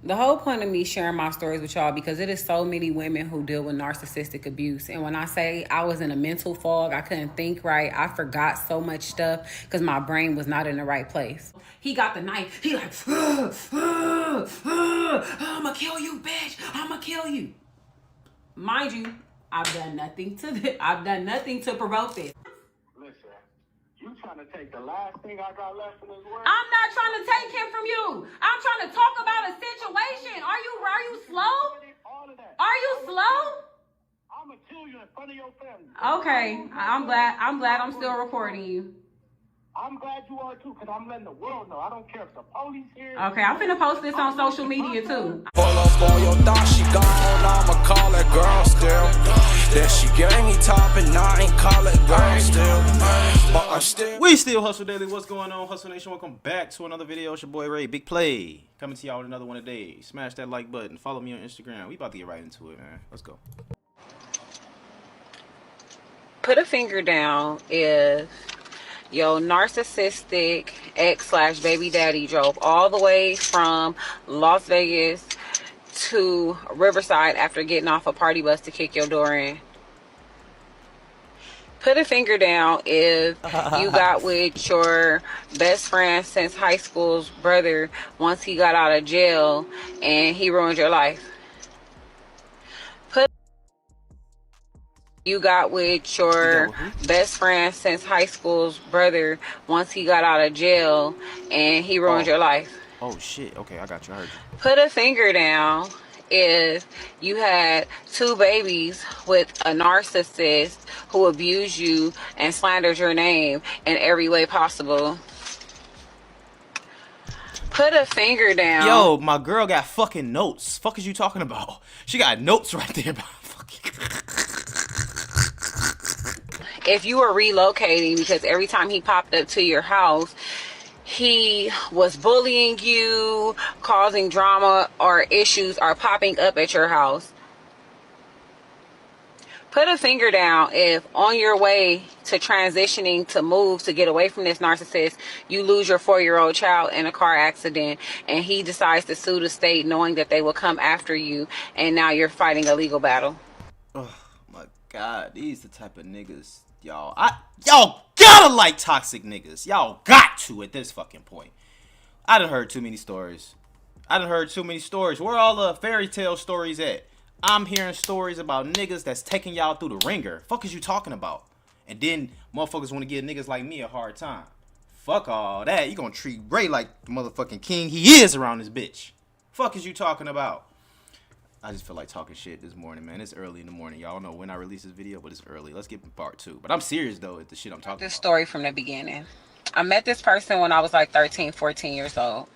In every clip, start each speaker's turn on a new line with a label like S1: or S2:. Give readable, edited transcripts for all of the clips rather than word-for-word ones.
S1: The whole point of me sharing my stories with y'all because it is so many women who deal with narcissistic abuse. And when I say I was in a mental fog, I couldn't think right. I forgot so much stuff because my brain was not in the right place. He got the knife. He like, I'ma kill you, bitch. I'ma kill you. Mind you, I've done nothing to provoke this.
S2: Listen, you trying to take the last thing I got left in this world?
S1: I'm not trying to take him from you. I'm trying to talk about a situation. Are you slow? Are you slow?
S2: I'm gonna kill you in front of your family.
S1: Okay, I'm glad I'm still recording you.
S2: I'm glad you are too, because I'm letting the world know. I don't care if the police here.
S1: Okay, I'm finna post this on social media too.
S3: Pull up on your thought, she gone, I'ma call that girl still. Then she gave me top and I ain't call it girl still. But I'm still.
S4: We still Hustle Daily. What's going on, Hustle Nation? Welcome back to another video. It's your boy Ray, Big Play. Coming to y'all with another one today. Smash that like button. Follow me on Instagram. We about to get right into it, man. Let's go.
S1: Put a finger down if your narcissistic ex/baby daddy drove all the way from Las Vegas to Riverside after getting off a party bus to kick your door in. Put a finger down if you got with your best friend since high school's brother once he got out of jail and he ruined your life. You got with your best friend since high school's brother once he got out of jail and he ruined your life.
S4: Oh shit. Okay, I got you. I heard you.
S1: Put a finger down if you had 2 babies with a narcissist who abused you and slandered your name in every way possible. Put a finger down.
S4: Yo, my girl got fucking notes. Fuck is you talking about? She got notes right there about fucking.
S1: If you were relocating because every time he popped up to your house, he was bullying you, causing drama, or issues are popping up at your house. Put a finger down if on your way to transitioning to move to get away from this narcissist, you lose your 4-year-old child in a car accident and he decides to sue the state knowing that they will come after you and now you're fighting a legal battle.
S4: Oh my god, these the type of niggas. Y'all gotta like toxic niggas. Y'all got to at this fucking point. I done heard too many stories. Where all the fairy tale stories at? I'm hearing stories about niggas that's taking y'all through the ringer. Fuck is you talking about? And then motherfuckers want to give niggas like me a hard time. Fuck all that. You gonna treat Ray like the motherfucking king he is around this bitch. Fuck is you talking about? I just feel like talking shit this morning, man. It's early in the morning. Y'all know when I release this video, but it's early. Let's get to part 2. But I'm serious, though, at the shit I'm talking about.
S1: This story from the beginning. I met this person when I was like 13, 14 years old.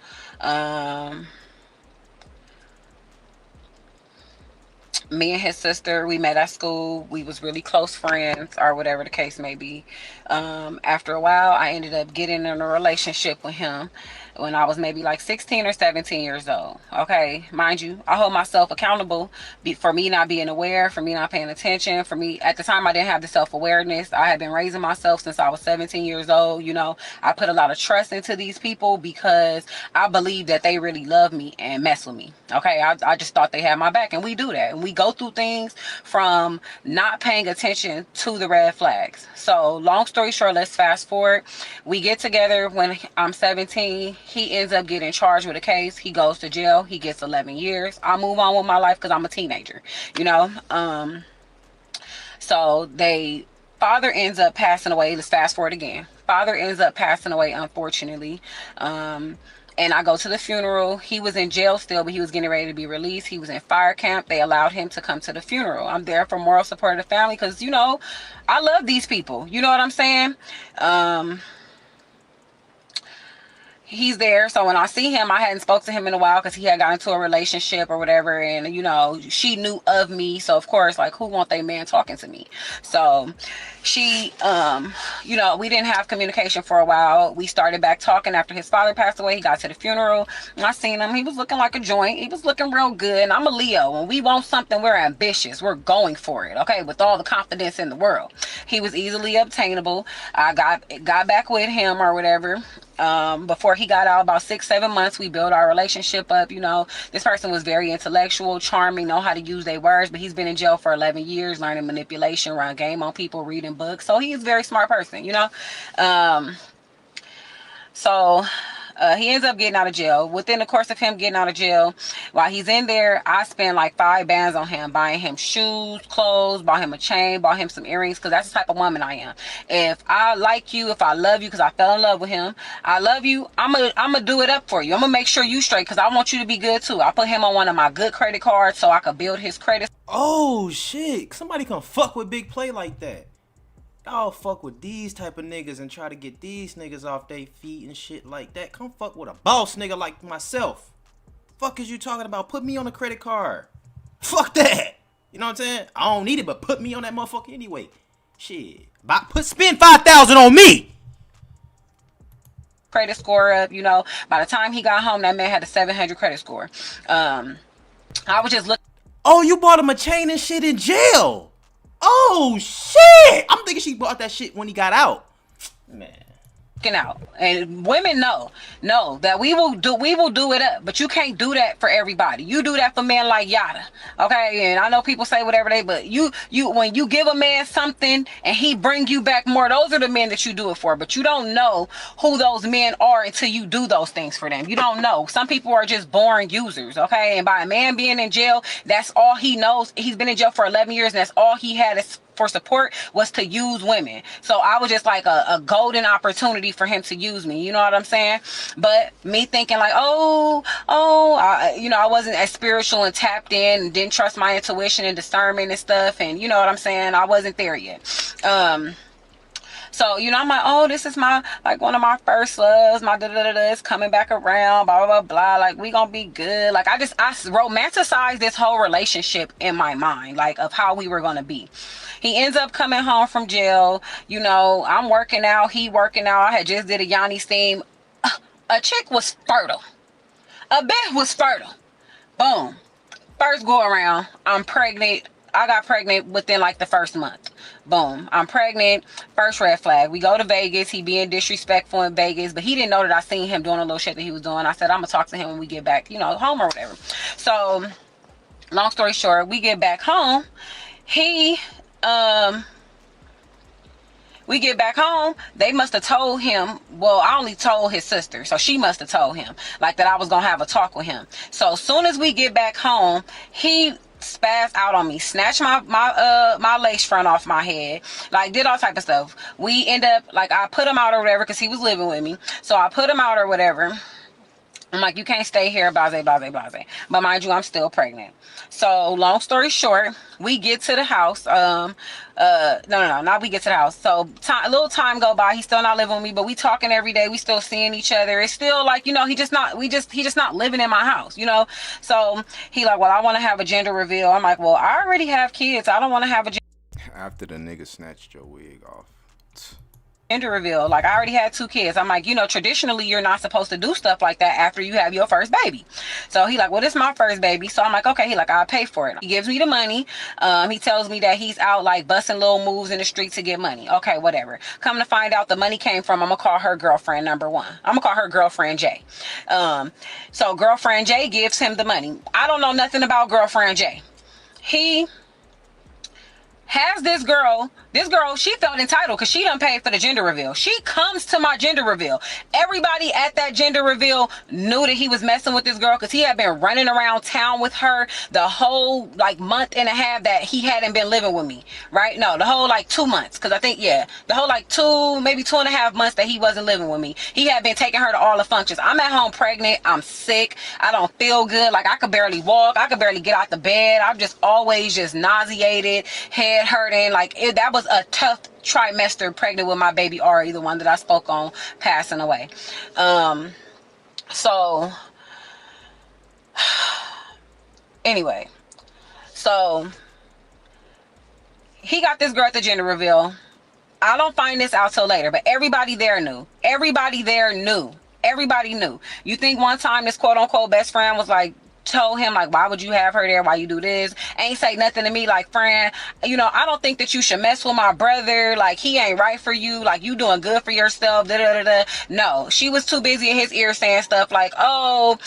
S1: Me and his sister, we met at school. We was really close friends or whatever the case may be. After a while, I ended up getting in a relationship with him when I was maybe like 16 or 17 years old. Okay, mind you, I hold myself accountable for me not being aware, for me not paying attention, for me, at the time I didn't have the self-awareness. I had been raising myself since I was 17 years old. You know, I put a lot of trust into these people because I believe that they really love me and mess with me. Okay, I just thought they had my back, and we do that. And we go through things from not paying attention to the red flags. So long story short, let's fast forward. We get together when I'm 17. He ends up getting charged with a case. He goes to jail. He gets 11 years. I move on with my life because I'm a teenager, you know. So father ends up passing away. Let's fast forward again. Father ends up passing away, unfortunately. And I go to the funeral. He was in jail still, but he was getting ready to be released. He was in fire camp. They allowed him to come to the funeral. I'm there for moral support of the family because, you know, I love these people. You know what I'm saying? He's there. So when I see him, I hadn't spoke to him in a while because he had got into a relationship or whatever. And, you know, she knew of me. So, of course, like, who want their man talking to me? So she, you know, we didn't have communication for a while. We started back talking after his father passed away. He got to the funeral. I seen him. He was looking like a joint. He was looking real good. And I'm a Leo. When we want something, we're ambitious. We're going for it. Okay. With all the confidence in the world. He was easily obtainable. I got back with him or whatever. Before he got out, about 6-7 months, we built our relationship up. This person was very intellectual, charming, know how to use their words, but he's been in jail for 11 years, learning manipulation, run game on people, reading books. So he's a very smart person. Um, so he ends up getting out of jail. Within the course of him getting out of jail, while he's in there, I spent like 5 bands on him, buying him shoes, clothes, bought him a chain, bought him some earrings, because that's the type of woman I am. If I like you, if I love you, because I fell in love with him, I love you, I'm gonna do it up for you. I'm gonna make sure you straight, because I want you to be good too. I put him on one of my good credit cards so I could build his credit.
S4: Oh shit! Somebody can fuck with big play like that. Y'all fuck with these type of niggas and try to get these niggas off their feet and shit like that. Come fuck with a boss nigga like myself. Fuck is you talking about? Put me on a credit card. Fuck that. You know what I'm saying? I don't need it, but put me on that motherfucker anyway. Shit. Spend 5,000 on me.
S1: Credit score up. By the time he got home, that man had a 700 credit score. I was just looking.
S4: Oh, you bought him a chain and shit in jail. Oh shit! I'm thinking she bought that shit when he got out. Man.
S1: Out, and women know that we will do it up, but you can't do that for everybody. You do that for men like Yada, okay? And I know people say whatever but you when you give a man something and he bring you back more, those are the men that you do it for. But you don't know who those men are until you do those things for them. You don't know. Some people are just born users, okay? And by a man being in jail, that's all he knows. He's been in jail for 11 years, and that's all he had for support was to use women. So I was just like a golden opportunity for him to use me. You know what I'm saying? But me thinking like, I wasn't as spiritual and tapped in, and didn't trust my intuition and discernment and stuff. And you know what I'm saying? I wasn't there yet. So, I'm like, oh, this is one of my first loves, my da-da-da-da is coming back around, blah, blah, blah, blah, like, we gonna be good. Like, I romanticized this whole relationship in my mind, like, of how we were gonna be. He ends up coming home from jail. I'm working out, he working out. I had just did a Yanni's theme. A chick was fertile. A bitch was fertile. Boom. First go around, I'm pregnant. I got pregnant within like the first month. Boom. I'm pregnant. First red flag. We go to Vegas. He being disrespectful in Vegas, but he didn't know that I seen him doing a little shit that he was doing. I said, I'm going to talk to him when we get back, home or whatever. So, long story short, we get back home. We get back home, they must have told him, well, I only told his sister, so she must have told him, like, that I was going to have a talk with him. So as soon as we get back home, he spazzed out on me, snatched my lace front off my head, like, did all type of stuff. We end up, like, I put him out or whatever, because he was living with me, so I put him out or whatever. I'm like, you can't stay here, blase, blase, blase. But mind you, I'm still pregnant. So long story short, we get to the house. Not we get to the house. So a little time go by. He's still not living with me, but we talking every day. We still seeing each other. It's still like, he just not living in my house, So he like, well, I want to have a gender reveal. I'm like, well, I already have kids. I don't want to have a
S3: After the nigga snatched your wig off.
S1: gender reveal. Like, I already had 2 kids. I'm like, traditionally you're not supposed to do stuff like that after you have your first baby. So he like, well, this is my first baby. So I'm like, okay. He like, I'll pay for it. He gives me the money. He tells me that he's out like busting little moves in the street to get money. Okay, whatever. Come to find out, the money came from, I'm gonna call her girlfriend number 1. I'm gonna call her girlfriend J. So girlfriend J gives him the money. I don't know nothing about girlfriend J. He has this girl, she felt entitled because she done paid for the gender reveal. She comes to my gender reveal. Everybody at that gender reveal knew that he was messing with this girl because he had been running around town with her the whole like month and a half that he hadn't been living with me, right? No, the whole like 2 months, because I think, the whole like 2.5 months that he wasn't living with me. He had been taking her to all the functions. I'm at home pregnant. I'm sick. I don't feel good. Like, I could barely walk. I could barely get out the bed. I'm just always just nauseated, head hurting. Like, that was a tough trimester pregnant with my baby Ari, the one that I spoke on passing away. So anyway, so he got this girl at the gender reveal. I don't find this out till later, but everybody there knew. Everybody knew. You think one time this quote unquote best friend was like, told him, like, why would you have her there? Why you do this? Ain't say nothing to me like, friend, I don't think that you should mess with my brother. Like, he ain't right for you. Like, you doing good for yourself. Da, da, da, da. No, she was too busy in his ear saying stuff like, oh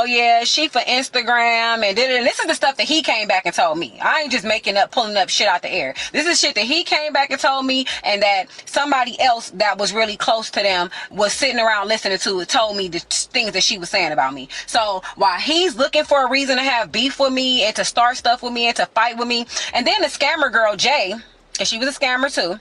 S1: yeah, she for Instagram and da, da, da. This is the stuff that he came back and told me. I ain't just pulling up shit out the air. This is shit that he came back and told me, and that somebody else that was really close to them was sitting around listening to it, told me the things that she was saying about me. So while he's looking for a reason to have beef with me and to start stuff with me and to fight with me, and then the scammer girl Jay, because she was a scammer too,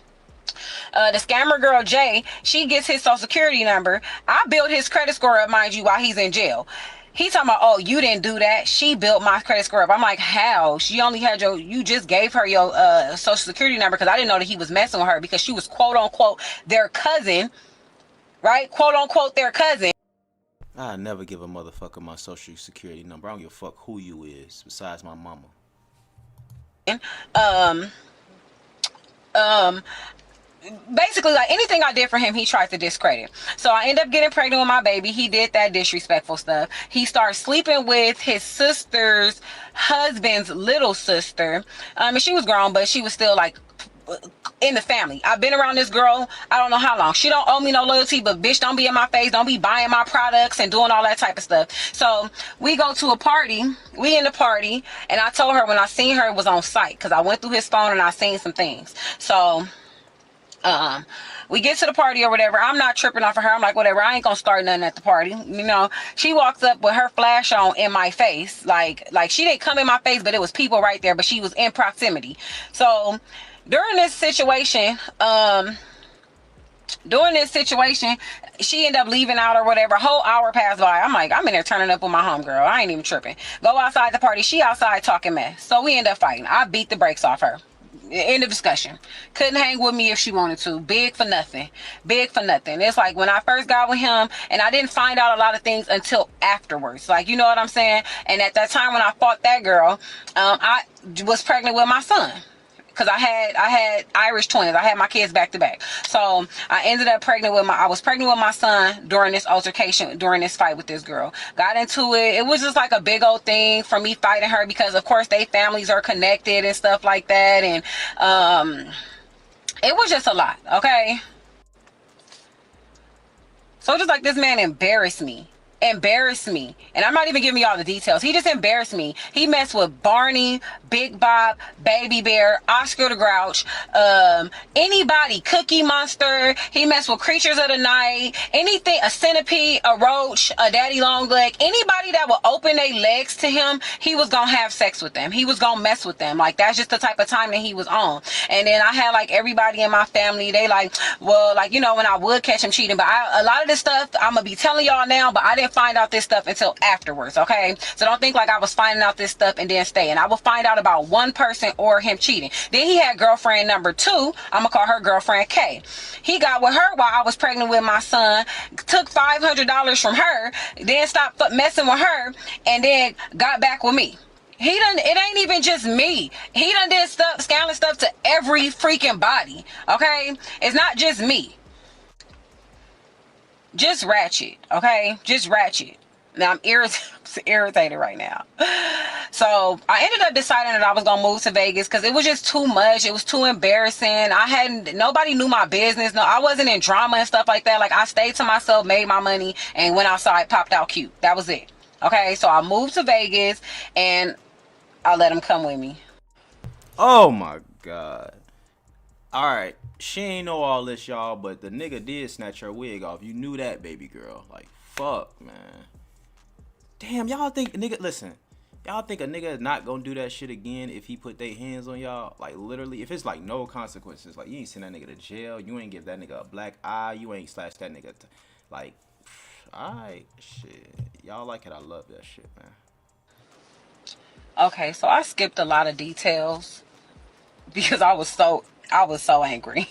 S1: the scammer girl Jay, she gets his social security number. I built his credit score up, mind you, while he's in jail. He talking about, oh, you didn't do that. She built my credit score up. I'm like, how? She only had you just gave her your social security number, because I didn't know that he was messing with her, because she was quote unquote their cousin, right? Quote unquote their cousin.
S4: I never give a motherfucker my social security number. I don't give a fuck who you is, besides my mama.
S1: Um, um, Basically, like, anything I did for him, he tried to discredit. So I ended up getting pregnant with my baby. He did that disrespectful stuff. He started sleeping with his sister's husband's little sister. And she was grown, but she was still like in the family. I've been around this girl, I don't know how long. She don't owe me no loyalty, but bitch, don't be in my face. Don't be buying my products and doing all that type of stuff. So we go to a party. We in the party, and I told her when I seen her, it was on site, because I went through his phone and I seen some things. So we get to the party or whatever. I'm not tripping off of her. I'm like, whatever, I ain't gonna start nothing at the party. She walks up with her flash on in my face. Like she didn't come in my face, but it was people right there, but she was in proximity. So during this situation, she ended up leaving out or whatever. A whole hour passed by. I'm like, I'm in there turning up with my homegirl. I ain't even tripping. Go outside the party. She outside talking mess. So we end up fighting. I beat the brakes off her. End of discussion. Couldn't hang with me if she wanted to. Big for nothing. It's like when I first got with him, and I didn't find out a lot of things until afterwards. Like, you know what I'm saying? And at that time when I fought that girl, I was pregnant with my son. Because I had Irish twins. I had my kids back to back. So I ended up I was pregnant with my son during this altercation, during this fight with this girl. Got into it. It was just like a big old thing for me fighting her, because of course they families are connected and stuff like that. And it was just a lot. Okay. So just like this man embarrassed me, and I'm not even giving y'all the details. He just embarrassed me. He messed with Barney, Big Bob, Baby Bear, Oscar the Grouch, anybody, Cookie Monster. He messed with Creatures of the Night, anything, a centipede, a roach, a daddy long leg, anybody that would open their legs to him, he was gonna have sex with them. He was gonna mess with them. Like, that's just the type of time that he was on. And then I had like everybody in my family, they like, well, like, when I would catch him cheating, but a lot of this stuff I'm gonna be telling y'all now, but I didn't find out this stuff until afterwards. Okay, so don't think like I was finding out this stuff and then staying. I will find out about one person or him cheating. Then he had girlfriend number 2. I'm gonna call her girlfriend K. He got with her while I was pregnant with my son, took $500 from her, then stopped messing with her, and then got back with me. It ain't even just me. He done did stuff, scandalous stuff to every freaking body. Okay, it's not just me. Just ratchet, okay? Just ratchet. Now I'm irritated right now. So I ended up deciding that I was gonna move to Vegas because it was just too much. It was too embarrassing. Nobody knew my business. No, I wasn't in drama and stuff like that. Like, I stayed to myself, made my money, and went outside, popped out cute. That was it. Okay, so I moved to Vegas and I let him come with me.
S4: Oh my God. Alright, she ain't know all this, y'all, but the nigga did snatch her wig off. You knew that, baby girl. Like, fuck, man. Damn, y'all think, listen. Y'all think a nigga is not gonna do that shit again if he put their hands on y'all? Like, literally, if it's like no consequences. Like, you ain't send that nigga to jail. You ain't give that nigga a black eye. You ain't slash that nigga. Like, alright, shit. Y'all like it. I love that shit, man.
S1: Okay, so I skipped a lot of details because I was so angry.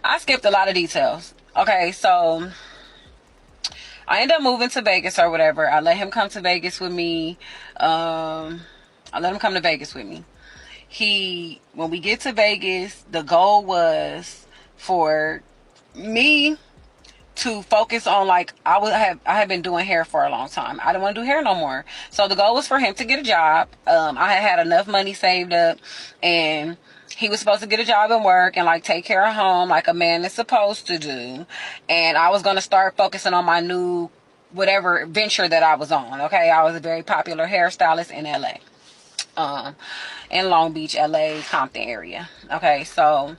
S1: I skipped a lot of details. Okay, so I ended up moving to Vegas or whatever. I let him come to Vegas with me. When we get to Vegas, the goal was for me to focus on, like, I had been doing hair for a long time. I didn't want to do hair no more. So the goal was for him to get a job. I had enough money saved up, and he was supposed to get a job and work and, like, take care of home like a man is supposed to do. And I was going to start focusing on my new whatever venture that I was on. Okay, I was a very popular hairstylist in LA, in Long Beach, LA, Compton area. Okay, so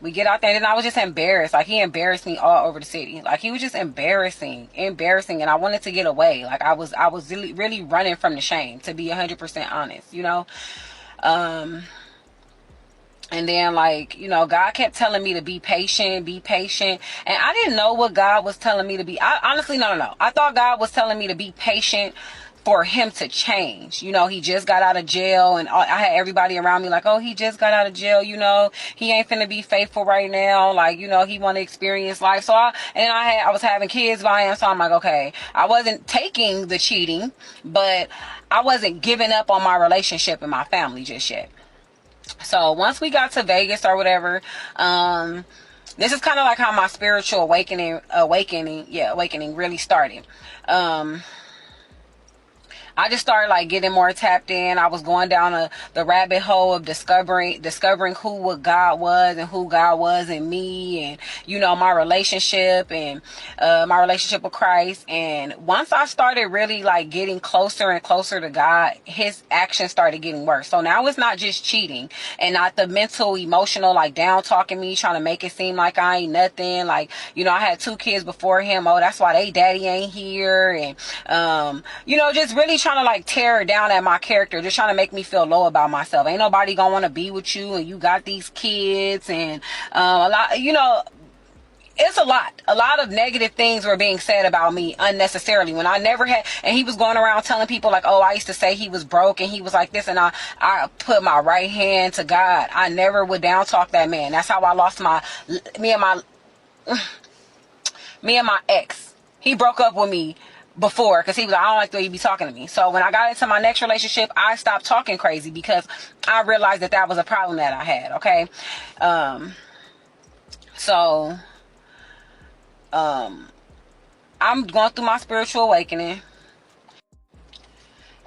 S1: we get out there, and I was just embarrassed. Like, he embarrassed me all over the city. Like, he was just embarrassing, and I wanted to get away. Like, I was really, really running from the shame, to be 100% honest, you know. And then, like, you know, God kept telling me to be patient. And I didn't know what God was telling me to be. I honestly, no. I thought God was telling me to be patient for him to change. You know, he just got out of jail, and I had everybody around me like, oh, he just got out of jail, you know, he ain't finna be faithful right now, like, you know, he want to experience life. So I was having kids by him, so I'm like, okay, I wasn't taking the cheating, but I wasn't giving up on my relationship and my family just yet. So once we got to Vegas or whatever, this is kind of like how my spiritual awakening really started. I just started, like, getting more tapped in. I was going down the rabbit hole of discovering what God was and who God was in me, and, you know, my relationship and my relationship with Christ. And once I started really, like, getting closer and closer to God, his actions started getting worse. So now it's not just cheating and not the mental, emotional, like, down talking me, trying to make it seem like I ain't nothing. Like, you know, I had 2 kids before him. Oh, that's why they daddy ain't here. And, you know, just really trying to, like, tear down at my character, just trying to make me feel low about myself. Ain't nobody gonna want to be with you, and you got these kids, and a lot, you know, it's a lot of negative things were being said about me unnecessarily, when I never had. And he was going around telling people, like, oh, I used to say he was broke and he was like this, and I put my right hand to God. I never would down talk that man. That's how I lost me and my ex. He broke up with me before, because he was like, I don't like the way you be talking to me. So when I got into my next relationship, I stopped talking crazy, because I realized that was a problem that I had. Okay. So I'm going through my spiritual awakening.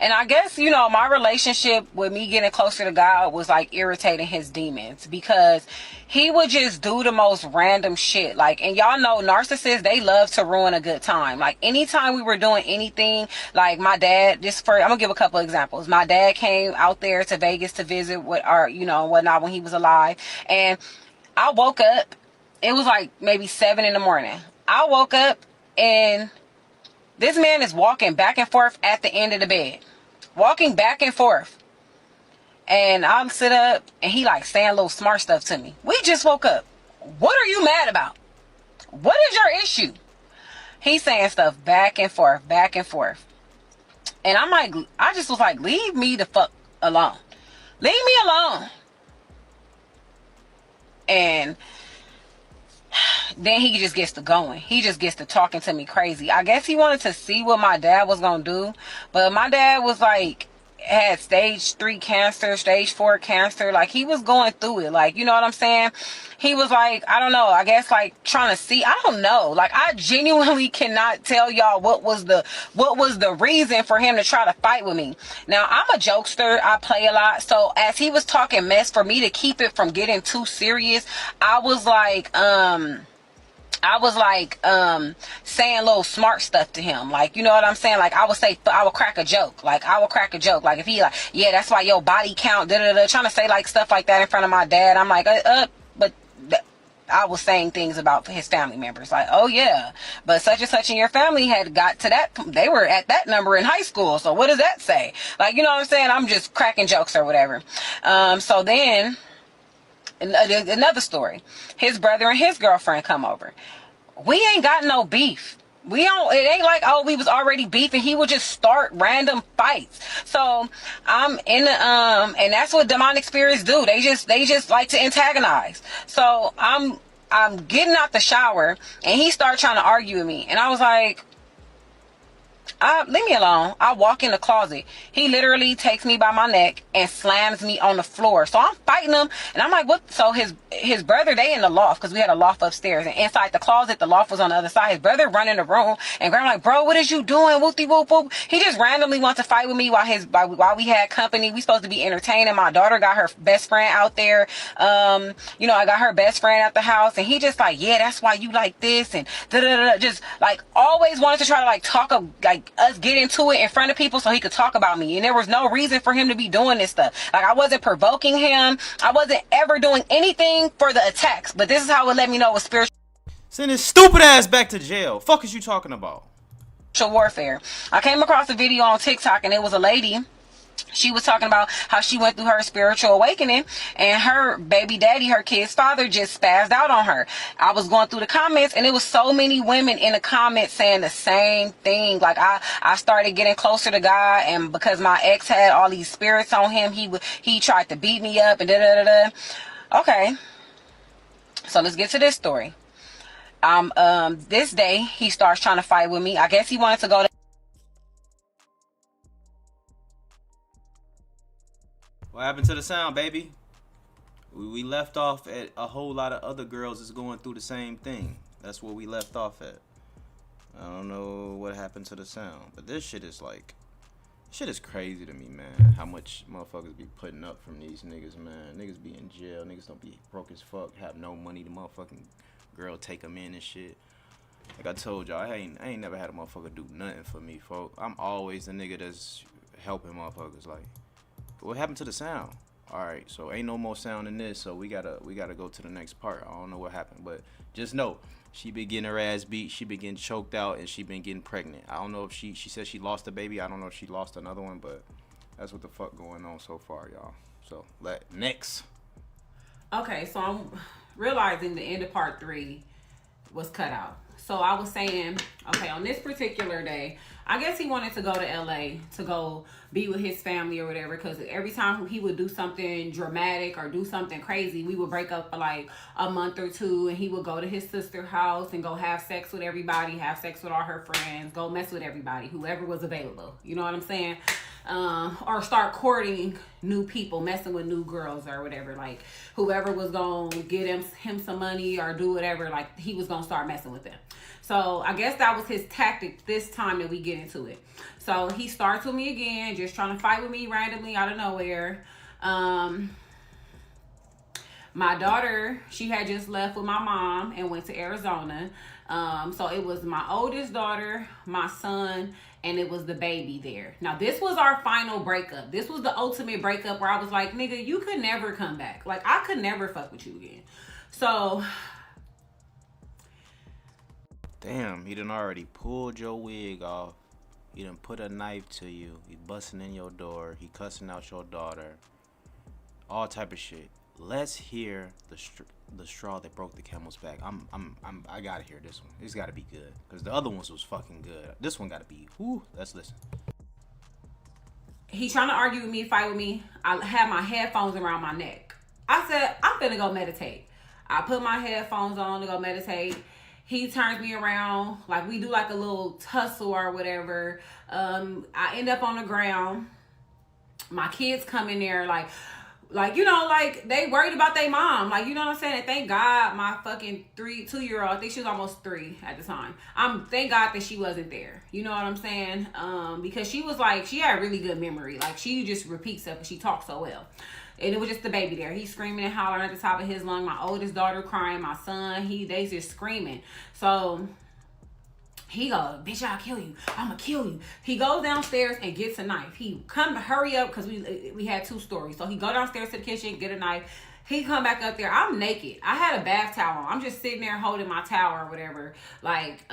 S1: And I guess, you know, my relationship with me getting closer to God was, like, irritating his demons, because he would just do the most random shit. Like, and y'all know narcissists, they love to ruin a good time. Like, anytime we were doing anything, like, my dad, I'm gonna give a couple examples. My dad came out there to Vegas to visit whatnot when he was alive. And I woke up, it was like maybe 7 a.m. I woke up, and this man is walking back and forth at the end of the bed. Walking back and forth. And I'll sit up, and he, like, saying little smart stuff to me. We just woke up. What are you mad about? What is your issue? He's saying stuff back and forth, back and forth. And I just was like, leave me the fuck alone. Leave me alone. And then he just gets to going. He just gets to talking to me crazy. I guess he wanted to see what my dad was going to do. But my dad was, like, had stage 3 cancer, stage 4 cancer. Like, he was going through it. Like, you know what I'm saying? He was, like, I don't know, I guess, like, trying to see. I don't know. Like, I genuinely cannot tell y'all what was the reason for him to try to fight with me. Now, I'm a jokester. I play a lot. So as he was talking mess, for me to keep it from getting too serious, I was saying little smart stuff to him. Like, you know what I'm saying? Like, I would crack a joke. Like, Like, if he, like, yeah, that's why your body count, trying to say, like, stuff like that in front of my dad. I'm like, but I was saying things about his family members. Like, oh yeah, but such and such in your family had got to that. They were at that number in high school. So what does that say? Like, you know what I'm saying? I'm just cracking jokes or whatever. So then, another story. His brother and his girlfriend come over. We ain't got no beef. It ain't like, oh, we was already beefing. He would just start random fights. So I'm in the, and that's what demonic spirits do. They just like to antagonize. So I'm getting out the shower, and he started trying to argue with me. And I was like, Leave me alone. I walk in the closet. He literally takes me by my neck and slams me on the floor. So I'm fighting him, and I'm like, what? So his brother, they in the loft, because we had a loft upstairs, and inside the closet, the loft was on the other side. His brother run in the room, and Grandma like, bro, what is you doing? Whoopty whoop whoop. He just randomly wants to fight with me while we had company. We supposed to be entertaining. My daughter got her best friend out there. I got her best friend at the house, and he just like, yeah, that's why you like this, and da da da. Just like always wanted to try to like talk like us get into it in front of people so he could talk about me. And there was no reason for him to be doing this stuff. Like, I wasn't provoking him. I wasn't ever doing anything for the attacks. But this is how it let me know it was spiritual
S4: Send his stupid ass back to jail. Fuck is you talking about?
S1: warfare. I came across a video on TikTok, and it was a lady. She was talking about how she went through her spiritual awakening, and her baby daddy, her kid's father, just spazzed out on her. I was going through the comments, and it was so many women in the comments saying the same thing. Like, I started getting closer to God, and because my ex had all these spirits on him, he tried to beat me up and da da da da. Okay, so let's get to this story. This day he starts trying to fight with me. I guess he wanted to go to.
S4: What happened to the sound, baby? We left off at a whole lot of other girls is going through the same thing. That's where we left off at. I don't know what happened to the sound, but this shit is crazy to me, man. How much motherfuckers be putting up from these niggas, man. Niggas be in jail. Niggas don't be broke as fuck, have no money. The motherfucking girl take them in and shit. Like I told y'all, I ain't never had a motherfucker do nothing for me, folk. I'm always the nigga that's helping motherfuckers. Like, what happened to the sound? All right, so ain't no more sound in this, so we gotta go to the next part. I don't know what happened, but just know she been getting her ass beat, she been getting choked out, and she been getting pregnant. I don't know if she said she lost a baby. I don't know if she lost another one, but that's what the fuck going on so far, y'all. So next.
S1: Okay, so I'm realizing the end of part 3 was cut out. So I was saying, okay, on this particular day, I guess he wanted to go to LA to go be with his family or whatever, because every time he would do something dramatic or do something crazy, we would break up for like a month or two, and he would go to his sister's house and go have sex with everybody, have sex with all her friends, go mess with everybody, whoever was available. You know what I'm saying? Or start courting new people, messing with new girls or whatever. Like, whoever was gonna get him some money or do whatever, like, he was gonna start messing with them. So I guess that was his tactic this time that we get into it. So he starts with me again, just trying to fight with me randomly out of nowhere. My daughter, she had just left with my mom and went to Arizona. So it was my oldest daughter, my son, and it was the baby there. Now, this was our final breakup. This was the ultimate breakup where I was like, nigga, you could never come back. Like, I could never fuck with you again. So,
S4: Damn, he done already pulled your wig off. He done put a knife to you. He busting in your door. He cussing out your daughter. All type of shit. Let's hear the straw that broke the camel's back. I gotta hear this one. It's gotta be good, because the other ones was fucking good. This one gotta be. Whoo. Let's listen.
S1: he trying to argue with me, fight with me. I had my headphones around my neck. I said, I'm finna go meditate. I put my headphones on to go meditate. He turns me around, like we do like a little tussle or whatever. I end up on the ground. My kids come in there like you know, like they worried about their mom, like, you know what I'm saying. And thank God my fucking 2-year-old, I think she was almost 3 at the time. Thank God that she wasn't there. You know what I'm saying? Because she was like, she had really good memory. Like, she just repeats stuff and she talks so well. And it was just the baby there. He's screaming and hollering at the top of his lung. My oldest daughter crying. My son, they just screaming. So he goes, bitch, I'll kill you. I'ma kill you. He goes downstairs and gets a knife. He come hurry up, because we had 2 stories. So he go downstairs to the kitchen, get a knife. He come back up there. I'm naked. I had a bath towel on. I'm just sitting there holding my towel or whatever. Like,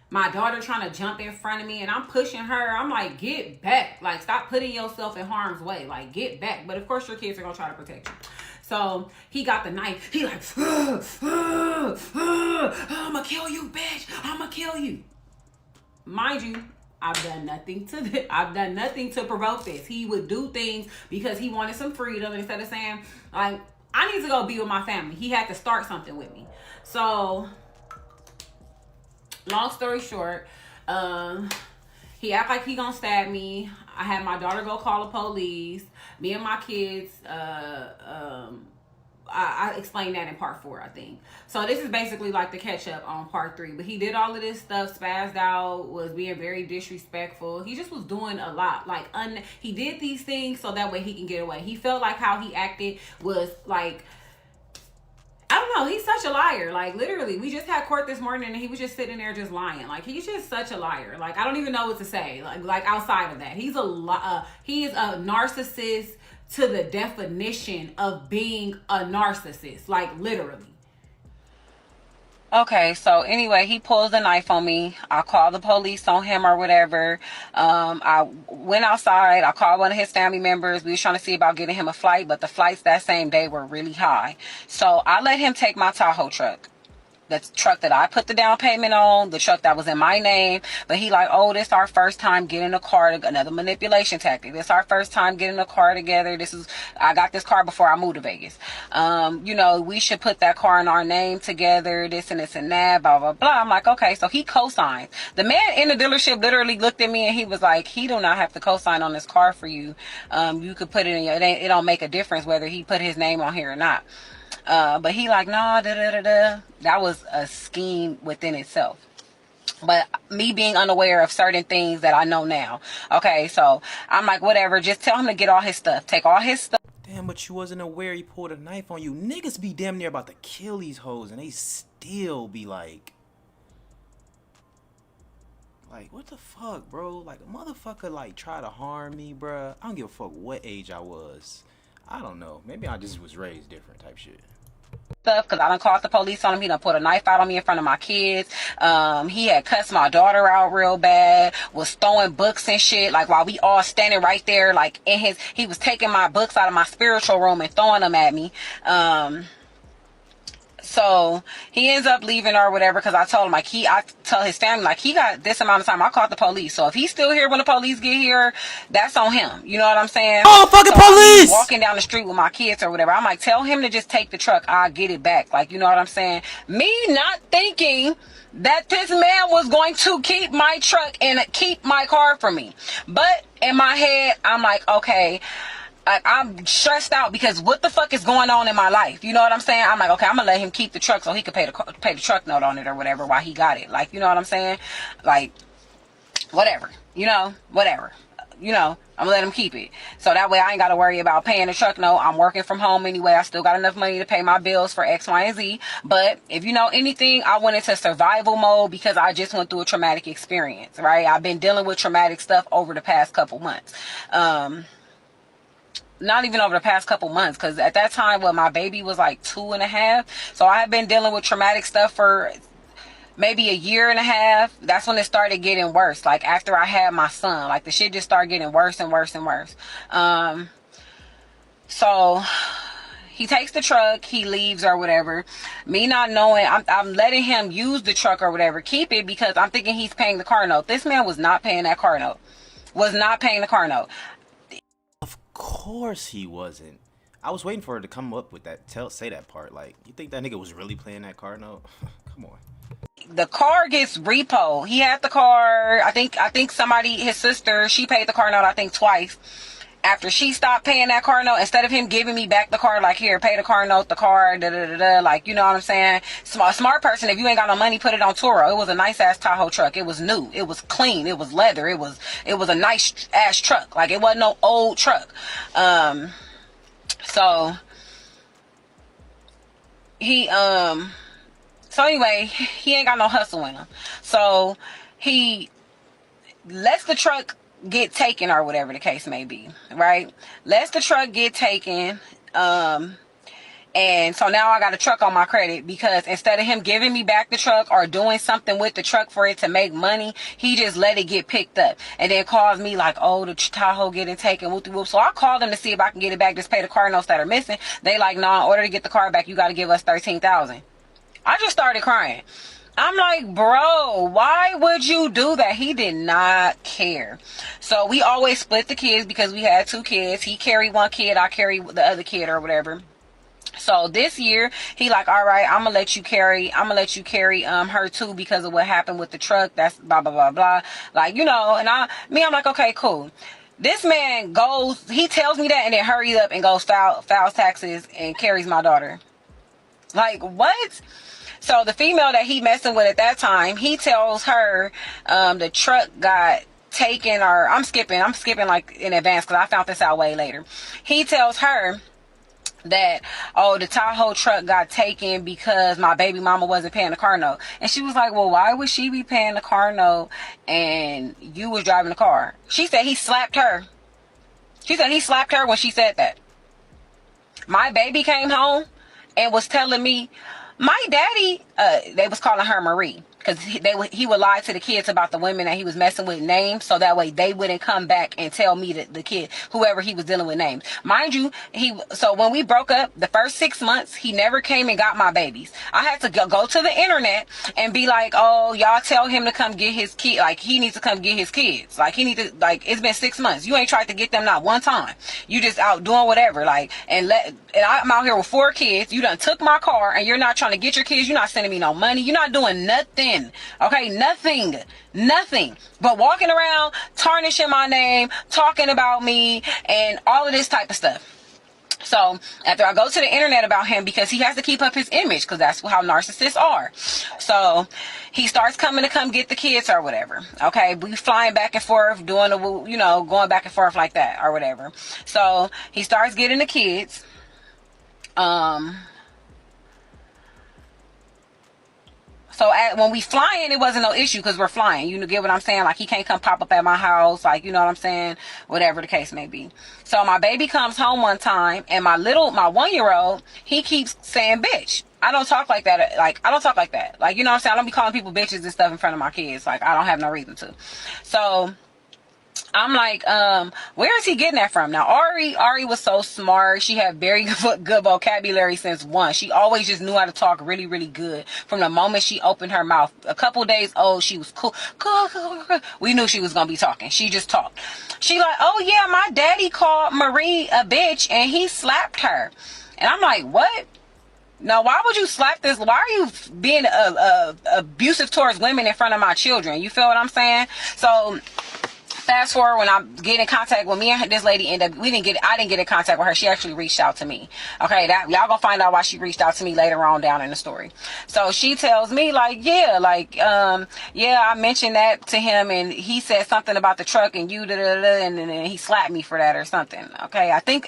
S1: my daughter trying to jump in front of me, and I'm pushing her. I'm like, get back. Like, stop putting yourself in harm's way. Like, get back. But of course your kids are gonna try to protect you. So he got the knife. He like, I'ma kill you, bitch. I'ma kill you. Mind you, I've done nothing to provoke this. He would do things because he wanted some freedom, instead of saying, like, I need to go be with my family. He had to start something with me. So, long story short, He act like he gonna stab me. I had my daughter go call the police. Me and my kids, I explained that in part 4, I think. So this is basically like the catch up on part 3. But he did all of this stuff, spazzed out, was being very disrespectful. He just was doing a lot. Like, he did these things so that way he can get away. He felt like how he acted was like, I don't know. He's such a liar. Like, literally, we just had court this morning and he was just sitting there just lying. Like, he's just such a liar. Like, I don't even know what to say. Like outside of that, he is a narcissist to the definition of being a narcissist. Like, literally. Okay, so anyway, he pulls the knife on me. I call the police on him or whatever. I went outside. I called one of his family members. We was trying to see about getting him a flight, but the flights that same day were really high. So I let him take my Tahoe truck. The truck that I put the down payment on, the truck that was in my name. But he like, oh, this our first time getting a car, another manipulation tactic. This our first time getting a car together. I got this car before I moved to Vegas. We should put that car in our name together, this and this and that, blah, blah, blah. I'm like, okay, so he co-signed. The man in the dealership literally looked at me and he was like, he do not have to co-sign on this car for you. You could put it in it don't make a difference whether he put his name on here or not. But he like, nah, that was a scheme within itself. But me being unaware of certain things that I know now. Okay, so I'm like, whatever, just tell him to get all his stuff. Take all his stuff.
S4: Damn, but you wasn't aware he pulled a knife on you. Niggas be damn near about to kill these hoes and they still be like, what the fuck, bro? Like, a motherfucker, like, try to harm me, bruh. I don't give a fuck what age I was. I don't know. Maybe I just was raised different type shit.
S1: Stuff because I done called the police on him. He done put a knife out on me in front of my kids. He had cussed my daughter out real bad, was throwing books and shit, like while we all standing right there, like he was taking my books out of my spiritual room and throwing them at me. So he ends up leaving or whatever because I told him, I tell his family, like, he got this amount of time. I called the police. So if he's still here when the police get here, that's on him. You know what I'm saying?
S4: Oh, fucking police!
S1: Walking down the street with my kids or whatever. I'm like, tell him to just take the truck. I'll get it back. Like, you know what I'm saying? Me not thinking that this man was going to keep my truck and keep my car for me. But in my head, I'm like, okay, I'm stressed out because what the fuck is going on in my life? You know what I'm saying? I'm like, okay, I'm gonna let him keep the truck so he could pay the truck note on it or whatever while he got it. Like, you know what I'm saying? Like, whatever. Whatever. I'm gonna let him keep it. So that way I ain't gotta worry about paying the truck note. I'm working from home anyway. I still got enough money to pay my bills for X, Y, and Z. But if you know anything, I went into survival mode because I just went through a traumatic experience, right? I've been dealing with traumatic stuff over the past couple months. Not even over the past couple months, because at that time when my baby was like 2.5, so I had been dealing with traumatic stuff for maybe a year and a half. That's when it started getting worse. Like after I had my son, like the shit just started getting worse and worse and worse. So he takes the truck, he leaves or whatever. Me not knowing, I'm letting him use the truck or whatever, keep it, because I'm thinking he's paying the car note. This man was not paying that car note. Was not paying the car note.
S4: Of course he wasn't. I was waiting for her to come up with that, say that part. Like, you think that nigga was really playing that car note? Come on.
S1: The car gets repoed. He had the car. I think somebody, his sister, she paid the car note, I think twice. After she stopped paying that car note, instead of him giving me back the car, like, here, pay the car note, the car, like, you know what I'm saying? Smart person, if you ain't got no money, put it on Turo. It was a nice ass Tahoe truck. It was new. It was clean. It was leather. It was a nice ass truck. Like, it wasn't no old truck. So anyway, he ain't got no hustle in him. So he lets the truck get taken or whatever the case may be, right? Lets the truck get taken. And so now I got a truck on my credit because instead of him giving me back the truck or doing something with the truck for it to make money, he just let it get picked up and then calls me like, oh, the Tahoe getting taken, whoop whoop. So I called them to see if I can get it back, just pay the car notes that are missing. They like, nah, in order to get the car back, you got to give us $13,000. I just started crying. I'm like, bro, why would you do that? He did not care. So we always split the kids because we had 2 kids. He carried one kid, I carried the other kid or whatever. So this year, he like, all right, I'm gonna let you carry her too, because of what happened with the truck. That's blah blah blah blah. Like, you know, and I'm like, okay, cool. This man goes, he tells me that, and then hurries up and goes files taxes and carries my daughter. Like, what? So the female that he messing with at that time, he tells her the truck got taken, or I'm skipping like in advance because I found this out way later. He tells her that, oh, the Tahoe truck got taken because my baby mama wasn't paying the car note. And she was like, well, why would she be paying the car note and you was driving the car? She said he slapped her. She said he slapped her when she said that. My baby came home and was telling me, my daddy, they was calling her Marie, because he would lie to the kids about the women that he was messing with names, so that way they wouldn't come back and tell me that the kid, whoever he was dealing with, names. Mind you, so when we broke up, the first 6 months, he never came and got my babies. I had to go to the internet and be like, oh, y'all tell him to come get his kid. Like, he needs to come get his kids. Like, he needs to, like, it's been 6 months. You ain't tried to get them not one time. You just out doing whatever. Like, and I'm out here with 4 kids. You done took my car and you're not trying to get your kids. You're not sending me no money. You're not doing nothing. Okay, nothing but walking around tarnishing my name, talking about me, and all of this type of stuff. So after I go to the internet about him, because he has to keep up his image, because that's how narcissists are. So he starts coming to come get the kids or whatever. Okay, we flying back and forth, doing the, you know, going back and forth like that or whatever. So he starts getting the kids. So when we flying, it wasn't no issue because we're flying. You get what I'm saying? Like, he can't come pop up at my house. Like, you know what I'm saying? Whatever the case may be. So my baby comes home one time, and my 1-year-old, he keeps saying bitch. I don't talk like that. Like, I don't talk like that. Like, you know what I'm saying? I don't be calling people bitches and stuff in front of my kids. Like, I don't have no reason to. So I'm like, where is he getting that from? Now, Ari was so smart. She had very good vocabulary since 1. She always just knew how to talk really, really good. From the moment she opened her mouth, a couple days old, she was cool. We knew she was going to be talking. She just talked. She like, oh yeah, my daddy called Marie a bitch and he slapped her. And I'm like, what? Now, why would you slap this? Why are you being abusive towards women in front of my children? You feel what I'm saying? So fast forward, when I get in contact with me and this lady, I didn't get in contact with her. She actually reached out to me. Okay, that y'all gonna find out why she reached out to me later on down in the story. So she tells me like, yeah, I mentioned that to him, and he said something about the truck, and you and then he slapped me for that or something. Okay, I think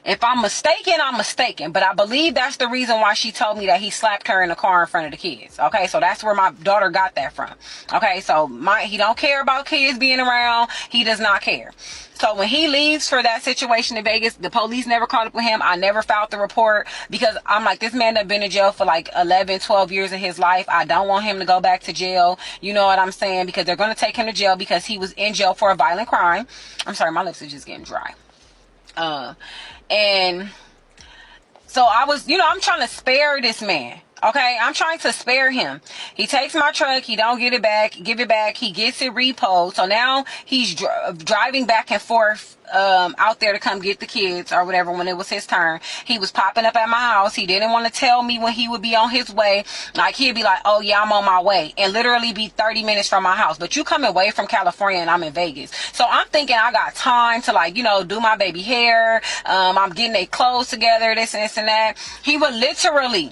S1: if I'm mistaken, I'm mistaken. But I believe that's the reason why she told me that he slapped her in the car in front of the kids. Okay, so that's where my daughter got that from. Okay, so he don't care about kids being around. He does not care. So when he leaves for that situation in Vegas, the police never caught up with him. I never filed the report because I'm like, this man done been in jail for like 11, 12 years of his life. I don't want him to go back to jail. You know what I'm saying? Because they're going to take him to jail because he was in jail for a violent crime. I'm sorry, my lips are just getting dry. And so I was, I'm trying to spare this man. Okay, I'm trying to spare him. He takes my truck. He don't give it back. He gets it repoed. So now he's driving back and forth out there to come get the kids or whatever when it was his turn. He was popping up at my house. He didn't want to tell me when he would be on his way. Like, he'd be like, oh yeah, I'm on my way, and literally be 30 minutes from my house. But you coming away from California and I'm in Vegas. So I'm thinking I got time to do my baby hair. I'm getting their clothes together, this and this and that. He would literally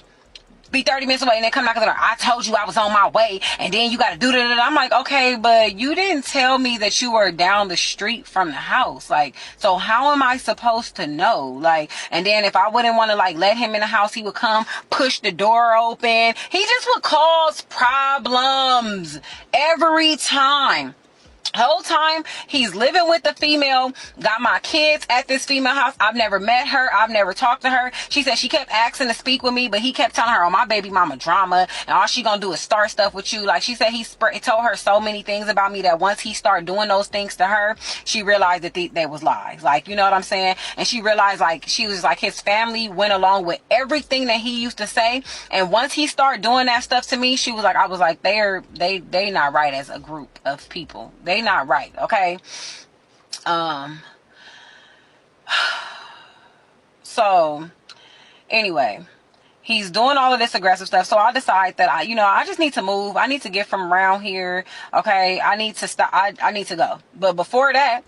S1: be 30 minutes away and then come back and say, I told you I was on my way, and then you got to do that. I'm like, okay, but you didn't tell me that you were down the street from the house. Like, so how am I supposed to know? Like, and then if I wouldn't want to let him in the house, he would come push the door open. He just would cause problems every time. Whole time he's living with the female, got my kids at this female house. I've never met her. I've never talked to her. She said she kept asking to speak with me, but he kept telling her, oh, my baby mama drama, and all she gonna do is start stuff with you. Like, she said he told her so many things about me that once he started doing those things to her, she realized that they was lies. Like, you know what I'm saying? And she realized, his family went along with everything that he used to say. And once he started doing that stuff to me, she was like, I was like, they not right as a group of people. They not right. Okay. So anyway, he's doing all of this aggressive stuff. So I decide that I just need to move. I need to get from around here. Okay, I need to stop. I need to go. But before that,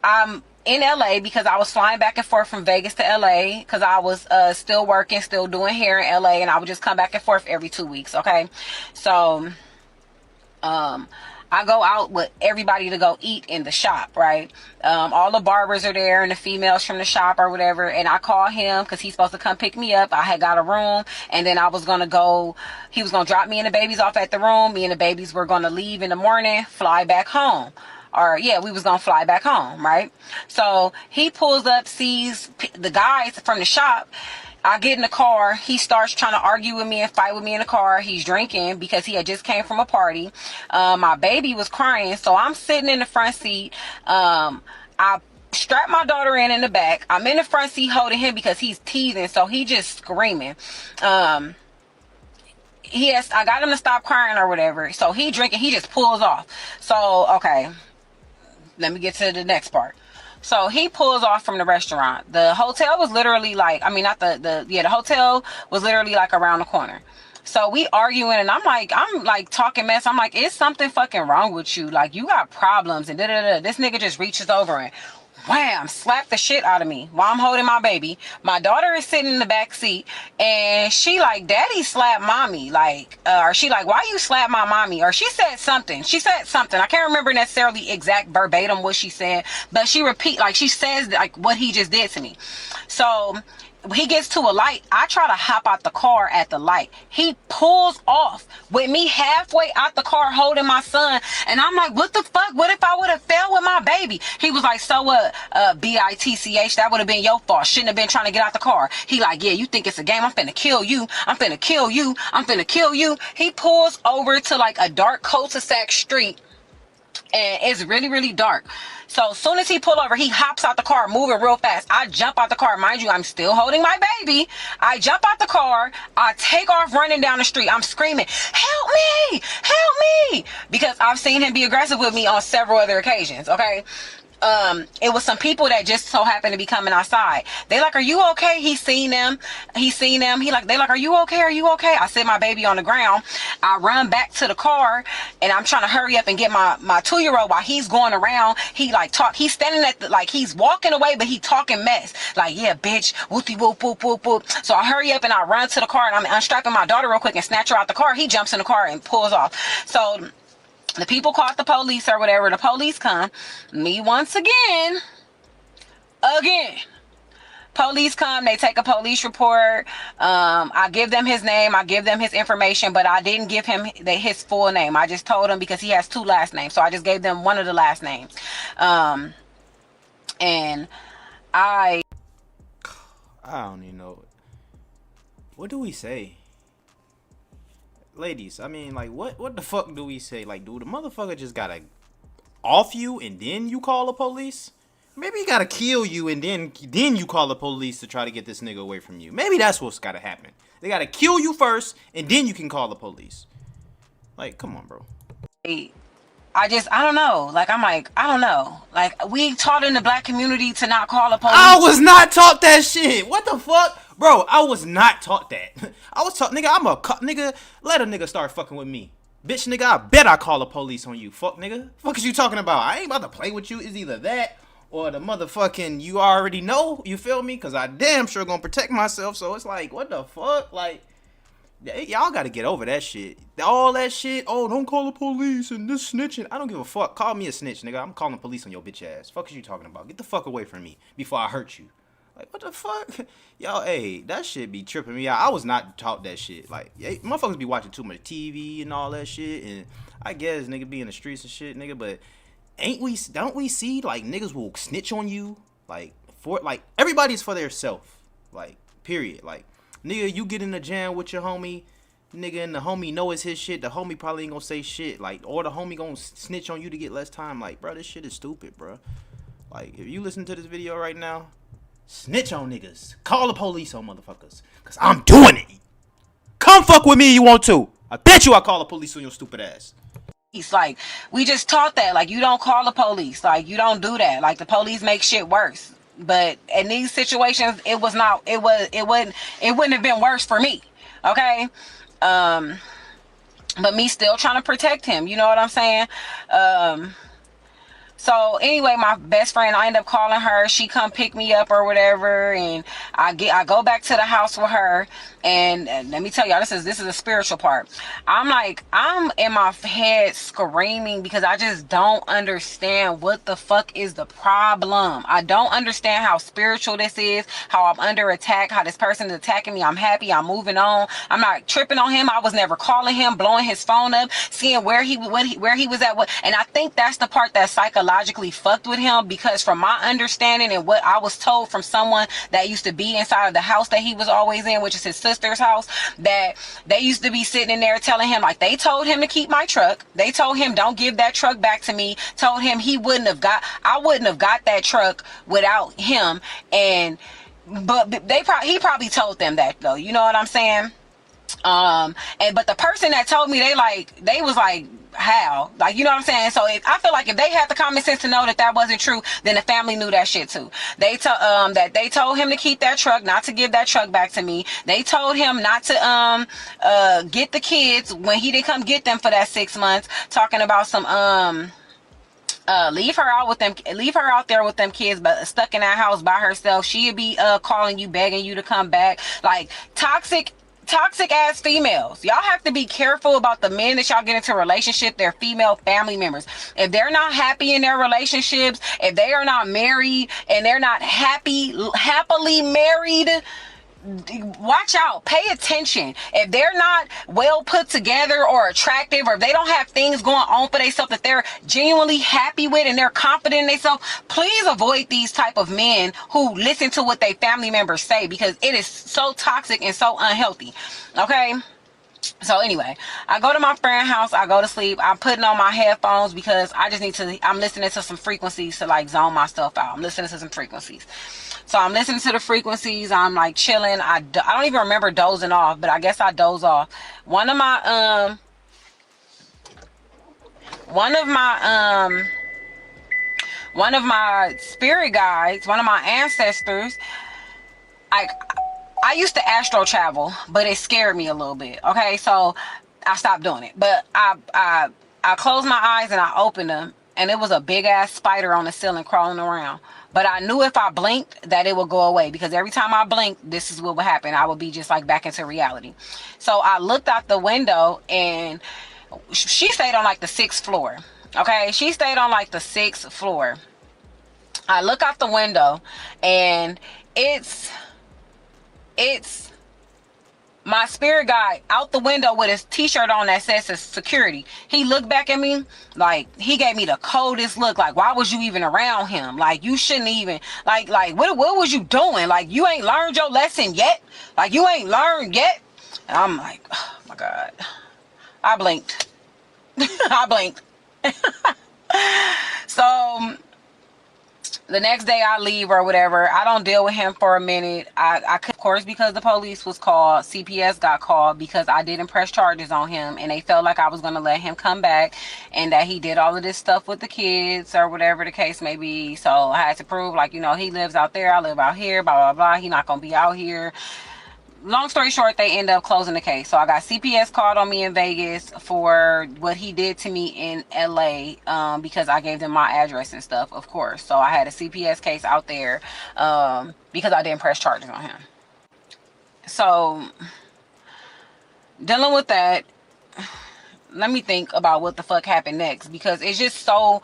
S1: I'm in LA because I was flying back and forth from Vegas to LA because I was still working, still doing hair in LA, and I would just come back and forth every 2 weeks. Okay, so I go out with everybody to go eat in the shop, right? All the barbers are there and the females from the shop or whatever. And I call him because he's supposed to come pick me up. I had got a room, and then I was going to go, he was going to drop me and the babies off at the room. Me and the babies were going to leave in the morning, fly back home. Or yeah, we was gonna fly back home, right? So he pulls up, sees the guys from the shop. I get in the car. He starts trying to argue with me and fight with me in the car. He's drinking because he had just came from a party. My baby was crying, so I'm sitting in the front seat. I strap my daughter in the back. I'm in the front seat holding him because he's teething, so he just screaming. I got him to stop crying or whatever. So he drinking, he just pulls off. So okay, let me get to the next part. So he pulls off from the restaurant. The hotel was literally like, I mean, not the hotel was literally like around the corner. So we arguing, and I'm like talking mess. I'm like, is something fucking wrong with you? Like, you got problems, and da-da-da. This nigga just reaches over and wham, slap the shit out of me while I'm holding my baby. My daughter is sitting in the back seat, and she like, daddy slapped mommy. Like, or she like, why you slap my mommy? Or she said something. I can't remember necessarily exact verbatim what she said, but she says like what he just did to me. So he gets to a light. I try to hop out the car at the light. He pulls off with me halfway out the car holding my son. And I'm like, what the fuck? What if I would have fell with my baby? He was like, so what, bitch, that would have been your fault. Shouldn't have been trying to get out the car. He like, yeah, you think it's a game? I'm finna kill you. I'm finna kill you. I'm finna kill you. He pulls over to like a dark cul-de-sac street, and it's really, really dark. So as soon as he pull over, he hops out the car, moving real fast. I jump out the car. Mind you, I'm still holding my baby. I jump out the car. I take off running down the street. I'm screaming, help me, help me. Because I've seen him be aggressive with me on several other occasions, okay? It was some people that just so happened to be coming outside. They like, are you okay? He seen them. They like, are you okay? Are you okay? I set my baby on the ground. I run back to the car, and I'm trying to hurry up and get my 2-year-old while he's going around. He's standing he's walking away, but he talking mess. Like, yeah, bitch, whoopty whoop, whoop, whoop, whoop. So I hurry up and I run to the car, and I'm unstrapping my daughter real quick and snatch her out the car. He jumps in the car and pulls off. So the people called the police or whatever. The police come. Me once again. Police come. They take a police report. I give them his name. I give them his information. But I didn't give him his full name. I just told him because he has 2 last names. So I just gave them one of the last names. And I
S4: don't even know. What do we say? Ladies, I mean, like, what the fuck do we say? Like, do the motherfucker just gotta off you and then you call the police? Maybe he gotta kill you and then you call the police to try to get this nigga away from you. Maybe that's what's gotta happen. They gotta kill you first and then you can call the police. Like, come on, bro.
S1: I don't know. Like, I'm like, I don't know. Like, we taught in the black community to not call the police.
S4: I was not taught that shit. What the fuck? Bro, I was not taught that. I was taught, nigga, let a nigga start fucking with me. Bitch, nigga, I bet I call the police on you. Fuck, nigga. Fuck is you talking about? I ain't about to play with you. It's either that or the motherfucking you already know. You feel me? Because I damn sure gonna protect myself. So it's like, what the fuck? Like, y'all gotta get over that shit. All that shit. Oh, don't call the police and this snitching. I don't give a fuck. Call me a snitch, nigga. I'm calling the police on your bitch ass. Fuck is you talking about? Get the fuck away from me before I hurt you. Like, what the fuck? Y'all, hey, that shit be tripping me out. I was not taught that shit. Like, motherfuckers be watching too much TV and all that shit. And I guess nigga be in the streets and shit, nigga. But don't we see, like, niggas will snitch on you? Like, everybody's for their self. Like, period. Like, nigga, you get in the jam with your homie, nigga, and the homie know it's his shit. The homie probably ain't gonna say shit. Like, or the homie gonna snitch on you to get less time. Like, bro, this shit is stupid, bro. Like, if you listen to this video right now, snitch on niggas. Call the police on motherfuckers. Because I'm doing it. Come fuck with me you want to. I bet you I call the police on your stupid ass.
S1: It's like, we just taught that. Like, you don't call the police. Like, you don't do that. Like, the police make shit worse. But in these situations, it was not. It wouldn't have been worse for me. Okay. Um, but me still trying to protect him. You know what I'm saying? Um, So anyway, my best friend, I end up calling her. She come pick me up or whatever, and I go back to the house with her. And let me tell y'all, this is a spiritual part. I'm in my head screaming because I just don't understand what the fuck is the problem. I don't understand how spiritual this is, how I'm under attack, how this person is attacking me. I'm happy, I'm moving on. I'm not tripping on him. I was never calling him, blowing his phone up, seeing where he was at. And I think that's the part that psychologically fucked with him, because from my understanding and what I was told from someone that used to be inside of the house that he was always in, which is his sister's house, that they used to be sitting in there telling him, like, they told him to keep my truck. They told him, don't give that truck back to me. Told him I wouldn't have got that truck without him. But he probably told them that, though. You know what I'm saying? But the person that told me, they was like, how? Like, you know what I'm saying? So I feel like if they had the common sense to know that wasn't true, then the family knew that shit too. That they told him to keep that truck, not to give that truck back to me. They told him not to get the kids when he didn't come get them for that 6 months, talking about some leave her out there with them kids, but stuck in that house by herself. She'd be calling you, begging you to come back. Like, toxic ass females. Y'all have to be careful about the men that y'all get into a relationship, their female family members. If they're not happy in their relationships, if they are not married and they're not happily married, watch out, pay attention. If they're not well put together or attractive, or if they don't have things going on for themselves that they're genuinely happy with and they're confident in themselves, please avoid these type of men who listen to what their family members say, because it is so toxic and so unhealthy. Okay. So anyway, I go to my friend's house, I go to sleep, I'm putting on my headphones because I'm listening to some frequencies to like zone myself out. I'm listening to some frequencies. So I'm listening to the frequencies, I'm like chilling. I don't even remember dozing off, but I guess I doze off. One of my spirit guides, one of my ancestors, I used to astro travel, but it scared me a little bit. Okay, so I stopped doing it. But I closed my eyes and I opened them, and it was a big ass spider on the ceiling crawling around. But I knew if I blinked that it would go away, because every time I blinked, this is what would happen. I would be just like back into reality. So I looked out the window, and she stayed on like the 6th floor. Okay, she stayed on like the 6th floor. I look out the window, and it's my spirit guide out the window with his t-shirt on that says security. He looked back at me like, he gave me the coldest look, like, why was you even around him? Like, you shouldn't even, like what was you doing? Like, you ain't learned your lesson yet? Like, you ain't learned yet? And I'm like, oh my God. I blinked. I blinked. So the next day I leave or whatever. I don't deal with him for a minute. I could, of course, because the police was called, CPS got called, because I didn't press charges on him, and they felt like I was going to let him come back, and that he did all of this stuff with the kids or whatever the case may be. So I had to prove, like, you know, he lives out there, I live out here, blah, blah, blah. He not going to be out here. Long story short, they end up closing the case. So I got CPS called on me in Vegas for what he did to me in LA, because I gave them my address and stuff, of course. So I had a CPS case out there, because I didn't press charges on him. So dealing with that, let me think about what the fuck happened next, because it's just so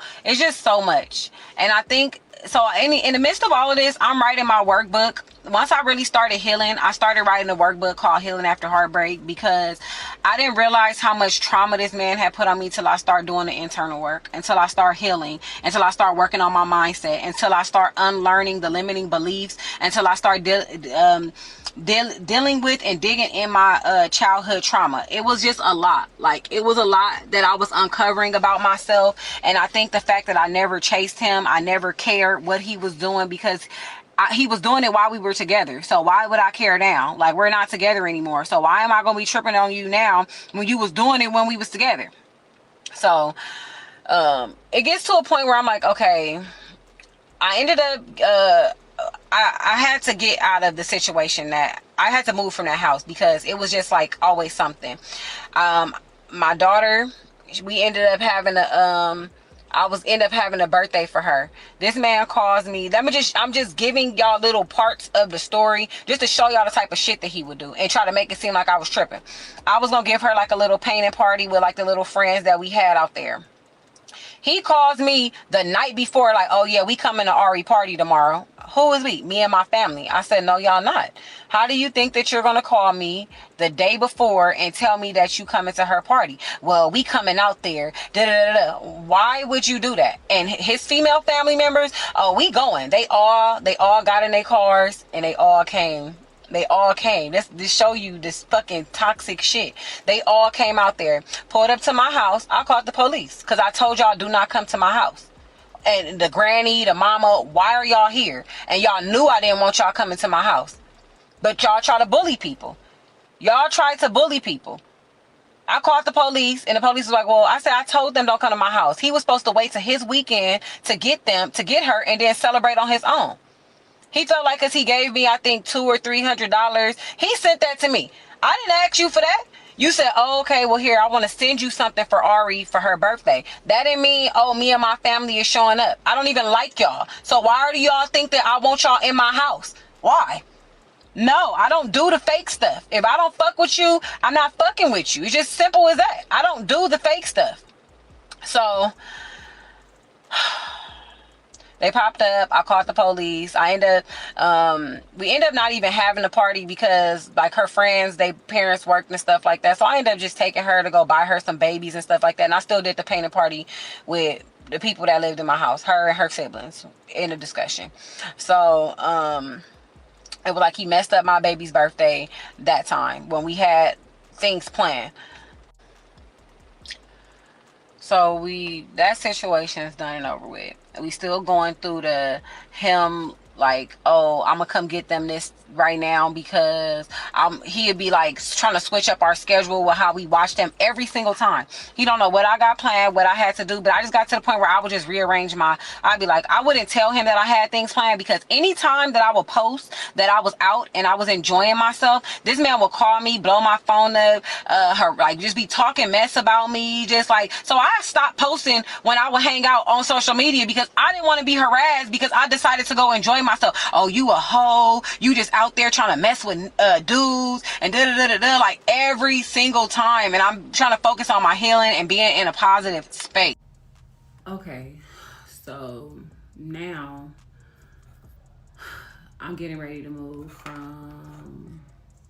S1: much. And I think, so in the midst of all of this, I'm writing my workbook. Once I really started healing, I started writing a workbook called Healing After Heartbreak, because I didn't realize how much trauma this man had put on me till I start doing the internal work, until I start healing, until I start working on my mindset, until I start unlearning the limiting beliefs, until I start dealing with and digging in my childhood trauma. It was just a lot. Like, it was a lot that I was uncovering about myself. And I think the fact that I never chased him, I never cared what he was doing, because he was doing it while we were together. So why would I care now? Like, we're not together anymore. So why am I going to be tripping on you now when you was doing it when we was together? So it gets to a point where I'm like, okay, I ended up I had to get out of the situation, that I had to move from that house because it was just like always something. Um, my daughter, we ended up having a birthday for her. This man calls me. I'm just giving y'all little parts of the story just to show y'all the type of shit that he would do and try to make it seem like I was tripping. I was gonna give her like a little painting party with like the little friends that we had out there. He calls me the night before, like, oh yeah, we coming to Ari party tomorrow. Who is we? Me and my family. I said, no, y'all not. How do you think that you're gonna call me the day before and tell me that you coming to her party? Well, we coming out there. Da da da da. Why would you do that? And his female family members, oh, we going. They all got in their cars and they all came. They all came. This show you this fucking toxic shit. They all came out there, pulled up to my house. I called the police because I told y'all do not come to my house. And the granny, the mama, why are y'all here? And y'all knew I didn't want y'all coming to my house. But y'all try to bully people. Y'all tried to bully people. I called the police and the police was like, well, I said, I told them don't come to my house. He was supposed to wait till his weekend to get her and then celebrate on his own. He felt like, because he gave me, I think, $200 or $300. He sent that to me. I didn't ask you for that. You said, oh, okay, well, here, I want to send you something for Ari for her birthday. That didn't mean, oh, me and my family is showing up. I don't even like y'all. So why do y'all think that I want y'all in my house? Why? No, I don't do the fake stuff. If I don't fuck with you, I'm not fucking with you. It's just simple as that. I don't do the fake stuff. So they popped up. I called the police. We ended up not even having a party because like her friends, they parents worked and stuff like that. So I ended up just taking her to go buy her some babies and stuff like that. And I still did the painting party with the people that lived in my house, her and her siblings, in a discussion. So, it was like he messed up my baby's birthday that time when we had things planned. So that situation is done and over with. We still going through him like, oh, I'm gonna come get them this right now because he'd be like trying to switch up our schedule with how we watch them every single time. He don't know what I got planned, what I had to do, but I just got to the point where I would just rearrange I'd be like, I wouldn't tell him that I had things planned, because anytime that I would post that I was out and I was enjoying myself, this man would call me, blow my phone up, just be talking mess about me, just like. So I stopped posting when I would hang out on social media because I didn't want to be harassed because I decided to go enjoy myself. Oh, you a hoe, you just out there trying to mess with dudes and da like every single time. And I'm trying to focus on my healing and being in a positive space.
S5: Okay, so now I'm getting ready to move from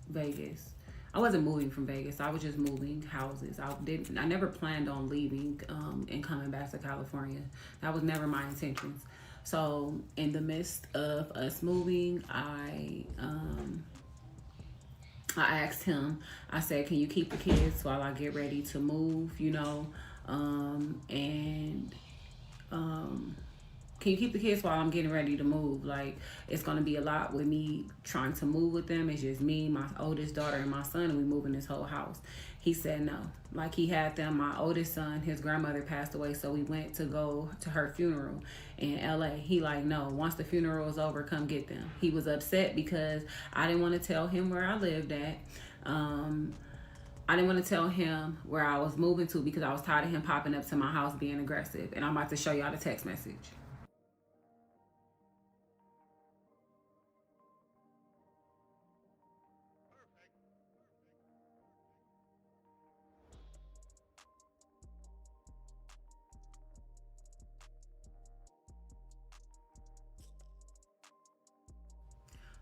S5: Vegas. I wasn't moving from Vegas. I was just moving houses. I never planned on leaving and coming back to California. That was never my intentions. So in the midst of us moving, I asked him, I said, can you keep the kids while I get ready to move, can you keep the kids while I'm getting ready to move? Like, it's going to be a lot with me trying to move with them. It's just me, my oldest daughter, and my son, and we moving this whole house. He said no. Like, he had them. My oldest son, his grandmother passed away, so we went to go to her funeral in LA. He like, no, once the funeral is over, come get them. He was upset because I didn't want to tell him where I lived at. I didn't want to tell him where I was moving to because I was tired of him popping up to my house being aggressive. And I'm about to show y'all the text message.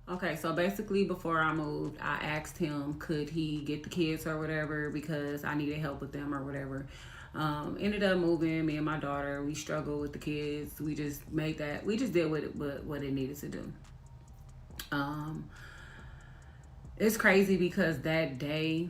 S5: Okay, so basically before I moved, I asked him could he get the kids or whatever because I needed help with them or whatever. Ended up moving, me and my daughter, we struggled with the kids. We just did what it needed to do. It's crazy because that day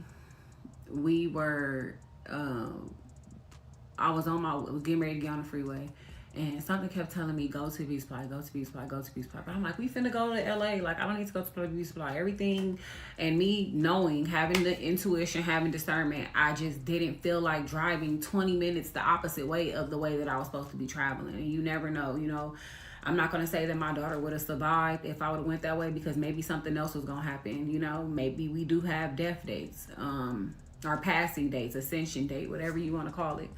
S5: we were, I was getting ready to get on the freeway. And something kept telling me, go to Beauty Supply, go to Beauty Supply, go to Beauty Supply. But I'm like, we finna go to LA. Like, I don't need to go to Beauty Supply. Everything, and me knowing, having the intuition, having discernment, I just didn't feel like driving 20 minutes the opposite way of the way that I was supposed to be traveling. And you never know, I'm not going to say that my daughter would have survived if I would have went that way, because maybe something else was going to happen. You know, maybe we do have death dates, or passing dates, ascension date, whatever you want to call it.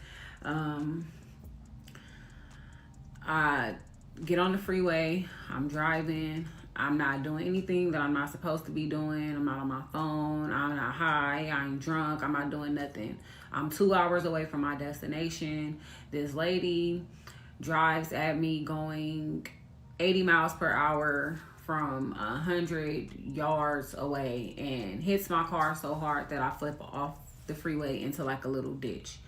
S5: I get on the freeway. I'm driving. I'm not doing anything that I'm not supposed to be doing. I'm not on my phone. I'm not high. I ain't drunk. I'm not doing nothing. I'm 2 hours away from my destination. This lady drives at me going 80 miles per hour from 100 yards away and hits my car so hard that I flip off the freeway into like a little ditch.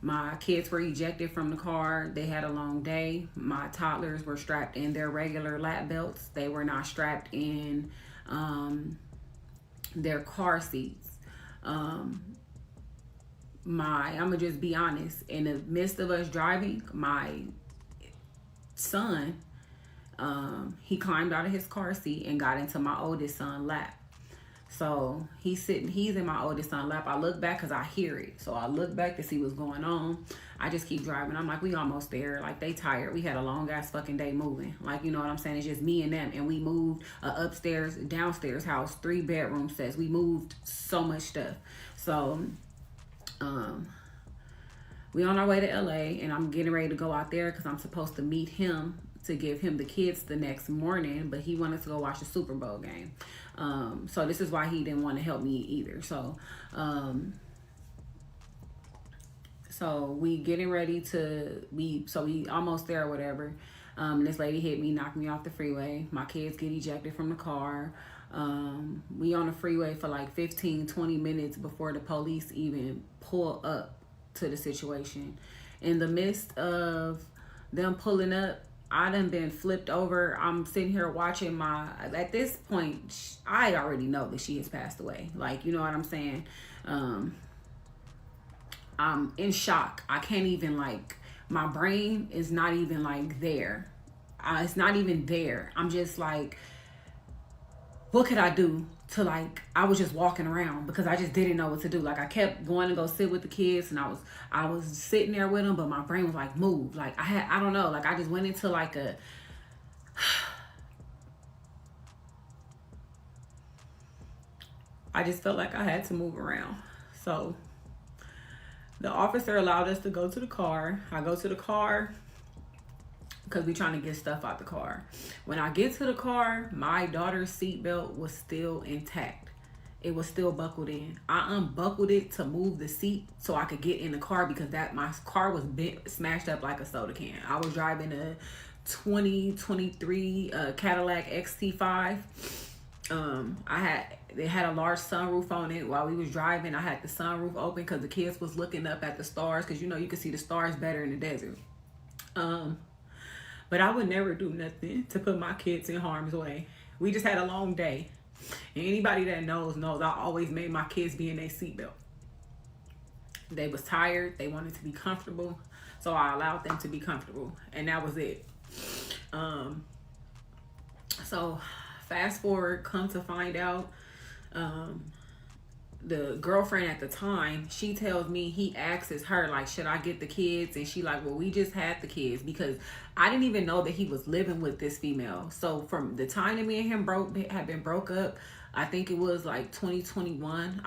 S5: My kids were ejected from the car. They had a long day. My toddlers were strapped in their regular lap belts. They were not strapped in their car seats. I'm gonna just be honest. In the midst of us driving, my son, he climbed out of his car seat and got into my oldest son's lap. So he's in my oldest son's lap. I look back because I hear it. So I look back to see what's going on. I just keep driving. I'm like, we almost there. Like, they tired. We had a long ass fucking day moving. Like, you know what I'm saying? It's just me and them. And we moved a upstairs, downstairs house, 3 bedroom sets. We moved so much stuff. So, we on our way to LA, and I'm getting ready to go out there because I'm supposed to meet him to give him the kids the next morning, but he wanted to go watch the Super Bowl game. So this is why he didn't want to help me either. So we getting ready to we almost there or whatever. This lady hit me, knocked me off the freeway. My kids get ejected from the car. We on the freeway for like 15-20 minutes before the police even pull up to the situation. In the midst of them pulling up, I done been flipped over. I'm sitting here watching at this point, I already know that she has passed away. Like, you know what I'm saying? I'm in shock. I can't even, like, my brain is not even like there. It's not even there. I'm just like, what could I do to, like, I was just walking around because I just didn't know what to do. Like, I kept going to go sit with the kids, and I was sitting there with them, but my brain was like, move. Like, I don't know. Like, I just went into like I just felt like I had to move around. So the officer allowed us to go to the car. I go to the car because we trying to get stuff out the car. When I get to the car, my daughter's seatbelt was still intact. It was still buckled in. I unbuckled it to move the seat so I could get in the car, because my car was smashed up like a soda can. I was driving a 2023 Cadillac XT5. They had a large sunroof on it. While we was driving, I had the sunroof open because the kids was looking up at the stars, because you know you can see the stars better in the desert. But I would never do nothing to put my kids in harm's way. We just had a long day. And anybody that knows I always made my kids be in their seatbelt. They was tired. They wanted to be comfortable. So I allowed them to be comfortable. And that was it. So fast forward, come to find out, the girlfriend at the time, she tells me, he asks her, like, should I get the kids? And she like, well, we just had the kids, because I didn't even know that he was living with this female. So from the time that me and him had been broke up, I think it was like 2021.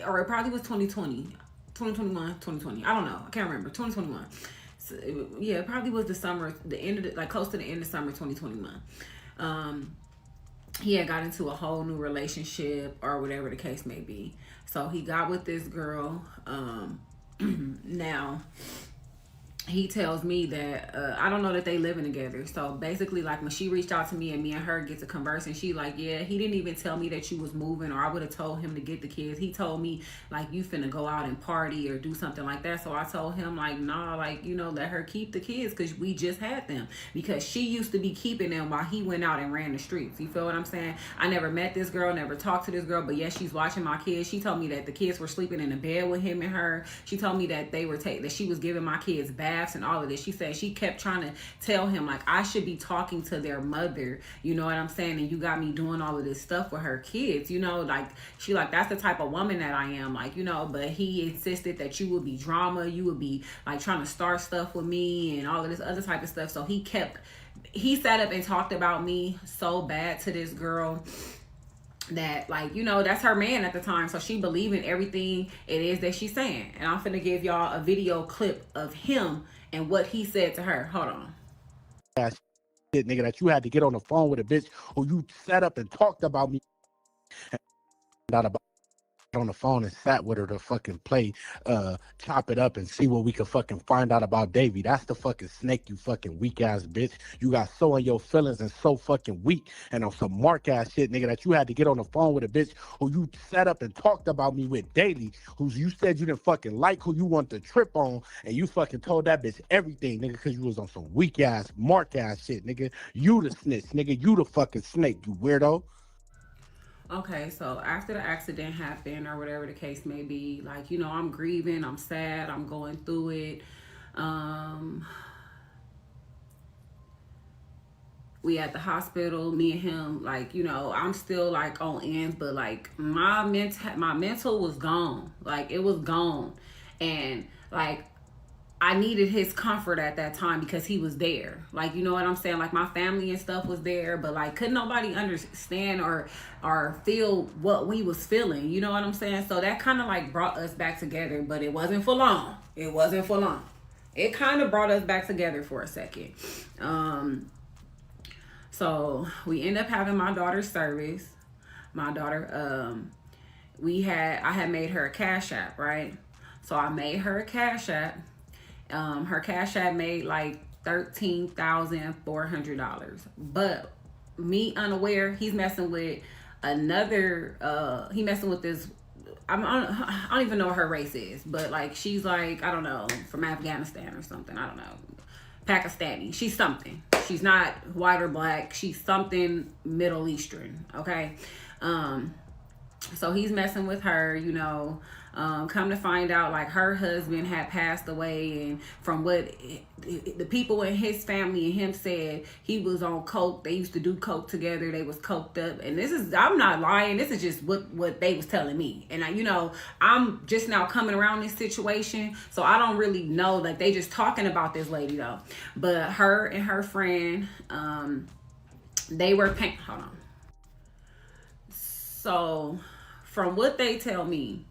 S5: Or it probably was 2020, 2021, 2020. I don't know. I can't remember. 2021. So it probably was the summer, close to the end of summer 2021. He had got into a whole new relationship or whatever the case may be. So he got with this girl. Now, he tells me that I don't know that they living together. So basically, like, when she reached out to me and me and her get to converse, and she like, yeah, he didn't even tell me that you was moving, or I would have told him to get the kids. He told me, like, you finna go out and party or do something like that. So I told him, like, nah, like, you know, let her keep the kids, because we just had them, because she used to be keeping them while he went out and ran the streets. You feel what I'm saying? I never met this girl, never talked to this girl, but yes, she's watching my kids. She told me that the kids were sleeping in the bed with him and her. She told me that they were that she was giving my kids baths laughs and all of this. She said she kept trying to tell him, like, I should be talking to their mother, you know what I'm saying? And you got me doing all of this stuff with her kids, you know, like, she like, that's the type of woman that I am, like, you know. But he insisted that you would be drama, you would be like trying to start stuff with me and all of this other type of stuff. So he sat up and talked about me so bad to this girl that, like, you know, that's her man at the time, so she believed in everything it is that she's saying. And I'm finna give y'all a video clip of him and what he said to her. Hold on.
S6: Shit, nigga, that you had to get on the phone with a bitch who you sat up and talked about me, not about on the phone and sat with her to fucking play, chop it up and see what we could fucking find out about Davy. That's the fucking snake, you fucking weak ass bitch. You got so in your feelings and so fucking weak and on some mark ass shit, nigga, that you had to get on the phone with a bitch who you sat up and talked about me with daily, who you said you didn't fucking like, who you want to trip on, and you fucking told that bitch everything, nigga, because you was on some weak ass, mark ass shit, nigga. You the snitch, nigga. You the fucking snake, you weirdo.
S5: Okay, so after the accident happened or whatever the case may be, like, you know, I'm grieving, I'm sad, I'm going through it. We at the hospital, me and him, like, you know, I'm still like on ends, but like my mental was gone. Like, it was gone. And like, I needed his comfort at that time because he was there. Like, you know what I'm saying? Like, my family and stuff was there, but like, couldn't nobody understand or feel what we was feeling. You know what I'm saying? So that kind of like brought us back together, but it wasn't for long. It wasn't for long. It kind of brought us back together for a second. So we end up having my daughter's service. My daughter, I had made her a Cash App, right? So I made her a Cash App. Her Cash App made like $13,400. But me unaware, he's messing with this. I don't even know what her race is, but like, she's like, I don't know, from Afghanistan or something. I don't know. Pakistani. She's something. She's not white or black. She's something Middle Eastern. Okay. So he's messing with her, you know. Come to find out, like, her husband had passed away, and from what the people in his family and him said, he was on coke. They used to do coke together. They was coked up, and I'm not lying. This is just what they was telling me. And you know, I'm just now coming around this situation, so I don't really know. Like, they just talking about this lady though. But her and her friend, they were paying. Hold on. So, from what they tell me,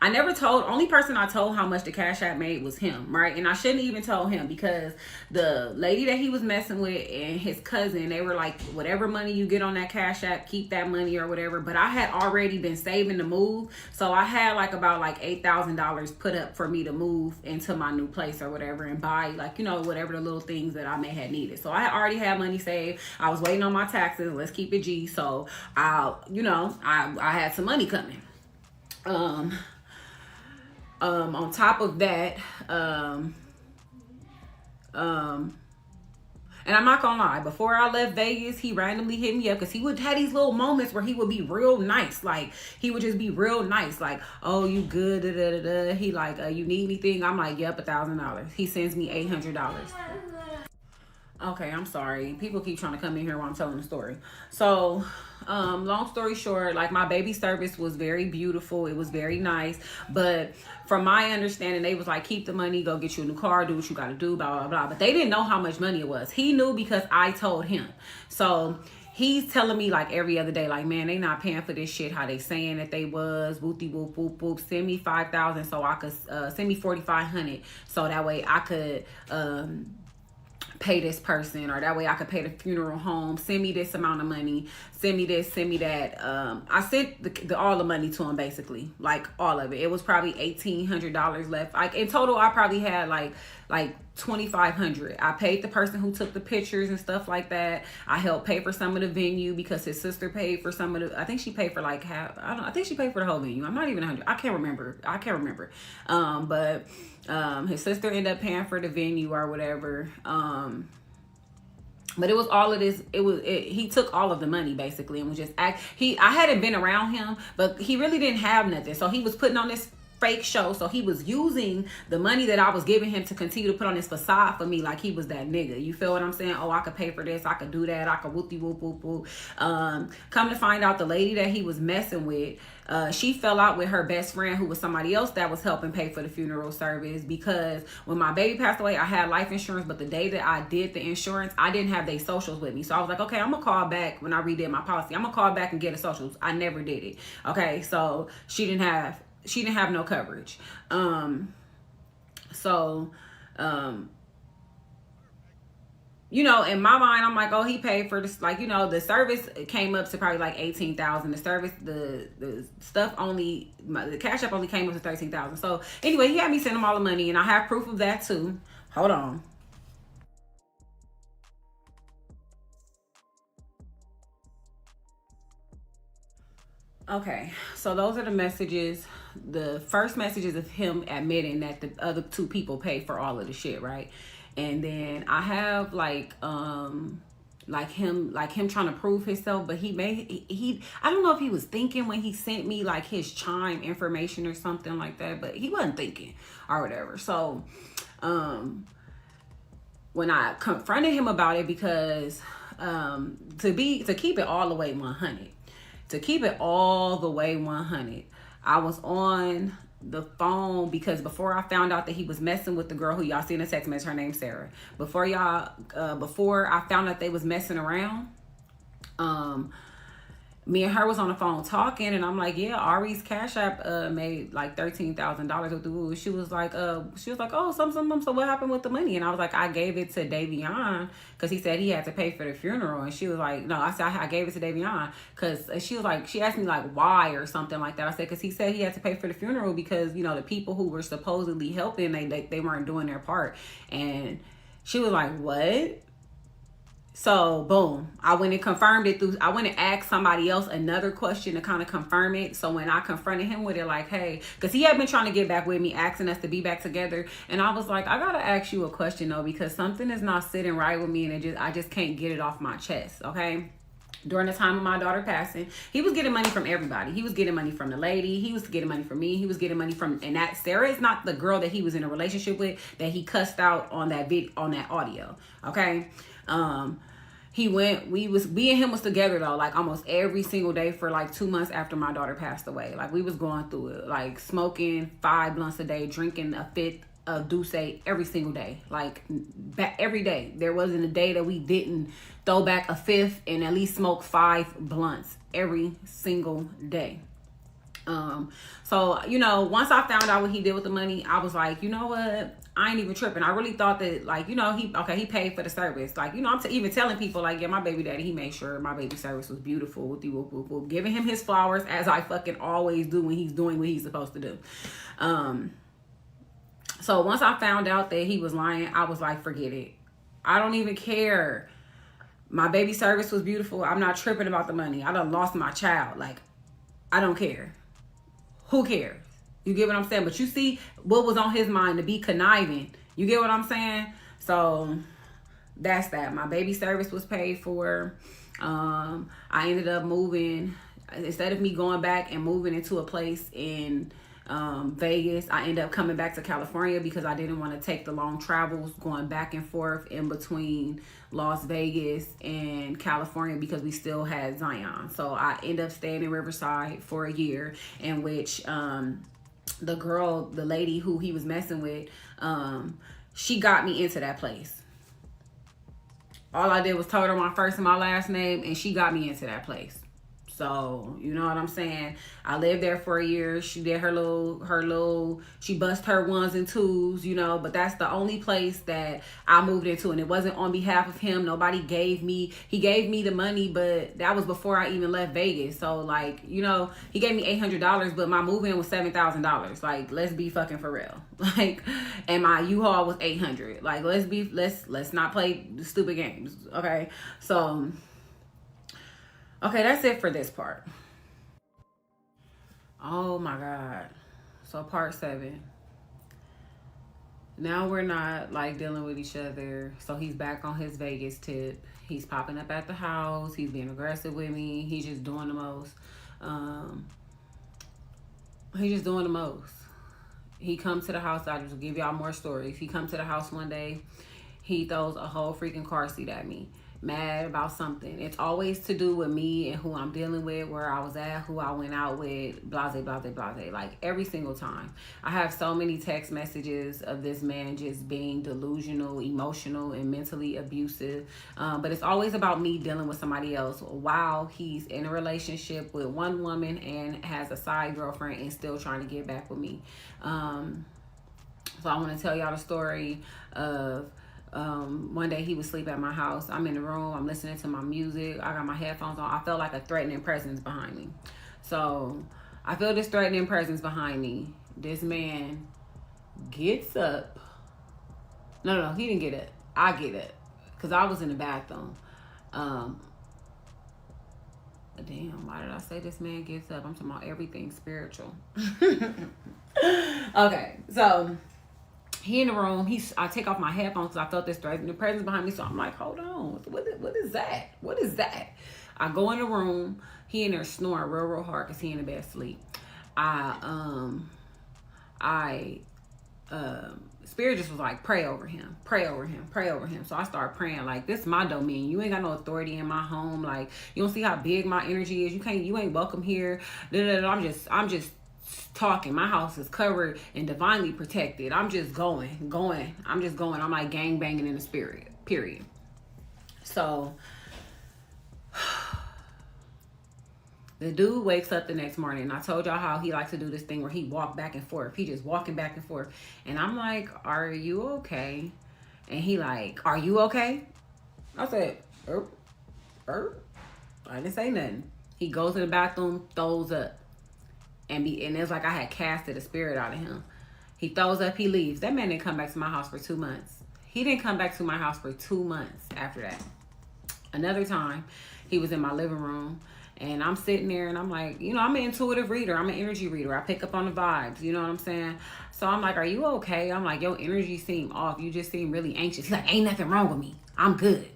S5: I never told, only person I told how much the Cash App made was him, right? And I shouldn't even told him, because the lady that he was messing with and his cousin, they were like, whatever money you get on that Cash App, keep that money or whatever. But I had already been saving to move, so I had like about like $8,000 put up for me to move into my new place or whatever, and buy, like, you know, whatever the little things that I may have needed. So I already had money saved. I was waiting on my taxes. Let's keep it G. So I had some money coming. On top of that, and I'm not gonna lie, before I left Vegas, he randomly hit me up, because he would have these little moments where he would be real nice. Like, he would just be real nice. Like, oh, you good? Da, da, da, da. He like, you need anything? I'm like, yep, $1,000. He sends me $800. Okay, I'm sorry. People keep trying to come in here while I'm telling the story. So, long story short, like, my baby service was very beautiful. It was very nice. But from my understanding, they was like, keep the money, go get you a new car, do what you got to do, blah, blah, blah. But they didn't know how much money it was. He knew because I told him. So he's telling me like every other day, like, man, they not paying for this shit how they saying that they was. Whoopty whoop whoop whoop. Send me $5,000 so I could send me $4,500 so that way I could pay this person, or that way I could pay the funeral home. Send me this amount of money. Send me this, send me that. I sent all the money to him, basically, like all of it. It was probably $1,800 left. Like, in total, I probably had like $2,500. I paid the person who took the pictures and stuff like that. I helped pay for some of the venue because his sister paid for some of the. I think she paid for like half. I think she paid for the whole venue. I'm not even 100. I can't remember. But his sister ended up paying for the venue or whatever. But it was all of this. He took all of the money basically and was just I hadn't been around him, but he really didn't have nothing. So he was putting on this fake show. So he was using the money that I was giving him to continue to put on this facade for me, like he was that nigga. You feel what I'm saying? Oh, I could pay for this, I could do that, I could whoopty whoop whoop whoop. Come to find out, the lady that he was messing with, she fell out with her best friend, who was somebody else that was helping pay for the funeral service. Because when my baby passed away, I had life insurance, but the day that I did the insurance, I didn't have their socials with me. So I was like, okay, I'm gonna call back when I redid my policy. I'm gonna call back and get the socials. I never did it. Okay, so she didn't have no coverage. So you know, in my mind, I'm like, oh, he paid for this. Like, you know, the service came up to probably like 18,000. The service, the stuff only, the cash app only came up to 13,000. So anyway, he had me send him all the money, and I have proof of that too. Hold on. Okay, so those are the messages. The first message is of him admitting that the other two people paid for all of the shit, right? And then I have like him trying to prove himself, but he I don't know if he was thinking when he sent me like his chime information or something like that, but he wasn't thinking or whatever. So when I confronted him about it, because to keep it all the way 100, to keep it all the way 100, I was on the phone because before I found out that he was messing with the girl who y'all see in the text message, her name's Sarah. Before I found out they was messing around, me and her was on the phone talking, and I'm like, yeah, Ari's Cash App made like $13,000 with the woo. She was like, oh, some. So what happened with the money? And I was like, I gave it to Davion because he said he had to pay for the funeral. And she was like, no, I said I gave it to Davion because she was like, she asked me like why or something like that. I said because he said he had to pay for the funeral because, you know, the people who were supposedly helping, they weren't doing their part. And she was like, what? So boom, I went and confirmed it I went and asked somebody else another question to kind of confirm it. So when I confronted him with it, like, hey, because he had been trying to get back with me, asking us to be back together. And I was like, I gotta ask you a question though, because something is not sitting right with me, and I just can't get it off my chest. Okay. During the time of my daughter passing, he was getting money from everybody. He was getting money from the lady. He was getting money from me. He was getting money from, and that Sarah is not the girl that he was in a relationship with that he cussed out on that audio. Okay. We and him was together though, like almost every single day for like 2 months after my daughter passed away. Like we was going through it, like smoking 5 blunts a day, drinking a fifth of Douce every single day, like every day. There wasn't a day that we didn't throw back a fifth and at least smoke 5 blunts every single day. So, you know, once I found out what he did with the money, I was like, you know what? I ain't even tripping. I really thought that, like, you know, he paid for the service. Like, you know, I'm even telling people, like, yeah, my baby daddy, he made sure my baby service was beautiful with you, giving him his flowers as I fucking always do when he's doing what he's supposed to do. So once I found out that he was lying, I was like, forget it. I don't even care. My baby service was beautiful. I'm not tripping about the money. I done lost my child. Like, I don't care. Who cares? You get what I'm saying? But you see what was on his mind, to be conniving. You get what I'm saying? So that's that. My baby service was paid for. I ended up moving. Instead of me going back and moving into a place in Vegas, I ended up coming back to California because I didn't want to take the long travels going back and forth in between Las Vegas and California because we still had Zion. So I ended up staying in Riverside for a year, in which the lady who he was messing with, she got me into that place. All I did was told her my first and my last name, and she got me into that place. So, you know what I'm saying? I lived there for a year. She did she bust her ones and twos, you know, but that's the only place that I moved into. And it wasn't on behalf of him. He gave me the money, but that was before I even left Vegas. So, like, you know, he gave me $800, but my move-in was $7,000. Like, let's be fucking for real. Like, and my U-Haul was $800. Like, let's not play stupid games. Okay. So, okay, that's it for this part. Oh my God. So part 7. Now we're not like dealing with each other. So he's back on his Vegas tip. He's popping up at the house. He's being aggressive with me. He's just doing the most. He comes to the house. I just give y'all more stories. He comes to the house one day. He throws a whole freaking car seat at me, mad about something. It's always to do with me and who I'm dealing with, where I was at, who I went out with, blase, blase, blase. Like every single time. I have so many text messages of this man just being delusional, emotional, and mentally abusive. But it's always about me dealing with somebody else while he's in a relationship with one woman and has a side girlfriend and still trying to get back with me. So I want to tell y'all the story of one day he was asleep at my house. I'm in the room. I'm listening to my music. I got my headphones on. I felt like a threatening presence behind me. So I feel this threatening presence behind me. This man gets up. No, he didn't get up. I get up because I was in the bathroom. Damn, why did I say this man gets up? I'm talking about everything spiritual. Okay, so he in the room. I take off my headphones because I felt this threatening presence behind me. So I'm like, hold on, what is that? What is that? I go in the room. He in there snoring real hard because he in the bed asleep. Spirit just was like, pray over him, pray over him, pray over him. So I started praying like, this is my domain. You ain't got no authority in my home. Like, you don't see how big my energy is. You ain't welcome here. I'm just talking. My house is covered and divinely protected. I'm just going. I'm just going. I'm like gang banging in the spirit. Period. So the dude wakes up the next morning, and I told y'all how he likes to do this thing where he walk back and forth. He just walking back and forth. And I'm like, are you okay? And he like, are you okay? I said, I didn't say nothing. He goes to the bathroom, throws up. And it's like I had casted a spirit out of him. He throws up, he leaves. That man didn't come back to my house for 2 months. He didn't come back to my house for 2 months after that. Another time, he was in my living room. And I'm sitting there and I'm like, I'm an intuitive reader. I'm an energy reader. I pick up on the vibes. You know what I'm saying? So I'm like, are you okay? I'm like, your energy seem off. You just seem really anxious. He's like, ain't nothing wrong with me. I'm good.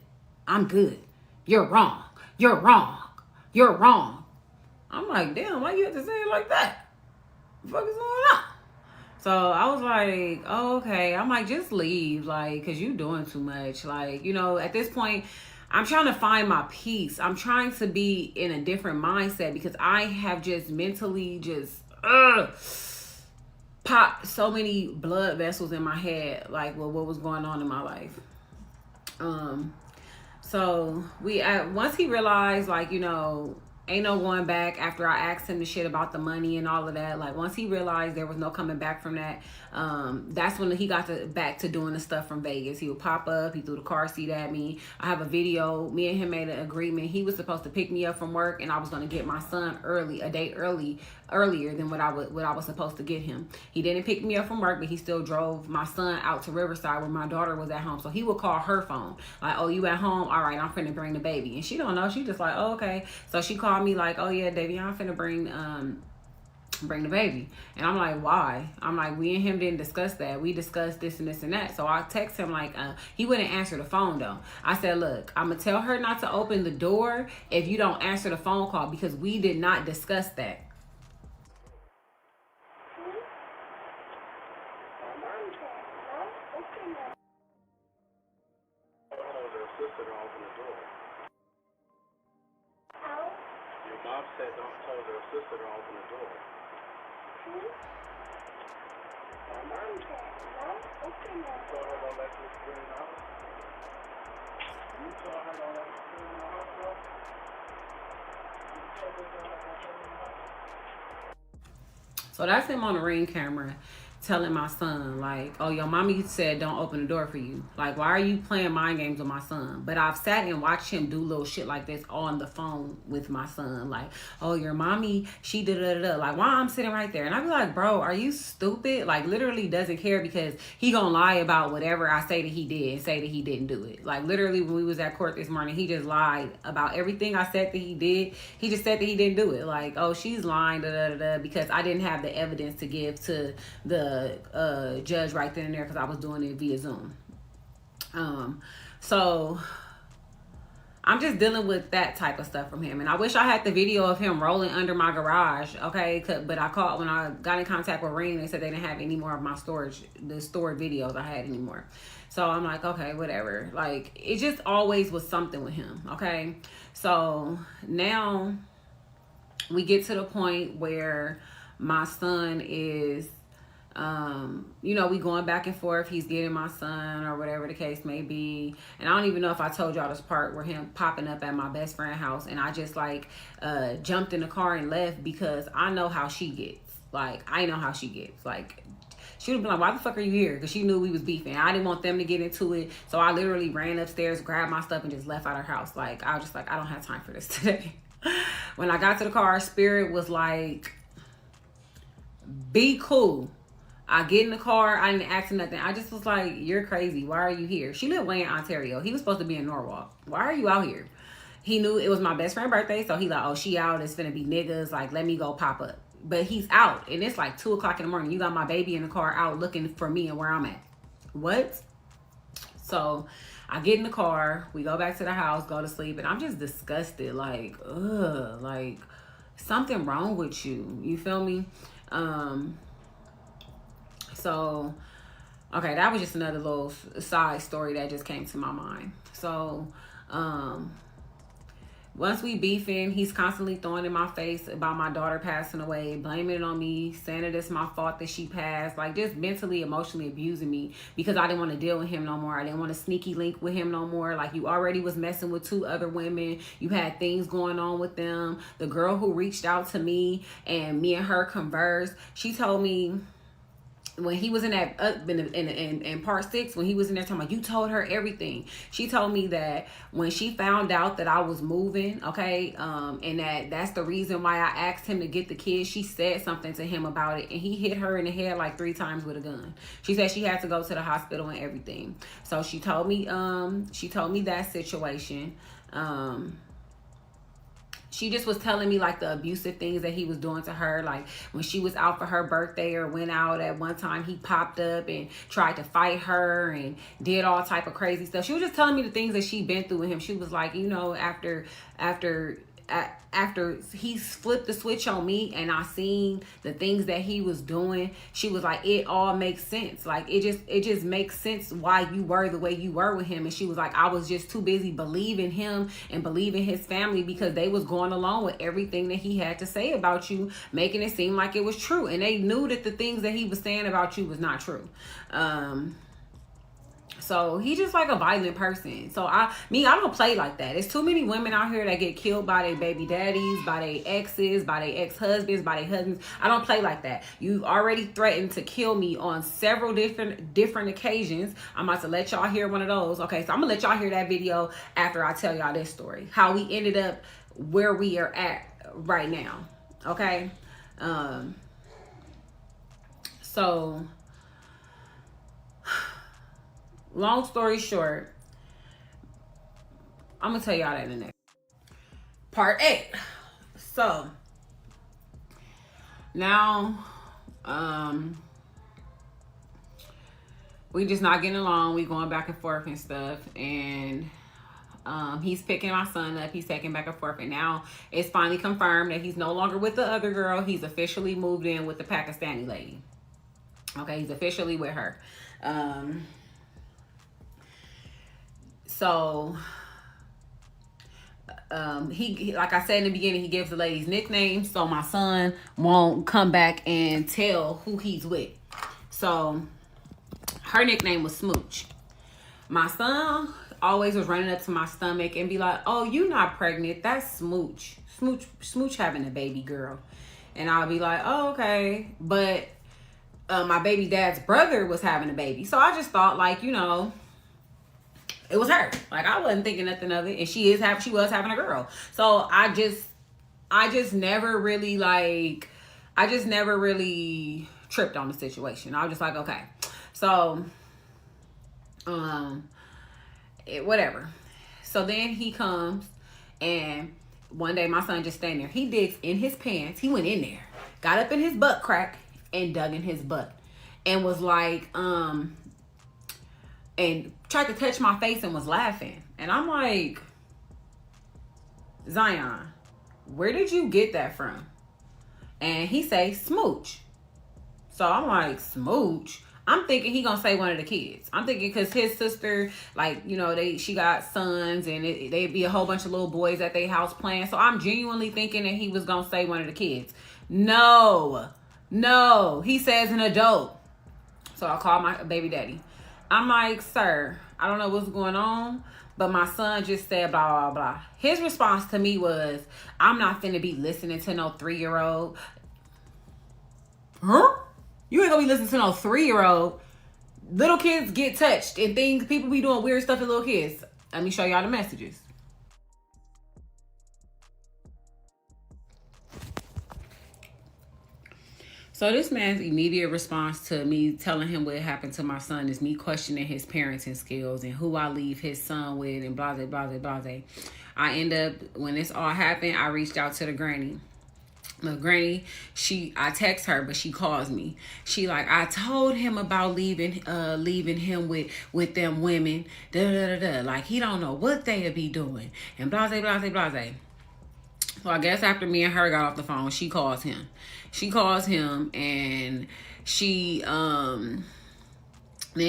S5: I'm good. You're wrong. You're wrong. You're wrong. I'm like, damn, why you have to say it like that? What the fuck is going on? So I was like, oh, okay. I'm like, just leave. Like, because you doing too much. Like, at this point, I'm trying to find my peace. I'm trying to be in a different mindset because I have just mentally popped so many blood vessels in my head, like what was going on in my life. So once he realized, like, ain't no going back after I asked him the shit about the money and all of that. Like, once he realized there was no coming back from that, that's when he got back to doing the stuff from Vegas. He would pop up. He threw the car seat at me. I have a video. Me and him made an agreement. He was supposed to pick me up from work, and I was going to get my son a day earlier than what I was supposed to get him. He didn't pick me up from work, but he still drove my son out to Riverside where my daughter was at home. So he would call her phone, like, oh, you at home? All right, I'm finna bring the baby. And she don't know. She just like, oh, okay. So she called me like, oh yeah, Davy, I'm finna bring the baby. And I'm like, why? I'm like, we and him didn't discuss that. We discussed this and this and that. So I text him like, he wouldn't answer the phone though. I said, look, I'm gonna tell her not to open the door if you don't answer the phone call because we did not discuss that.
S2: Mom said don't tell her sister to open the door. My mom said don't open the door. You told her don't let this spirit in the house? You told her don't let this spirit in the house, bro? You told her don't let that spirit in the house?
S5: So that's him on the Ring camera telling my son, like, oh, your mommy said don't open the door for you. Like, why are you playing mind games with my son? But I've sat and watched him do little shit like this on the phone with my son. Like, oh, your mommy, she da-da-da-da. Like, why I'm sitting right there? And I be like, bro, are you stupid? Like, literally doesn't care because he gonna lie about whatever I say that he did and say that he didn't do it. Like, literally when we was at court this morning, he just lied about everything I said that he did. He just said that he didn't do it. Like, oh, she's lying, da-da-da-da, because I didn't have the evidence to give to the judge right then and there because I was doing it via Zoom. So I'm just dealing with that type of stuff from him. And I wish I had the video of him rolling under my garage, okay? But I called, when I got in contact with Ring, they said they didn't have any more of my the stored videos I had anymore. So I'm like, okay, whatever. Like, it just always was something with him, okay? So now we get to the point where my son is, we going back and forth. He's getting my son or whatever the case may be. And I don't even know if I told y'all this part where him popping up at my best friend's house, and I just like jumped in the car and left because I know how she gets. Like, I know how she gets. Like, she would have been like, why the fuck are you here? Because she knew we was beefing. I didn't want them to get into it. So I literally ran upstairs, grabbed my stuff, and just left out her house. Like, I was just like, I don't have time for this today. When I got to the car, Spirit was like, be cool. I get in the car. I didn't ask him nothing. I just was like, you're crazy. Why are you here? She lived way in Ontario. He was supposed to be in Norwalk. Why are you out here? He knew it was my best friend's birthday. So he like, oh, she out. It's finna be niggas. Like, let me go pop up. But he's out. And it's like 2 o'clock in the morning. You got my baby in the car out looking for me and where I'm at. What? So I get in the car. We go back to the house, go to sleep. And I'm just disgusted. Like, ugh. Like, something wrong with you. You feel me? So, okay, that was just another little side story that just came to my mind. So, once we beefing, he's constantly throwing in my face about my daughter passing away, blaming it on me, saying that it's my fault that she passed, like just mentally, emotionally abusing me because I didn't want to deal with him no more. I didn't want to sneaky link with him no more. Like, you already was messing with 2 other women. You had things going on with them. The girl who reached out to me and me and her conversed, she told me, when he was in that in part 6, when he was in there talking about, you told her everything. She told me that when she found out that I was moving, okay, and that's the reason why I asked him to get the kids, she said something to him about it, and he hit her in the head like 3 times with a gun. She said she had to go to the hospital and everything. So she told me that situation. She just was telling me like the abusive things that he was doing to her. Like, when she was out for her birthday or went out at one time, he popped up and tried to fight her and did all type of crazy stuff. She was just telling me the things that she'd been through with him. She was like, after he flipped the switch on me and I seen the things that he was doing, she was like, it all makes sense. Like, it just makes sense why you were the way you were with him. And she was like, I was just too busy believing him and believing his family because they was going along with everything that he had to say about you, making it seem like it was true. And they knew that the things that he was saying about you was not true. So he just like a violent person. So I don't play like that. There's too many women out here that get killed by their baby daddies, by their exes, by their ex-husbands, by their husbands. I don't play like that. You've already threatened to kill me on several different occasions. I'm about to let y'all hear one of those. Okay, so I'm gonna let y'all hear that video after I tell y'all this story. How we ended up where we are at right now. Okay. So long story short, I'm gonna tell y'all that in the next part 8. So now, we just not getting along. We going back and forth and stuff, and he's picking my son up. He's taking back and forth, and now it's finally confirmed that he's no longer with the other girl. He's officially moved in with the Pakistani lady. Okay, he's officially with her. So, he, like I said in the beginning, he gives the ladies nicknames so my son won't come back and tell who he's with. So, her nickname was Smooch. My son always was running up to my stomach and be like, oh, you not pregnant, that's Smooch. Smooch having a baby girl. And I'll be like, oh, okay. But my baby dad's brother was having a baby. So I just thought, like, it was her. Like, I wasn't thinking nothing of it. And she was having a girl. So I just never really tripped on the situation. I was just like, okay. So, whatever. So then he comes, and one day my son just standing there. He digs in his pants. He went in there, got up in his butt crack and dug in his butt and was like, and tried to touch my face and was laughing. And I'm like, Zion, where did you get that from? And he say, smooch. So I'm like, smooch? I'm thinking he gonna say one of the kids. I'm thinking because his sister, like, you know, she got sons and they'd be a whole bunch of little boys at their house playing. So I'm genuinely thinking that he was gonna say one of the kids. No, no, he says an adult. So I call my baby daddy. I'm like, sir, I don't know what's going on, but my son just said blah, blah, blah. His response to me was, I'm not finna be listening to no 3-year-old. Huh? You ain't gonna be listening to no 3-year-old. Little kids get touched and things, people be doing weird stuff to little kids. Let me show y'all the messages. So this man's immediate response to me telling him what happened to my son is me questioning his parenting skills and who I leave his son with and blah, blah, blah, blah, blah. I end up, when this all happened, I reached out to the granny. The granny, I text her, but she calls me. She like, I told him about leaving him with them women. Da da da da. Like he don't know what they'll be doing and blah blah blah blah. So I guess after me and her got off the phone, she calls him. She calls him and she then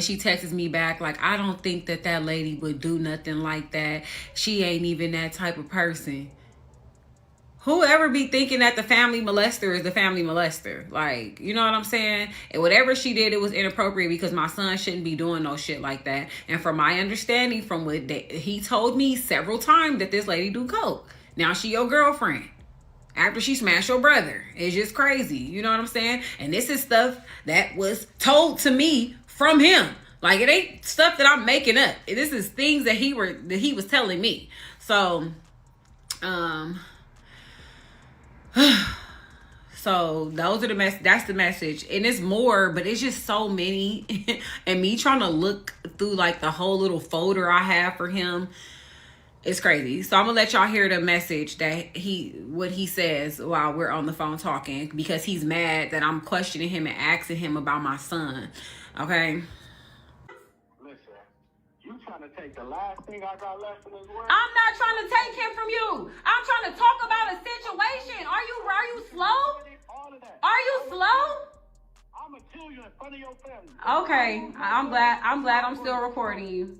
S5: she texts me back like, I don't think that lady would do nothing like that. She ain't even that type of person. Whoever be thinking that the family molester is the family molester? Like, you know what I'm saying? And whatever she did, it was inappropriate because my son shouldn't be doing no shit like that. And from my understanding, from what he told me several times that this lady do coke. Now she your girlfriend. After she smashed your brother. It's just crazy. You know what I'm saying? And this is stuff that was told to me from him. Like, it ain't stuff that I'm making up. This is things that he was telling me. So, so those are that's the message. And it's more, but it's just so many. And me trying to look through like the whole little folder I have for him, it's crazy. So I'm gonna let y'all hear the message that what he says while we're on the phone talking, because he's mad that I'm questioning him and asking him about my son. Okay.
S2: Listen, you trying to take the last thing I got left in this world?
S5: I'm not trying to take him from you. I'm trying to talk about a situation. Are you slow? Are you slow?
S2: I'm gonna kill you in front of your family.
S5: Okay. I'm glad I'm still recording you.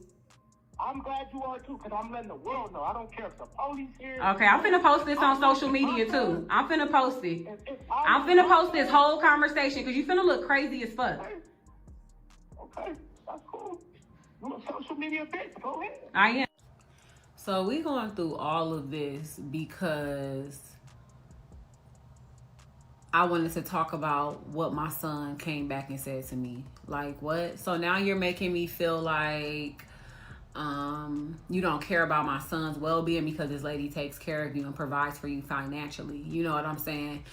S2: I'm glad you are too, because I'm letting the world know. I don't care if the police here.
S5: Okay, I'm finna post this on social media too. I'm finna post it. I'm finna post this whole conversation because you finna look crazy as fuck.
S2: Okay, that's cool. You a social media bitch, go ahead.
S5: I am. So we going through all of this because I wanted to talk about what my son came back and said to me. Like, what? So now you're making me feel like you don't care about my son's well-being because this lady takes care of you and provides for you financially. You know what I'm saying?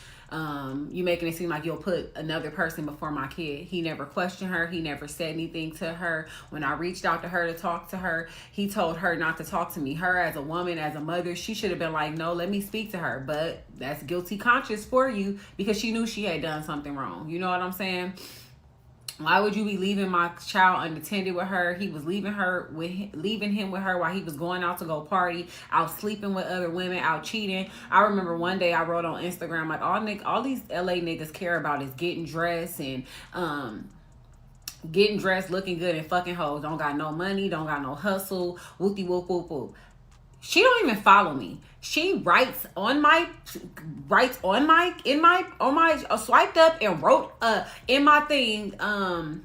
S5: You making it seem like you'll put another person before my kid. He never questioned her. He never said anything to her. When I reached out to her to talk to her, he told her not to talk to me. Her as a woman, as a mother, she should have been like, no, let me speak to her. But that's guilty conscience for you because she knew she had done something wrong. You know what I'm saying? Why would you be leaving my child unattended with her? He was leaving him with her while he was going out to go party, out sleeping with other women, out cheating. I remember one day I wrote on Instagram, like, all these LA niggas care about is getting dressed and looking good and fucking hoes. Don't got no money, don't got no hustle, whoopty whoop whoop whoop. She don't even follow me. She writes on my swiped up and wrote in my thing oh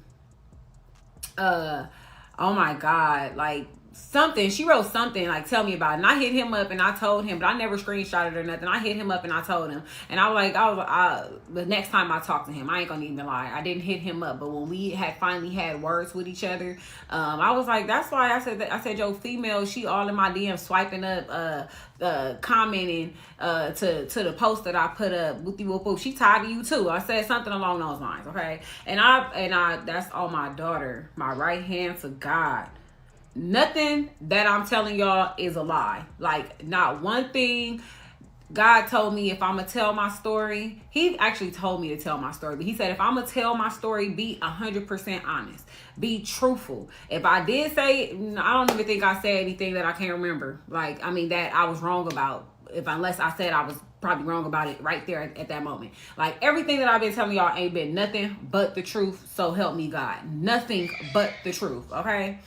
S5: my God, like something. She wrote something like, tell me about it. And I hit him up and I told him, but I never screenshotted or nothing. I hit him up and I told him. And I was the next time I talked to him, I ain't gonna even lie, I didn't hit him up. But when we had finally had words with each other, I was like, that's why I said, yo, female, she all in my DM swiping up, commenting to the post that I put up. Whoopty whoop whoop. She tired of you too. I said something along those lines, okay? And I that's on my daughter, my right hand to God. Nothing that I'm telling y'all is a lie. Like, not one thing. God told me if I'm going to tell my story, he actually told me to tell my story, but he said, if I'm going to tell my story, be 100% honest. Be truthful. If I did say, I don't even think I said anything that I can't remember. Like, I mean, that I was wrong about. if unless I said I was probably wrong about it right there at that moment. Like everything that I've been telling y'all ain't been nothing but the truth. So help me God, nothing but the truth. Okay.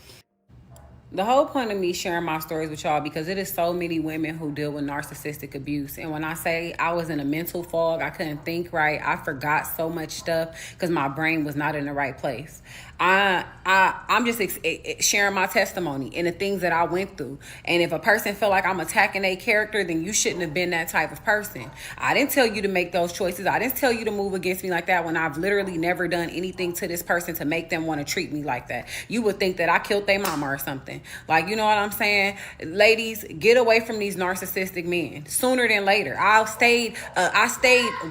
S5: The whole point of me sharing my stories with y'all because it is so many women who deal with narcissistic abuse. And when I say I was in a mental fog, I couldn't think right. I forgot so much stuff because my brain was not in the right place. I'm just sharing my testimony and the things that I went through. And if a person feel like I'm attacking a character, then you shouldn't have been that type of person. I didn't tell you to make those choices. I didn't tell you to move against me like that when I've literally never done anything to this person to make them want to treat me like that. You would think that I killed their mama or something. Like, you know what I'm saying? Ladies, get away from these narcissistic men sooner than later. I stayed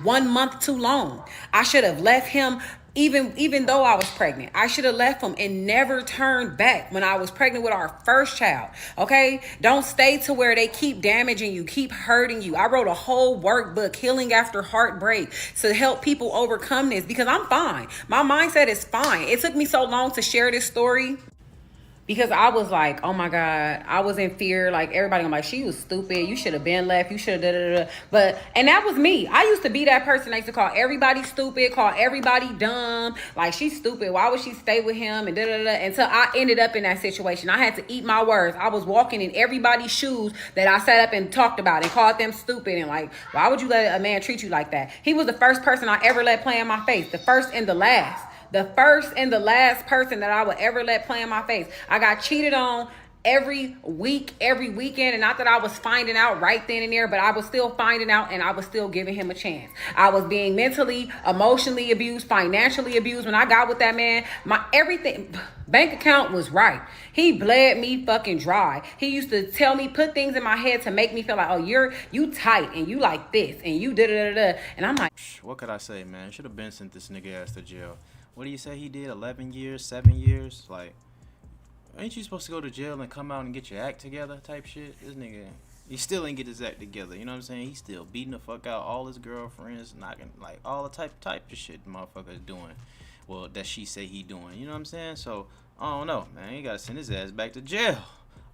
S5: 1 month too long. I should have left him even though I was pregnant. I should have left him and never turned back when I was pregnant with our first child. Okay? Don't stay to where they keep damaging you, keep hurting you. I wrote a whole workbook, Healing After Heartbreak, to help people overcome this because I'm fine. My mindset is fine. It took me so long to share this story because I was like, oh my God, I was in fear. Like everybody, I'm like, she was stupid. You should have been left. You should have da da da. But and that was me. I used to be that person. I used to call everybody stupid, call everybody dumb. Like she's stupid. Why would she stay with him? And da da da. Until I ended up in that situation, I had to eat my words. I was walking in everybody's shoes that I sat up and talked about and called them stupid and like, why would you let a man treat you like that? He was the first person I ever let play in my face. The first and the last. The first and the last person that I would ever let play in my face. I got cheated on every week, every weekend. And not that I was finding out right then and there, but I was still finding out and I was still giving him a chance. I was being mentally, emotionally abused, financially abused. When I got with that man, my everything, bank account was right. He bled me fucking dry. He used to tell me, put things in my head to make me feel like, oh, you tight and you like this and you da da da da. And I'm like,
S4: What could I say, man? Should have been sent this nigga ass to jail. What do you say he did? 11 years, 7 years? Like, ain't you supposed to go to jail and come out and get your act together type shit? This nigga, he still ain't get his act together. You know what I'm saying? He's still beating the fuck out all his girlfriends, knocking, like, all the type of shit the motherfucker is doing. Well, that she say he doing. You know what I'm saying? So, I don't know, man. He gotta send his ass back to jail.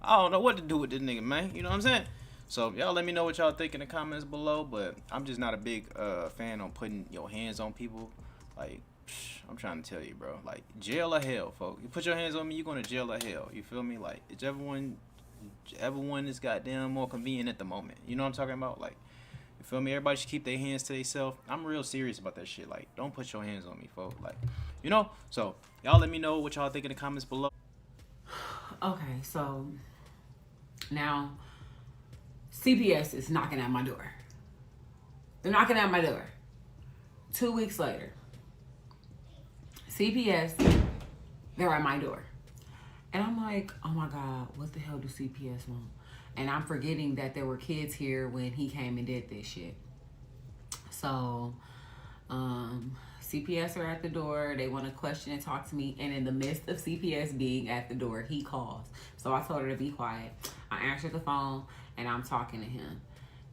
S4: I don't know what to do with this nigga, man. You know what I'm saying? So, y'all let me know what y'all think in the comments below. But I'm just not a big fan on putting your hands on people. Like, I'm trying to tell you, bro. Like, jail or hell, folks. You put your hands on me, you going to jail or hell. You feel me? Like, it's everyone is goddamn more convenient at the moment. You know what I'm talking about? Like, you feel me? Everybody should keep their hands to themselves. I'm real serious about that shit. Like, don't put your hands on me, folks. Like, you know? So, y'all let me know what y'all think in the comments below.
S5: okay, so now CPS is knocking at my door. They're knocking at my door. 2 weeks later, CPS, they're at my door. And I'm like, oh my God, what the hell do CPS want? And I'm forgetting that there were kids here when he came and did this shit. So, CPS are at the door. They want to question and talk to me. And in the midst of CPS being at the door, he calls. So I told her to be quiet. I answered the phone and I'm talking to him.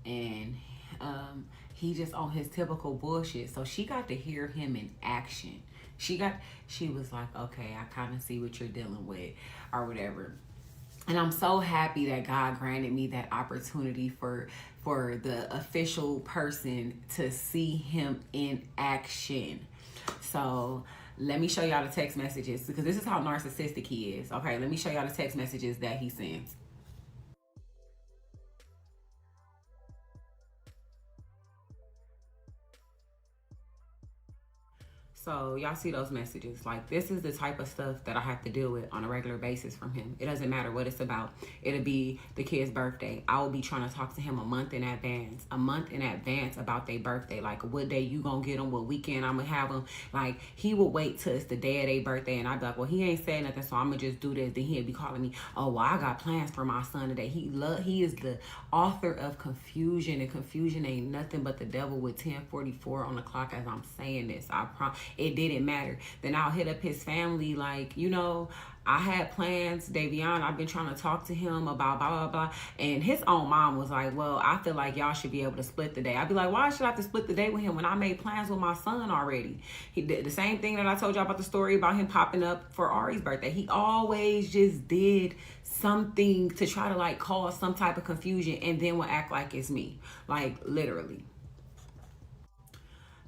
S5: And he just on his typical bullshit. So she got to hear him in action. She was like, okay, I kind of see what you're dealing with or whatever. And I'm so happy that God granted me that opportunity for the official person to see him in action. So let me show y'all the text messages because this is how narcissistic he is. Okay, let me show y'all the text messages that he sends. So y'all see those messages. Like, this is the type of stuff that I have to deal with on a regular basis from him. It doesn't matter what it's about. It'll be the kid's birthday. I will be trying to talk to him a month in advance about their birthday. Like, what day you gonna get them, what weekend I'm gonna have them. Like, he would wait till it's the day of their birthday and I'd be like, well, he ain't saying nothing, so I'm gonna just do this. Then he'd be calling me, oh, well, I got plans for my son today. He is the author of confusion, and confusion ain't nothing but the devil with 10:44 on the clock as I'm saying this. I promise. it didn't matter. Then I'll hit up his family, like, I had plans, Davion. I've been trying to talk to him about blah blah blah. And his own mom was like, "Well, I feel like y'all should be able to split the day." I'd be like, "Why should I have to split the day with him when I made plans with my son already?" He did the same thing that I told y'all about the story about him popping up for Ari's birthday. He always just did something to try to like cause some type of confusion and then will act like it's me. Like literally.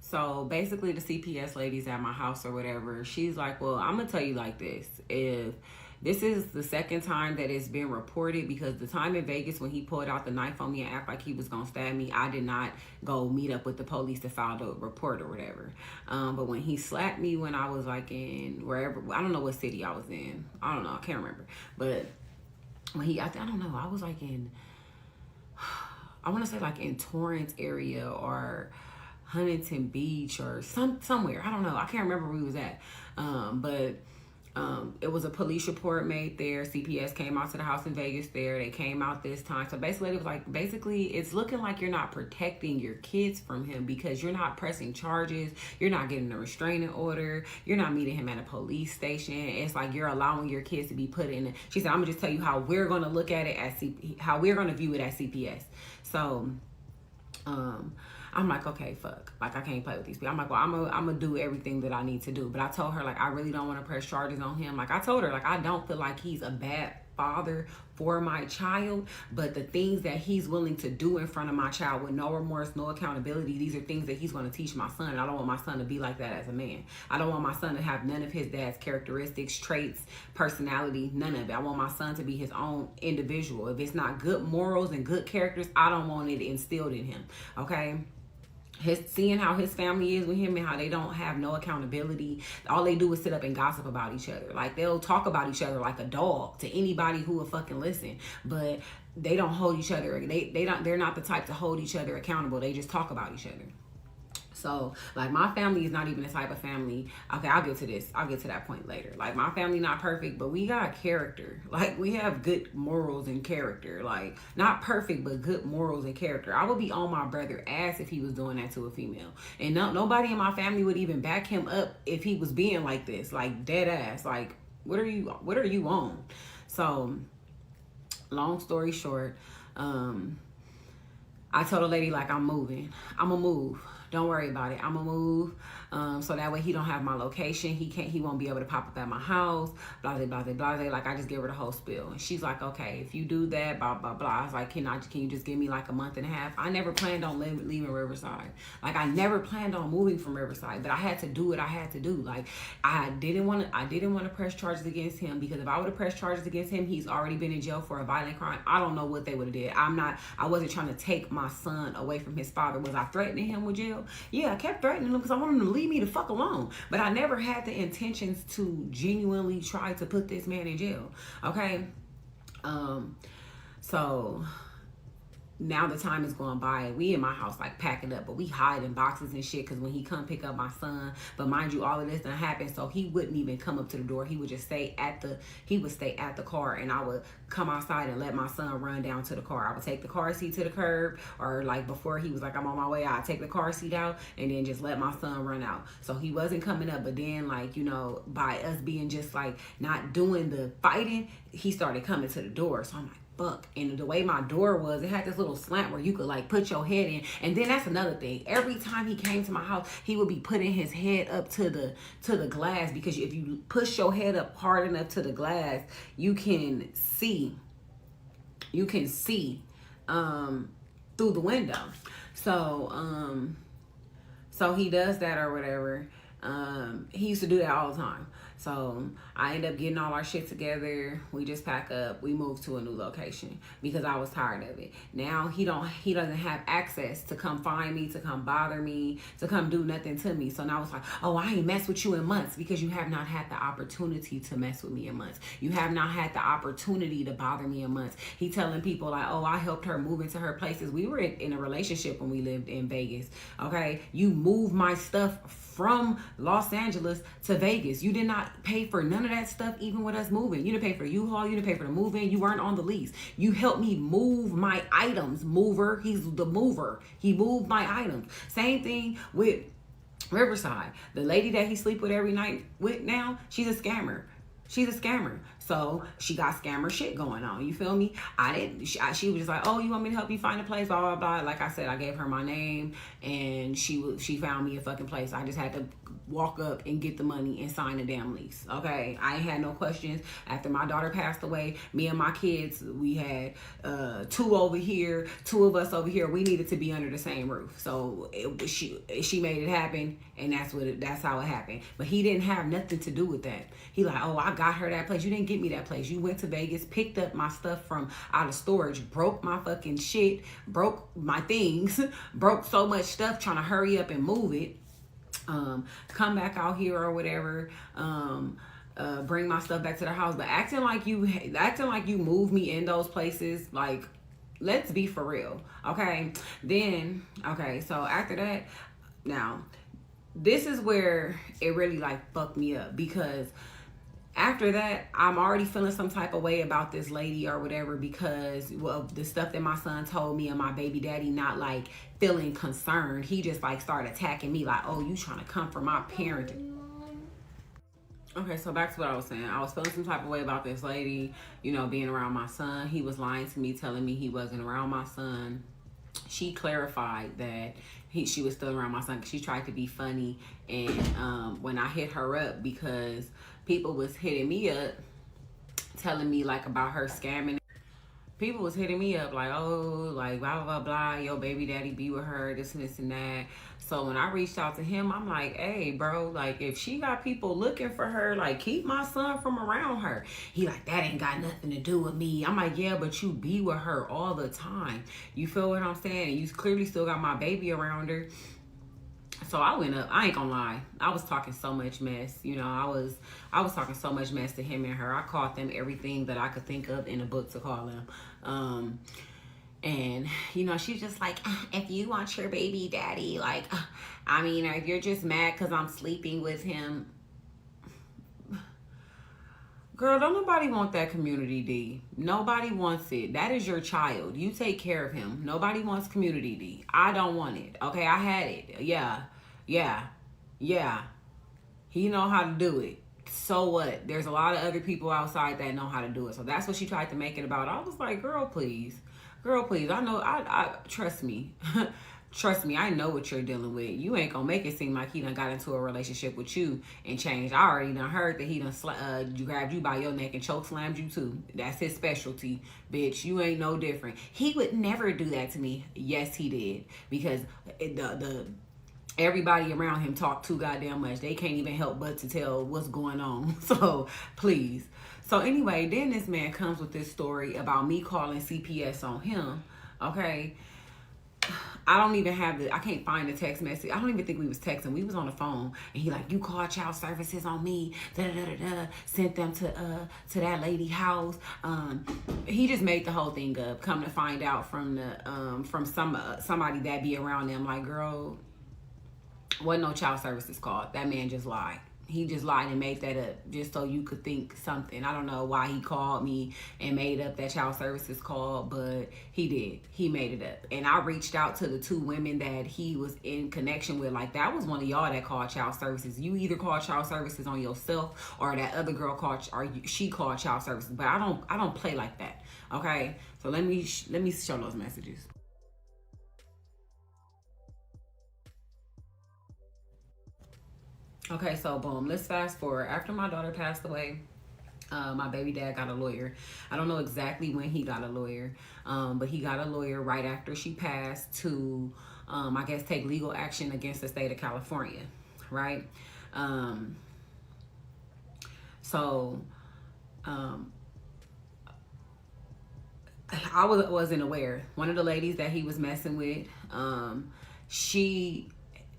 S5: So basically, the CPS ladies at my house or whatever, she's like, "Well, I'm gonna tell you like this. If this is the second time that it's been reported, because the time in Vegas when he pulled out the knife on me and act like he was gonna stab me, I did not go meet up with the police to file the report or whatever. But when he slapped me when I was like in wherever, I don't know what city I was in. I don't know. I can't remember. But when I don't know. I was like in, I want to say like in Torrance area or Huntington Beach or somewhere. I don't know. I can't remember where we was at. But it was a police report made there. CPS came out to the house in Vegas there. They came out this time. So basically, it was like, basically, it's looking like you're not protecting your kids from him because you're not pressing charges. You're not getting a restraining order. You're not meeting him at a police station. It's like you're allowing your kids to be put in. She said, "I'm gonna just tell you how we're gonna look at it at how we're gonna view it at CPS." So, I'm like, okay, fuck. Like, I can't play with these people. I'm like, well, I'm gonna do everything that I need to do. But I told her, like, I really don't want to press charges on him. Like, I told her, like, I don't feel like he's a bad father for my child. But the things that he's willing to do in front of my child with no remorse, no accountability, these are things that he's going to teach my son. I don't want my son to be like that as a man. I don't want my son to have none of his dad's characteristics, traits, personality, none of it. I want my son to be his own individual. If it's not good morals and good characters, I don't want it instilled in him. Okay? Seeing how his family is with him and how they don't have no accountability. All they do is sit up and gossip about each other. Like, they'll talk about each other like a dog to anybody who will fucking listen. But they don't hold each other. They're not the type to hold each other accountable. They just talk about each other. So, like, my family is not even the type of family. Okay, I'll get to this. I'll get to that point later. Like, my family not perfect, but we got character. Like, we have good morals and character. Like, not perfect, but good morals and character. I would be on my brother ass if he was doing that to a female. And nobody in my family would even back him up if he was being like this. Like, dead ass. Like, what are you on? So, long story short, I told a lady, like, I'm moving. I'm gonna move. Don't worry about it. I'm gonna move. So that way he don't have my location. He won't be able to pop up at my house. Blah blah blah blah. Like, I just give her the whole spiel, and she's like, okay, if you do that, blah blah blah. I was like, can you just give me like a month and a half? I never planned on leaving Riverside. Like, I never planned on moving from Riverside, but I had to do what I had to do. Like, I didn't want to press charges against him, because if I would have pressed charges against him, he's already been in jail for a violent crime. I don't know what they would have did. I wasn't trying to take my son away from his father. Was I threatening him with jail? Yeah, I kept threatening him because I wanted him to leave me the fuck alone. But I never had the intentions to genuinely try to put this man in jail. Okay? So now the time is going by. We in my house like packing up, but we hide in boxes and shit because when he come pick up my son, but mind you, all of this done happened, so he wouldn't even come up to the door. He would just stay at the car, and I would come outside and let my son run down to the car. I would take the car seat to the curb, or like before he was like, I'm on my way, I'd take the car seat out and then just let my son run out. So he wasn't coming up, but then, like, by us being just like not doing the fighting, he started coming to the door. So I'm like, fuck. And the way my door was, it had this little slant where you could like put your head in. And then that's another thing. Every time he came to my house, he would be putting his head up to the glass, because if you push your head up hard enough to the glass, you can see through the window. So he does that or whatever. He used to do that all the time. So I end up getting all our shit together. We just pack up. We move to a new location because I was tired of it. Now he doesn't have access to come find me, to come bother me, to come do nothing to me. So now it's like, oh, I ain't messed with you in months, because you have not had the opportunity to mess with me in months. You have not had the opportunity to bother me in months. He telling people like, oh, I helped her move into her places. We were in a relationship when we lived in Vegas. Okay, you moved my stuff from Los Angeles to Vegas. You did not pay for none of that stuff, even with us moving. You didn't pay for U-Haul. You didn't pay for the move-in. You weren't on the lease. You helped me move my items. Mover. He's the mover. He moved my items. Same thing with Riverside. The lady that he sleep with every night with now, she's a scammer. She's a scammer. So she got scammer shit going on. You feel me? I didn't. She was just like, oh, you want me to help you find a place? Blah blah blah. Like I said, I gave her my name, and she found me a fucking place. I just had to walk up and get the money and sign the damn lease. Okay, I ain't had no questions. After my daughter passed away, me and my kids, we had two over here, two of us over here. We needed to be under the same roof. So she made it happen, and that's how it happened. But he didn't have nothing to do with that. He like, oh, I got her that place. You didn't get me that place. You went to Vegas, picked up my stuff from out of storage, broke my fucking shit, broke my things, broke so much stuff trying to hurry up and move it. Come back out here or whatever. Bring my stuff back to the house, but acting like you move me in those places, like, let's be for real. Okay, then okay, so after that, now this is where it really like fucked me up, because after that, I'm already feeling some type of way about this lady or whatever, because of the stuff that my son told me, and my baby daddy not like feeling concerned. He just like started attacking me like, oh, you trying to come for my parenting. Okay, so back to what I was saying. I was feeling some type of way about this lady, being around my son. He was lying to me, telling me he wasn't around my son. She clarified that she was still around my son because she tried to be funny. And when I hit her up, because people was hitting me up, telling me like about her scamming. People was hitting me up like, oh, like blah blah blah, your baby daddy be with her, this and this and that. So when I reached out to him, I'm like, hey bro, like if she got people looking for her, like keep my son from around her. He like, that ain't got nothing to do with me. I'm like, yeah, but you be with her all the time. You feel what I'm saying? And you clearly still got my baby around her. So I went up. I ain't gonna lie. I was talking so much mess. I was talking so much mess to him and her. I called them everything that I could think of in a book to call them. And she's just like, if you want your baby daddy, like, I mean, if you're just mad because I'm sleeping with him, girl, don't nobody want that community D. Nobody wants it. That is your child. You take care of him. Nobody wants community D. I don't want it. Okay, I had it. Yeah. He know how to do it. So what? There's a lot of other people outside that know how to do it. So that's what she tried to make it about. I was like, girl, please. I know. I trust me. Trust me, I know what you're dealing with. You ain't gonna make it seem like he done got into a relationship with you and changed. I already done heard that he done grabbed you by your neck and choke slammed you too. That's his specialty, bitch. You ain't no different. He would never do that to me. Yes, he did, because the everybody around him talk too goddamn much. They can't even help but to tell what's going on. So please. So anyway, then this man comes with this story about me calling CPS on him. Okay. I don't even have I can't find the text message. I don't even think we was texting. We was on the phone, and he like, you called child services on me. Sent them to that lady house. He just made the whole thing up. Come to find out from somebody that be around them, like, girl, wasn't no child services called. That man just lied. He just lied and made that up just so you could think something. I don't know why he called me and made up that child services call, but he did. He made it up. And I reached out to the two women that he was in connection with. Like, that was one of y'all that called child services. You either called child services on yourself, or that other girl she called child services. But I don't play like that. Okay? So let me show those messages. Okay, so boom, let's fast forward. After my daughter passed away, my baby dad got a lawyer. I don't know exactly when he got a lawyer, but he got a lawyer right after she passed to, I guess, take legal action against the state of California, right? So I wasn't aware. One of the ladies that he was messing with,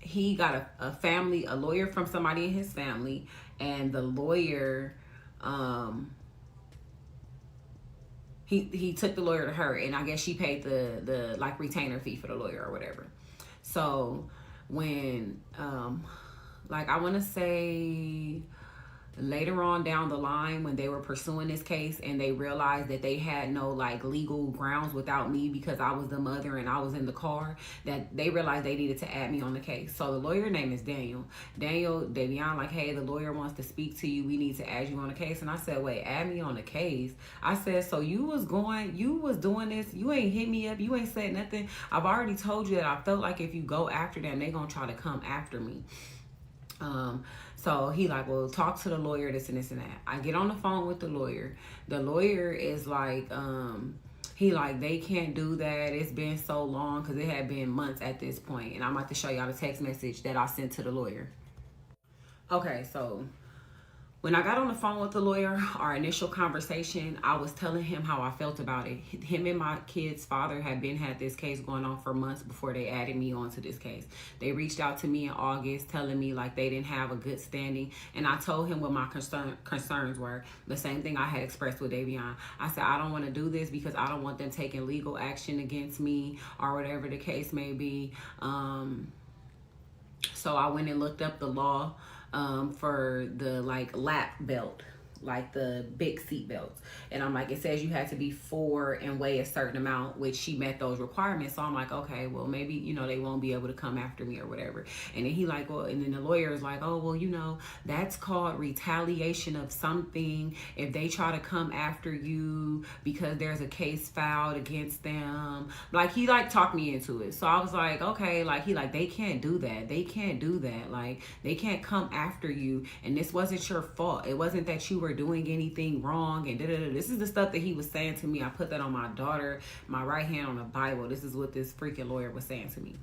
S5: he got a lawyer from somebody in his family, and the lawyer, he took the lawyer to her, and I guess she paid the like retainer fee for the lawyer or whatever. So when like, I want to say Later on down the line, when they were pursuing this case and they realized that they had no like legal grounds without me because I was the mother and I was in the car, that they realized they needed to add me on the case. So the lawyer name is Daniel Davion, like, hey, the lawyer wants to speak to you, we need to add you on the case. And I said, wait, add me on the case? I said, so you was doing this, you ain't hit me up, you ain't said nothing. I've already told you that I felt like if you go after them, they gonna try to come after me. So he like, well, talk to the lawyer, this and this and that. I get on the phone with the lawyer. The lawyer is like, he like, they can't do that. It's been so long, because it had been months at this point. And I'm about to show y'all the text message that I sent to the lawyer. Okay, so when I got on the phone with the lawyer, our initial conversation, I was telling him how I felt about it. Him and my kid's father had this case going on for months before they added me onto this case. They reached out to me in August telling me like they didn't have a good standing. And I told him what my concerns were. The same thing I had expressed with Davion. I said, I don't want to do this because I don't want them taking legal action against me or whatever the case may be. So I went and looked up the law for the like lap belt, like the big seat belts. And I'm like, it says you had to be 4 and weigh a certain amount, which she met those requirements. So I'm like, okay, well, maybe, they won't be able to come after me or whatever. And then he like, well, and then the lawyer is like, oh, well, that's called retaliation of something. If they try to come after you because there's a case filed against them, like he like talked me into it. So I was like, okay, like he like, they can't do that. They can't do that. Like they can't come after you. And this wasn't your fault. It wasn't that you were doing anything wrong and da-da-da. This is the stuff that he was saying to me. I put that on my daughter, my right hand on the Bible. This is what this freaking lawyer was saying to me.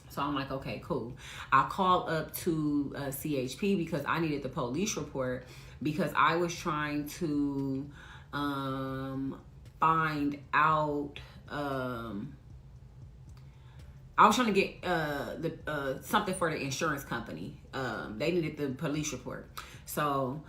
S5: So I'm like, okay, cool. I called up to CHP because I needed the police report, because I was trying to find out. I was trying to get something for the insurance company. They needed the police report. So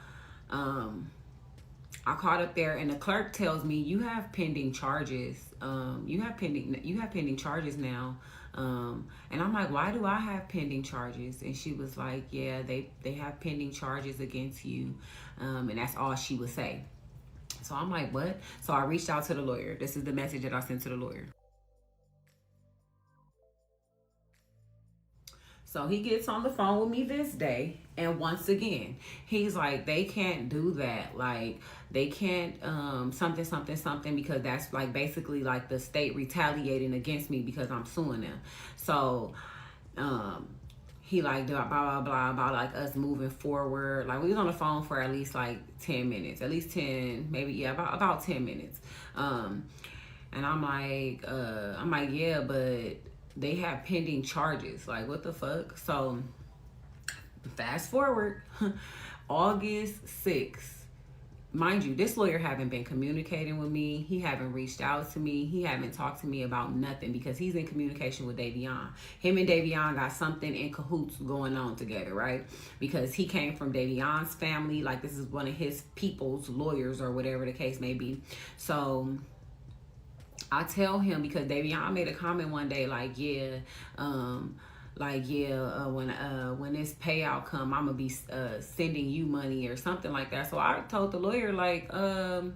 S5: I called up there, and the clerk tells me, you have pending charges. You have pending charges now. And I'm like, why do I have pending charges? And she was like, yeah, they have pending charges against you. And that's all she would say. So I'm like, what? So I reached out to the lawyer. This is the message that I sent to the lawyer. So he gets on the phone with me this day, and once again, he's like, they can't do that. Like, they can't something, because that's like basically like the state retaliating against me because I'm suing them. So he like blah blah blah about like us moving forward. Like we was on the phone for at least like 10 minutes, at least 10, maybe, yeah, about 10 minutes. And I'm like, yeah, but they have pending charges. Like, what the fuck? So fast forward, August 6th. Mind you, this lawyer haven't been communicating with me. He haven't reached out to me. He haven't talked to me about nothing because he's in communication with Davion. Him and Davion got something in cahoots going on together, right? Because he came from Davion's family. Like, this is one of his people's lawyers or whatever the case may be. So I tell him, because Davion made a comment one day like, yeah, when this payout come, I'm gonna be sending you money or something like that. So I told the lawyer like, I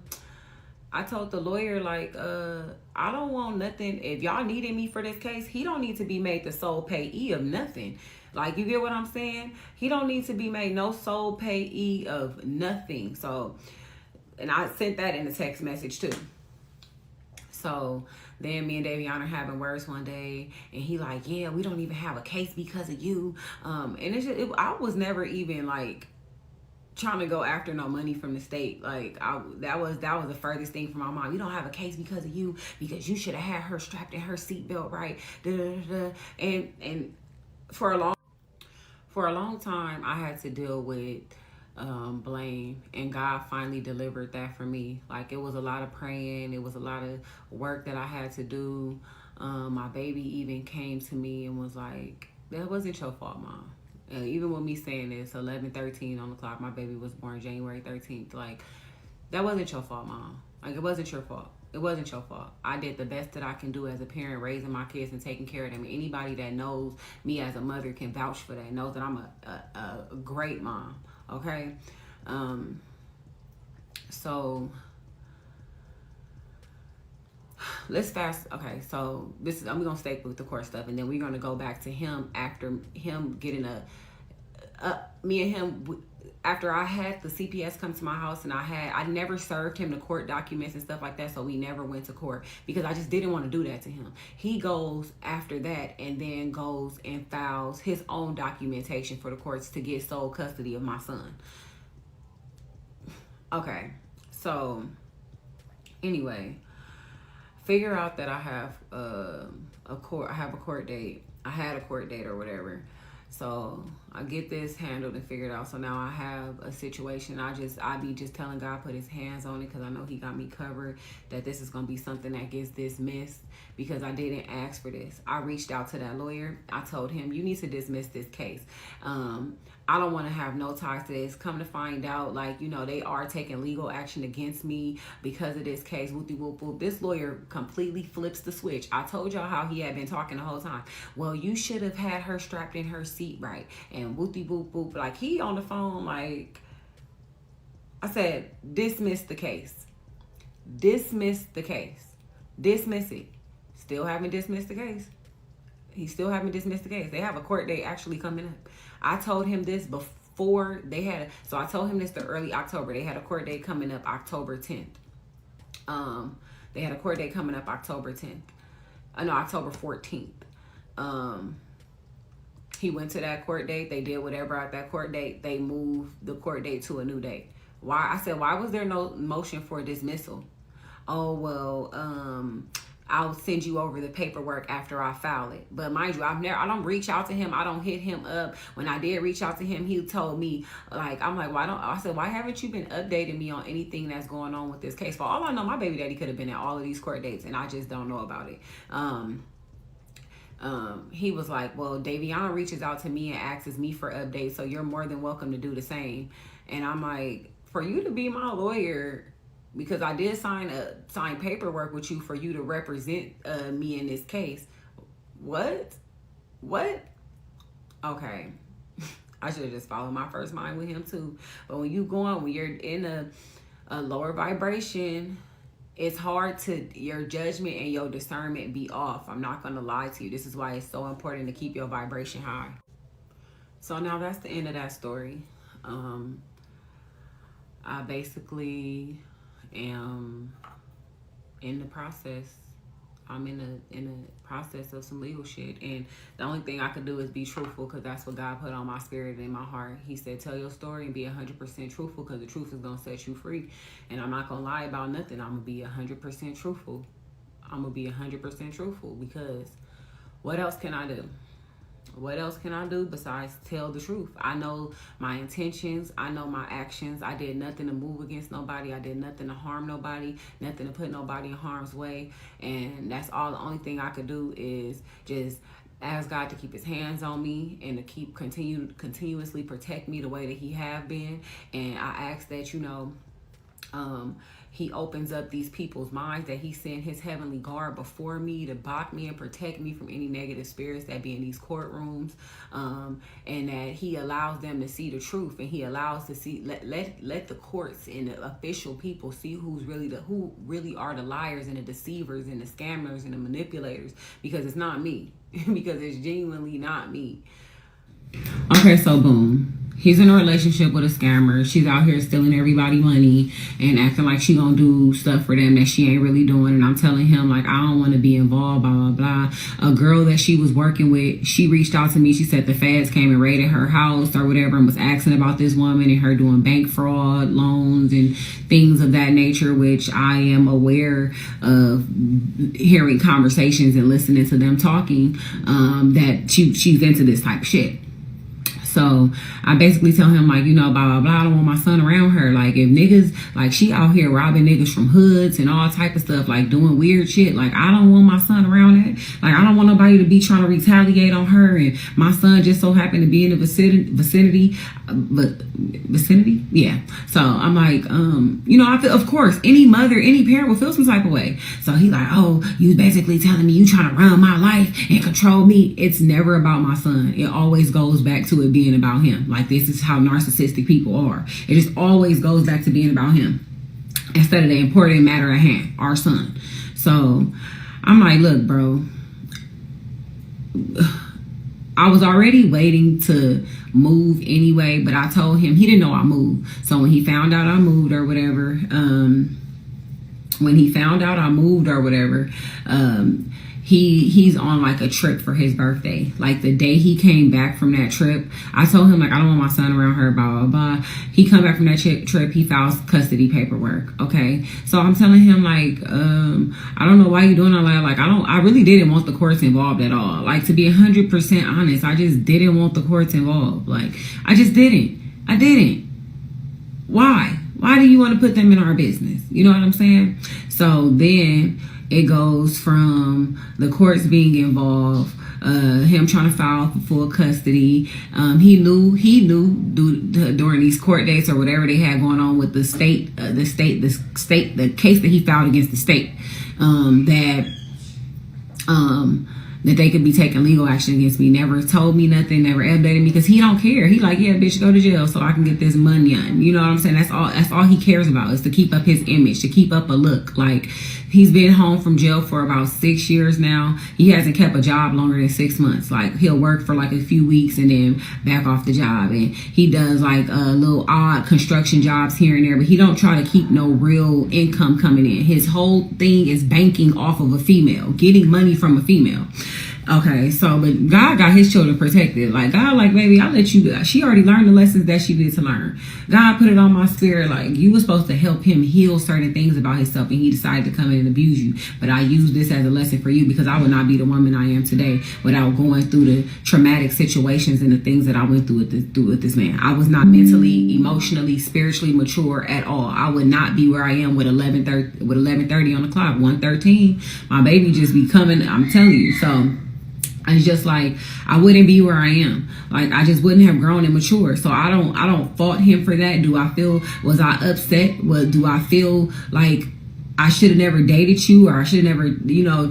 S5: don't want nothing. If y'all needed me for this case, he don't need to be made the sole payee of nothing. Like, you get what I'm saying? He don't need to be made no sole payee of nothing. So, and I sent that in a text message too. So then me and Davion are having words one day, and he like, yeah, we don't even have a case because of you. And it's just, I was never even like trying to go after no money from the state. Like, that was the furthest thing from my mom. You don't have a case because of you, because you should have had her strapped in her seatbelt, right? Da, da, da, da. And for a long time, I had to deal with blame, and God finally delivered that for me. Like, it was a lot of praying, it was a lot of work that I had to do. My baby even came to me and was like, that wasn't your fault, Mom. Even with me saying this, 11:13 on the clock, my baby was born January 13th. Like, that wasn't your fault, Mom. Like, it wasn't your fault. It wasn't your fault. I did the best that I can do as a parent, raising my kids and taking care of them. Anybody that knows me as a mother can vouch for that, knows that I'm a great mom. Okay? So let's fast. Okay, so this is I'm gonna stay with the court stuff, and then we're gonna go back to him after him getting me and him. After I had the CPS come to my house, and I never served him the court documents and stuff like that, so we never went to court because I just didn't want to do that to him. He goes after that and then goes and files his own documentation for the courts to get sole custody of my son. Okay, so anyway, figure out that I have a court date. I had a court date or whatever. So I get this handled and figured out. So now I have a situation. I be just telling God put his hands on it because I know he got me covered. That this is gonna be something that gets dismissed because I didn't ask for this. I reached out to that lawyer. I told him you need to dismiss this case. I don't want to have no ties to this. Come to find out, like, you know, they are taking legal action against me because of this case. Whoopty whoop whoop. This lawyer completely flips the switch. I told y'all how he had been talking the whole time. Well, you should have had her strapped in her seat right. And whoopty whoop whoop. Like, he on the phone, like, I said, dismiss the case. Dismiss the case. Dismiss it. Still haven't dismissed the case. He still haven't dismissed the case. They have a court date actually coming up. I told him this before they had, so I told him this the early October. They had a court date coming up October 10th. They had a court date coming up October 10th. No, October 14th. He went to that court date. They did whatever at that court date. They moved the court date to a new date. Why? I said, why was there no motion for dismissal? Oh, well, I'll send you over the paperwork after I file it. But mind you, I don't reach out to him. I don't hit him up. When I did reach out to him, he told me, like, I'm like, I said, why haven't you been updating me on anything that's going on with this case? For all I know, my baby daddy could have been at all of these court dates and I just don't know about it. He was like, well, Davion reaches out to me and asks me for updates, so you're more than welcome to do the same. And I'm like, for you to be my lawyer, because I did sign paperwork with you for you to represent me in this case. What? Okay. I should have just followed my first mind with him too. But when you're in a lower vibration, it's hard to, your judgment and your discernment be off. I'm not going to lie to you. This is why it's so important to keep your vibration high. So now that's the end of that story. I basically am in the process. I'm in a process of some legal shit, and the only thing I could do is be truthful, because that's what God put on my spirit and in my heart. He said, tell your story and be 100% truthful, because the truth is gonna set you free. And I'm not gonna lie about nothing. I'm gonna be 100% truthful. I'm gonna be 100% truthful, because what else can I do? What else can I do besides tell the truth? I know my intentions. I know my actions. I did nothing to move against nobody. I did nothing to harm nobody, nothing to put nobody in harm's way. And that's all. The only thing I could do is just ask God to keep his hands on me and to continuously protect me the way that he have been. And I ask that, he opens up these people's minds, that he sent his heavenly guard before me to block me and protect me from any negative spirits that be in these courtrooms, and that he allows them to see the truth, and he allows to see, let the courts and the official people see who really are the liars and the deceivers and the scammers and the manipulators, because it's not me. Because it's genuinely not me. Okay, so boom. He's in a relationship with a scammer. She's out here stealing everybody money and acting like she gonna do stuff for them that she ain't really doing. And I'm telling him, like, I don't want to be involved, blah, blah, blah. A girl that she was working with, she reached out to me. She said the feds came and raided her house or whatever and was asking about this woman and her doing bank fraud, loans, and things of that nature, which I am aware of, hearing conversations and listening to them talking, that she's into this type of shit. So I basically tell him, like, blah, blah, blah. I don't want my son around her. Like, if niggas, like, she out here robbing niggas from hoods and all type of stuff, like doing weird shit. Like, I don't want my son around that. Like, I don't want nobody to be trying to retaliate on her. And my son just so happened to be in the vicinity. Vicinity? Yeah. So I'm like, I feel, of course, any mother, any parent will feel some type of way. So he like, oh, you basically telling me you trying to run my life and control me. It's never about my son. It always goes back to it being being about him. Like, this is how narcissistic people are. It just always goes back to being about him instead of the important matter at hand, our son. So I'm like, look, bro, I was already waiting to move anyway, but I told him, he didn't know I moved. So when he found out I moved or whatever, he's on like a trip for his birthday. Like the day he came back from that trip, I told him like, I don't want my son around her, blah, blah, blah. He come back from that trip, he files custody paperwork. Okay. So I'm telling him like, I don't know why you doing all that. Like, I really didn't want the courts involved at all. Like, to be 100% honest, I just didn't want the courts involved. Like, I just didn't. I didn't. Why? Why do you want to put them in our business? You know what I'm saying? So then it goes from the courts being involved, him trying to file for full custody. He knew during these court dates or whatever they had going on with the case that he filed against the state, that they could be taking legal action against me. Never told me nothing, never updated me, because he don't care. He like, yeah, bitch, go to jail so I can get this money on. You know what I'm saying? That's all he cares about, is to keep up his image, to keep up a look. Like, he's been home from jail for about 6 years now. He hasn't kept a job longer than 6 months. Like, he'll work for like a few weeks and then back off the job. And he does like little odd construction jobs here and there, but he don't try to keep no real income coming in. His whole thing is banking off of a female, getting money from a female. Okay, so, but God got his children protected. Like, God, like, baby, I'll let you do. She already learned the lessons that she needed to learn. God put it on my spirit, like, you were supposed to help him heal certain things about himself, and he decided to come in and abuse you. But I use this as a lesson for you, because I would not be the woman I am today without going through the traumatic situations and the things that I went through with this man. I was not mentally, emotionally, spiritually mature at all. I would not be where I am with 11:30 on the clock, 1:13. My baby just be coming. I'm telling you. So it's just like, I wouldn't be where I am. Like, I just wouldn't have grown and matured. So I don't fault him for that. Was I upset? Do I feel like I should have never dated you, or I should have never,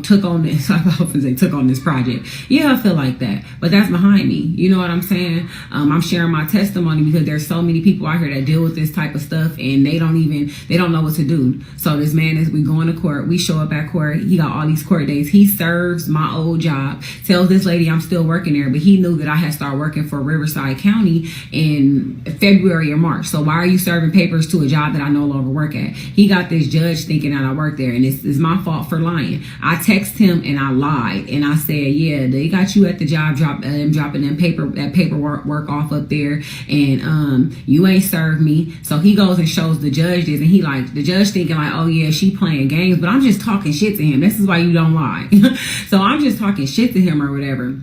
S5: took on this? I often say took on this project. Yeah, I feel like that, but that's behind me. You know what I'm saying? I'm sharing my testimony because there's so many people out here that deal with this type of stuff, and they don't know what to do. So this man, is we going to court, we show up at court, he got all these court dates. He serves my old job, tells this lady I'm still working there, but he knew that I had started working for Riverside County in February or March. So why are you serving papers to a job that I no longer work at? He got this judge thinking I work there, and it's my fault for lying. I text him and I lied, and I said, yeah, they got you at the job, dropping that paperwork off up there, and you ain't served me. So he goes and shows the judge this, and he like, the judge thinking like, oh yeah, she playing games, but I'm just talking shit to him. This is why you don't lie. So I'm just talking shit to him or whatever.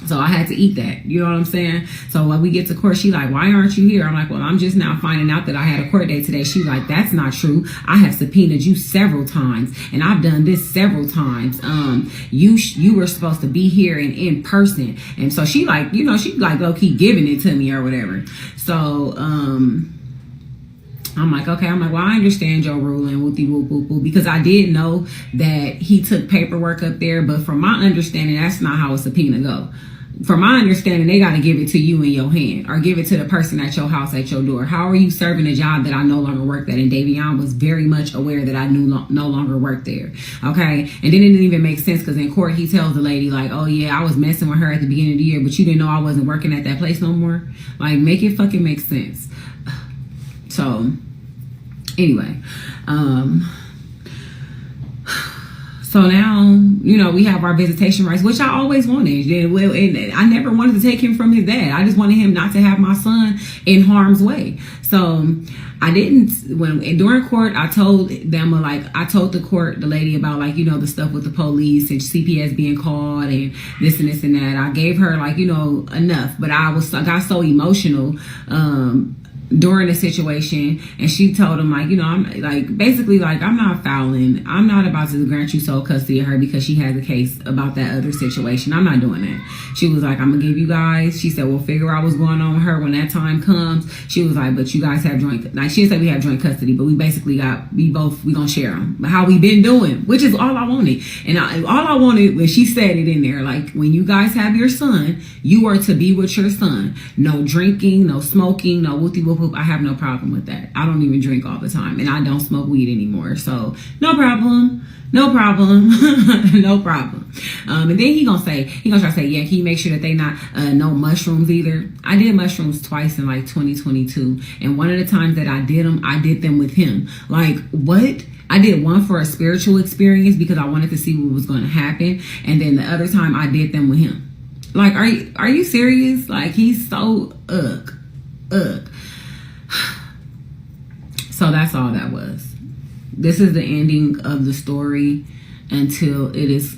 S5: So I had to eat that. You know what I'm saying? So when we get to court, she like, why aren't you here? I'm like, well, I'm just now finding out that I had a court date today. She like, that's not true. I have subpoenaed you several times, and I've done this several times. You were supposed to be here and in person. And so she like, she like low key giving it to me or whatever. So, I'm like, okay. I'm like, well, I understand your ruling, whoopty whoop whoop whoop, because I did know that he took paperwork up there, but from my understanding, that's not how a subpoena go. From my understanding, they got to give it to you in your hand, or give it to the person at your house, at your door. How are you serving a job that I no longer worked at? And Davion was very much aware that I no longer worked there. Okay. And then it didn't even make sense, because in court, he tells the lady like, oh yeah, I was messing with her at the beginning of the year, but you didn't know I wasn't working at that place no more. Like, make it fucking make sense. So anyway, so now, we have our visitation rights, which I always wanted. And I never wanted to take him from his dad. I just wanted him not to have my son in harm's way. So I didn't, during court, I told them, I told the court, the lady about the stuff with the police and CPS being called and this and this and that. I gave her enough, but I got so emotional, during the situation, and she told him, like, you know, I'm like, basically, like, I'm not fouling. I'm not about to grant you sole custody of her because she has a case about that other situation. I'm not doing that. She was like, I'm gonna give you guys. She said, we'll figure out what's going on with her when that time comes. She was like, but you guys have joint, like, she didn't say we have joint custody, but we basically we gonna share them. But how we been doing, which is all I wanted. And all I wanted when she said it in there, like, when you guys have your son, you are to be with your son. No drinking, no smoking, no whoopty whoop whoop. I have no problem with that. I don't even drink all the time, and I don't smoke weed anymore. So no problem. No problem. No problem. And then he gonna try to say, yeah, can you make sure that they not no mushrooms either? I did mushrooms twice in like 2022, and one of the times that I did them with him. Like, what? I did one for a spiritual experience because I wanted to see what was going to happen, and then the other time I did them with him. Like, are you serious? Like, he's so ugh. So that's all that was. This is the ending of the story until it is.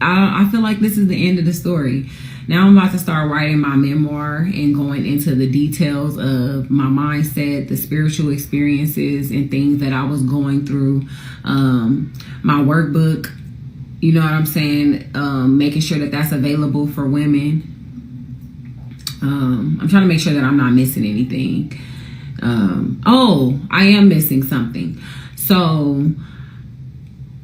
S5: I feel like this is the end of the story. Now I'm about to start writing my memoir and going into the details of my mindset, the spiritual experiences and things that I was going through. My workbook, you know what I'm saying? Making sure that that's available for women. I'm trying to make sure that I'm not missing anything. I am missing something. So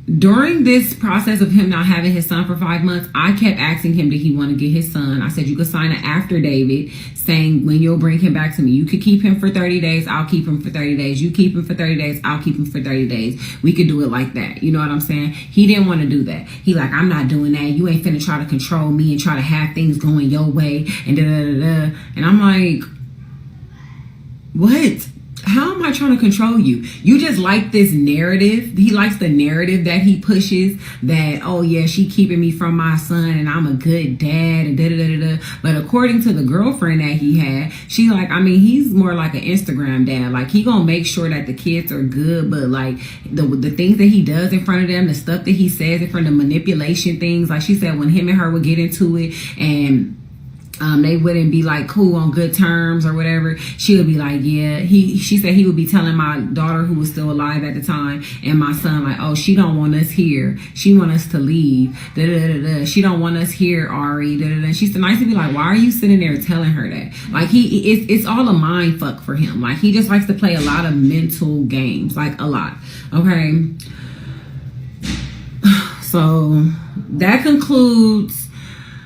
S5: during this process of him not having his son for 5 months, I kept asking him, did he want to get his son? I said, you could sign an affidavit saying when you'll bring him back to me. You could keep him for 30 days. I'll keep him for 30 days. You keep him for 30 days. I'll keep him for 30 days. We could do it like that. You know what I'm saying? He didn't want to do that. He like, I'm not doing that. You ain't finna try to control me and try to have things going your way and da-da-da-da. And I'm like, what? How am I trying to control you? You just like this narrative. He likes the narrative that he pushes that, oh yeah, she keeping me from my son and I'm a good dad and da-da-da-da-da. But according to the girlfriend that he had, she like, I mean, he's more like an Instagram dad. Like, he gonna make sure that the kids are good, but like the things that he does in front of them, the stuff that he says in front of manipulation things, like she said, when him and her would get into it and they wouldn't be like cool on good terms or whatever, she would be like, yeah, she said he would be telling my daughter, who was still alive at the time, and my son, like, oh, she don't want us here, she want us to leave, da da da da, she don't want us here, Ari, da da da. She said, nice to be like, why are you sitting there telling her that? Like, it's all a mind fuck for him. Like, he just likes to play a lot of mental games, like a lot. Okay, so that concludes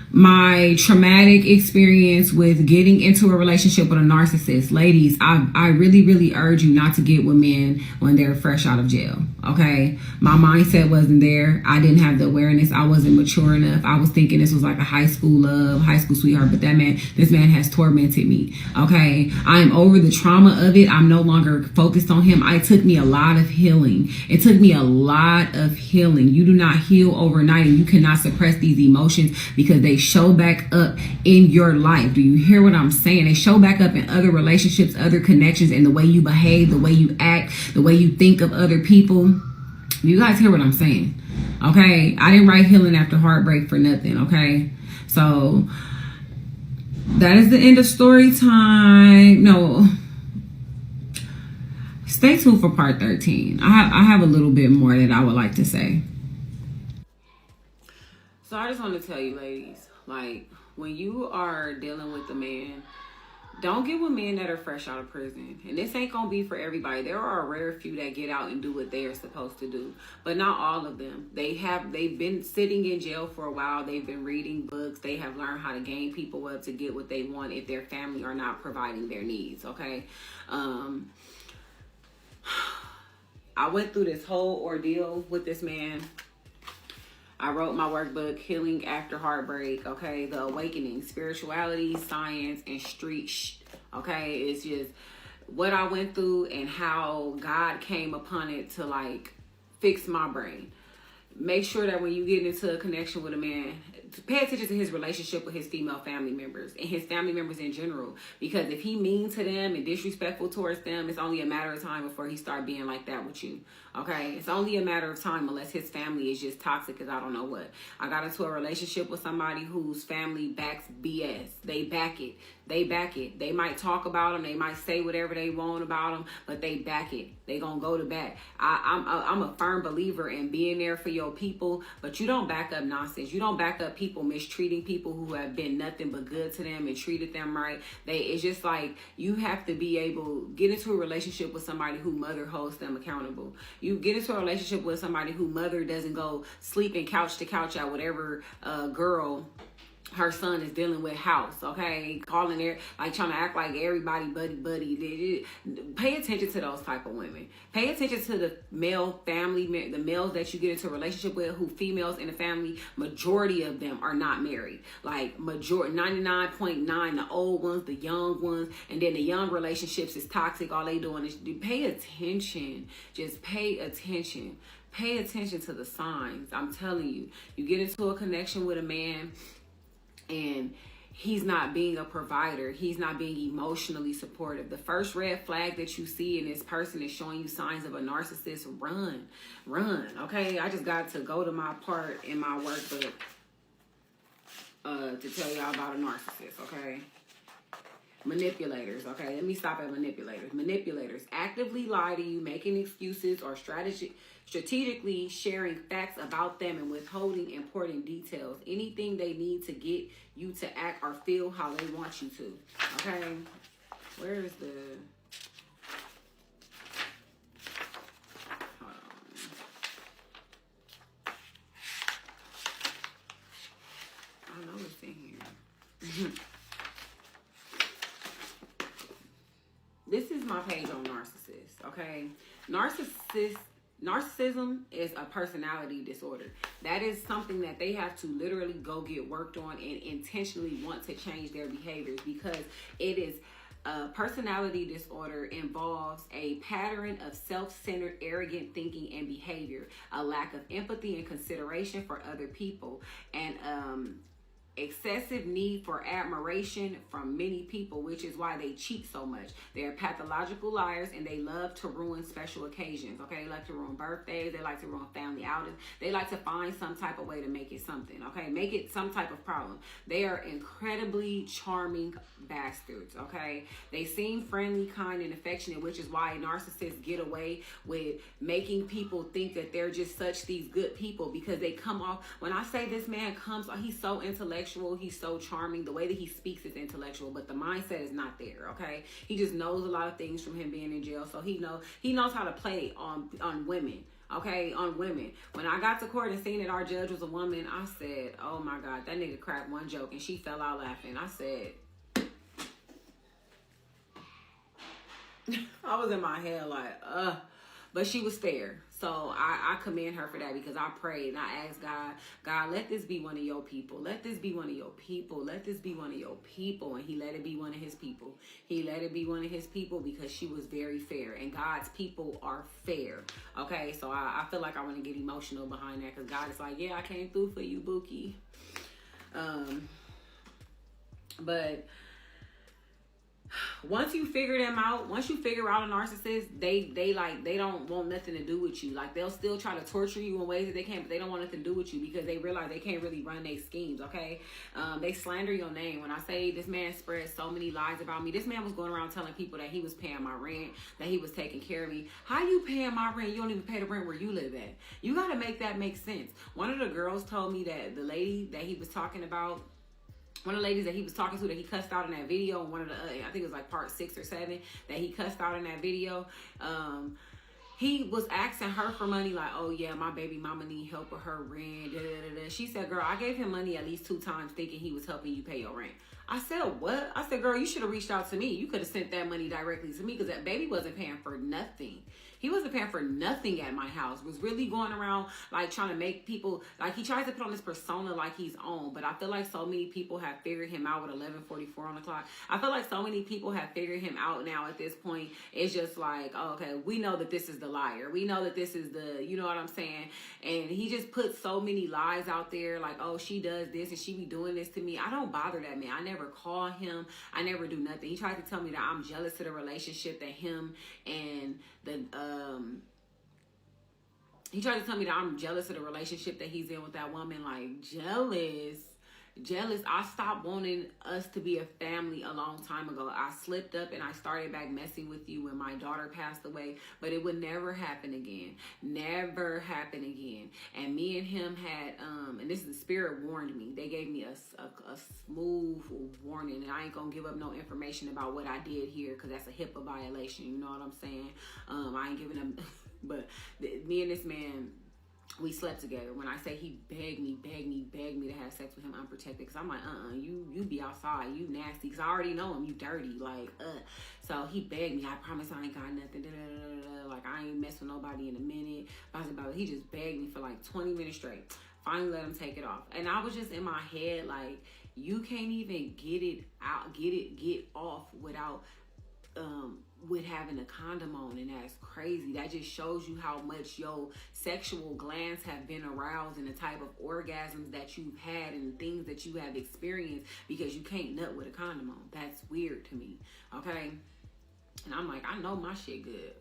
S5: my traumatic experience with getting into a relationship with a narcissist. Ladies, I really, really urge you not to get with men when they're fresh out of jail. Okay, my mindset wasn't there. I didn't have the awareness. I wasn't mature enough. I was thinking this was like a high school love, high school sweetheart, but this man has tormented me. Okay, I am over the trauma of it. I'm no longer focused on him. It took me a lot of healing. It took me a lot of healing. You do not heal overnight, and you cannot suppress these emotions because they show back up in your life. Do you hear what I'm saying? They show back up in other relationships, other connections, and the way you behave, the way you act, the way you think of other people. You guys hear what I'm saying? Okay, I didn't write Healing After Heartbreak for nothing. Okay, so that is the end of story time. No, stay tuned for part 13. I have a little bit more that I would like to say. So I just want to tell you, ladies, like, when you are dealing with a man, don't get with men that are fresh out of prison. And this ain't gonna be for everybody. There are a rare few that get out and do what they are supposed to do, but not all of them. They've been sitting in jail for a while. They've been reading books. They have learned how to gain people up to get what they want if their family are not providing their needs. Okay. I went through this whole ordeal with this man. I wrote my workbook, Healing After Heartbreak, okay? The Awakening, Spirituality, Science, and Street okay? It's just what I went through and how God came upon it to, like, fix my brain. Make sure that when you get into a connection with a man, pay attention to his relationship with his female family members and his family members in general. Because if he mean to them and disrespectful towards them, it's only a matter of time before he start being like that with you. Okay, it's only a matter of time unless his family is just toxic as I don't know what. I got into a relationship with somebody whose family backs BS. They back it. They back it. They might talk about them. They might say whatever they want about them, but they back it. They gonna go to bat. I'm a firm believer in being there for your people, but you don't back up nonsense. You don't back up people mistreating people who have been nothing but good to them and treated them right. It's just like you have to be able get into a relationship with somebody who mother holds them accountable. You get into a relationship with somebody who mother doesn't go sleeping couch to couch at whatever girl her son is dealing with house, okay? Calling there, like trying to act like everybody buddy. Pay attention to those type of women. Pay attention to the male family, the males that you get into a relationship with who females in the family, majority of them are not married. Like 99.9, the old ones, the young ones, and then the young relationships is toxic. All they doing is pay attention. Just pay attention. Pay attention to the signs. I'm telling you, you get into a connection with a man and he's not being a provider. He's not being emotionally supportive. The first red flag that you see in this person is showing you signs of a narcissist. Run. Okay, I just got to go to my part in my workbook to tell y'all about a narcissist, okay? Manipulators, okay? Let me stop at manipulators. Manipulators actively lie to you, making excuses or strategically sharing facts about them and withholding important details. Anything they need to get you to act or feel how they want you to, okay? Where is the... Hold on. I know it's in here. This is my page on narcissists, okay? Narcissism is a personality disorder. That is something that they have to literally go get worked on and intentionally want to change their behaviors, because it is a personality disorder involves a pattern of self-centered, arrogant thinking and behavior, a lack of empathy and consideration for other people, and excessive need for admiration from many people, which is why they cheat so much. They're pathological liars and they love to ruin special occasions, okay? They like to ruin birthdays. They like to ruin family outings. They like to find some type of way to make it something, okay? Make it some type of problem. They are incredibly charming bastards, okay? They seem friendly, kind, and affectionate, which is why narcissists get away with making people think that they're just such these good people, because they come off, when I say this man comes off, he's so intellectual, he's so charming, the way that he speaks is intellectual, but the mindset is not there, okay? He just knows a lot of things from him being in jail, so he knows how to play on women, okay, on women. When I got to court and seen that our judge was a woman, I said, oh my God, that nigga cracked one joke and she fell out laughing. I said, I was in my head like, but she was fair. So I commend her for that, because I prayed and I asked God, let this be one of your people. Let this be one of your people. Let this be one of your people. And he let it be one of his people. He let it be one of his people because she was very fair. And God's people are fair. Okay, so I feel like I want to get emotional behind that, because God is like, yeah, I came through for you, Bookie. But once you figure them out, once you figure out a narcissist, they don't want nothing to do with you. Like, they'll still try to torture you in ways that they can't, but they don't want nothing to do with you because they realize they can't really run their schemes, okay? They slander your name. When I say this man spread so many lies about me, this man was going around telling people that he was paying my rent, that he was taking care of me. How you paying my rent? You don't even pay the rent where you live at. You got to make that make sense. One of the girls told me that the lady that he was talking about, one of the ladies that he was talking to that he cussed out in that video, and one of the, I think it was like part 6 or 7, that he cussed out in that video, he was asking her for money, like, oh yeah, my baby mama need help with her rent, da, da, da, da. She said, girl, I gave him money at least 2 times thinking he was helping you pay your rent. I said, what? I said, girl, you should have reached out to me. You could have sent that money directly to me, because that baby wasn't paying for nothing. He wasn't paying for nothing at my house. Was really going around like trying to make people like he tries to put on this persona like he's on. But I feel like so many people have figured him out with 11:44 on the clock. I feel like so many people have figured him out now at this point. It's just like, oh, okay, we know that this is the liar. We know that this is the, you know what I'm saying? And he just puts so many lies out there like, oh, she does this and she be doing this to me. I don't bother that man. I never call him. I never do nothing. He tried to tell me that I'm jealous of the relationship that him and he tried to tell me that I'm jealous of the relationship that he's in with that woman. Like, jealous. I stopped wanting us to be a family a long time ago. I slipped up and I started back messing with you when my daughter passed away, but it would never happen again. Never happen again. And me and him had and this is the spirit warned me. They gave me a smooth warning, and I ain't gonna give up no information about what I did here because that's a HIPAA violation. You know what I'm saying? I ain't giving them but me and this man, we slept together. When I say he begged me to have sex with him unprotected, because I'm like, you be outside, you nasty, because I already know him, you dirty, like, So he begged me, I promise I ain't got nothing, like, I ain't mess with nobody in a minute. He just begged me for like 20 minutes straight. Finally let him take it off. And I was just in my head, like, you can't even get off without with having a condom on, and that's crazy. That just shows you how much your sexual glands have been aroused and the type of orgasms that you've had and the things that you have experienced because you can't nut with a condom on. That's weird to me. Okay. And I'm like, I know my shit good.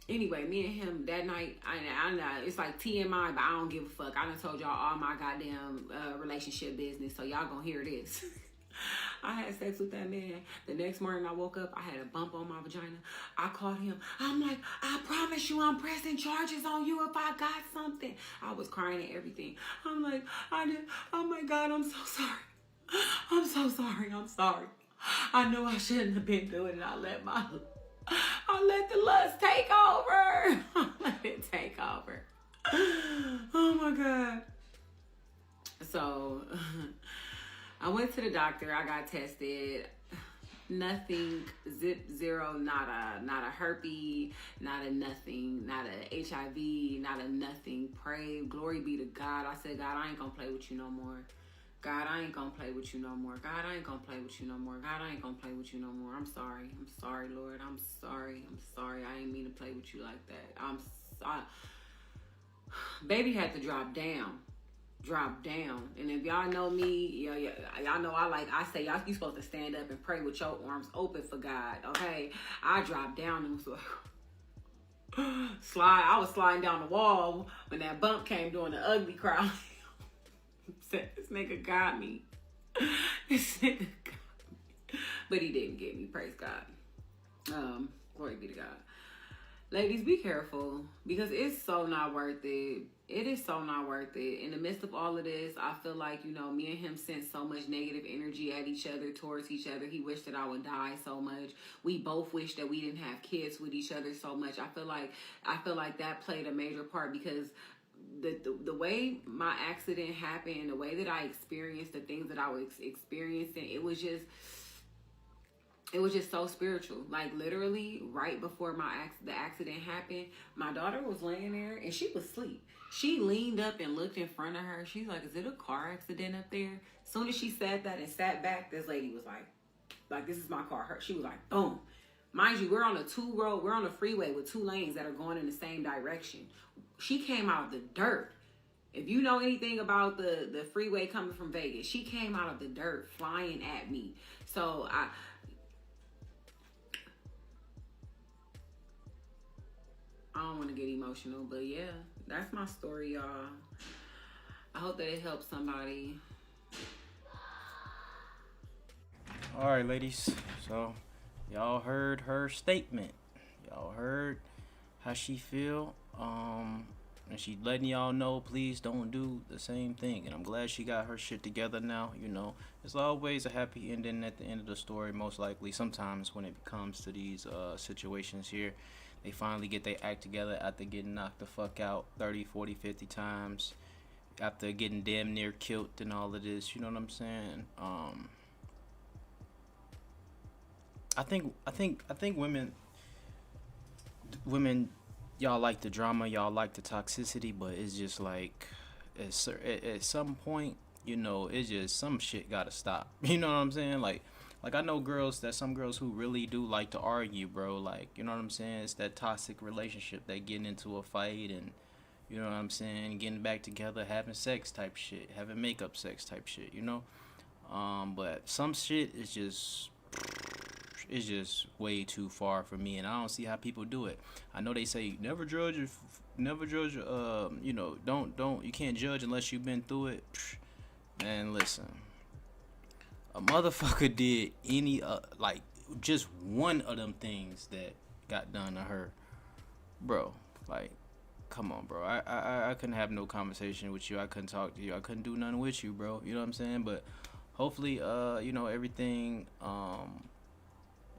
S5: Anyway, me and him that night, I know it's like TMI, but I don't give a fuck. I done told y'all all my goddamn relationship business, so y'all gonna hear this. I had sex with that man. The next morning I woke up, I had a bump on my vagina. I called him. I'm like, I promise you I'm pressing charges on you if I got something. I was crying and everything. I'm like, oh my God, I'm so sorry. I'm so sorry. I'm sorry. I know I shouldn't have been doing it. I let the lust take over. I let it take over. Oh my God. So I went to the doctor. I got tested. Nothing, zero, not a herpes, not a nothing, not a HIV, not a nothing. Pray, glory be to God. I said, God, I ain't gonna play with you no more. God, I ain't gonna play with you no more. God, I ain't gonna play with you no more. God, I ain't gonna play with you no more. I'm sorry. I'm sorry, Lord. I'm sorry. I'm sorry. I ain't mean to play with you like that. Baby had to drop down. And if y'all know me, y'all know I say, you supposed to stand up and pray with your arms open for God, okay? I dropped down and was like, I was sliding down the wall when that bump came doing the ugly crowd. This nigga got me. This nigga got me. But he didn't get me, praise God. Glory be to God. Ladies, be careful because it's so not worth it. It is so not worth it. In the midst of all of this, I feel like, me and him sent so much negative energy at each other, towards each other. He wished that I would die so much. We both wished that we didn't have kids with each other so much. I feel like that played a major part because the way my accident happened, the way that I experienced the things that I was experiencing, it was just so spiritual. Like literally right before the accident happened, my daughter was laying there and she was asleep. She leaned up and looked in front of her. She's like, is it a car accident up there? As soon as she said that and sat back, this lady was like, this is my car. She was like, boom. Mind you, we're on a freeway with two lanes that are going in the same direction. She came out of the dirt. If you know anything about the freeway coming from Vegas, she came out of the dirt flying at me. So I don't want to get emotional, but yeah, that's my story, y'all. I hope that it helps somebody.
S4: All right, ladies. So y'all heard her statement. Y'all heard how she feel. And she letting y'all know, please don't do the same thing. And I'm glad she got her shit together now. There's always a happy ending at the end of the story, most likely. Sometimes when it comes to these situations here, they finally get their act together after getting knocked the fuck out 30, 40, 50 times. After getting damn near killed and all of this. You know what I'm saying? I think women, y'all like the drama, y'all like the toxicity, but it's just like at some point, it's just some shit gotta stop. You know what I'm saying? Like I know some girls who really do like to argue, bro. Like, you know what I'm saying? It's that toxic relationship. They getting into a fight and, you know what I'm saying, getting back together, having sex type shit, having makeup sex type shit, you know? But some shit is just it's just way too far for me, and I don't see how people do it. I know they say never judge. Don't you can't judge unless you've been through it. Man, listen, a motherfucker did any like just one of them things that got done to her, bro. Like, come on, bro. I couldn't have no conversation with you. I couldn't talk to you. I couldn't do nothing with you, bro. You know what I'm saying? But hopefully, everything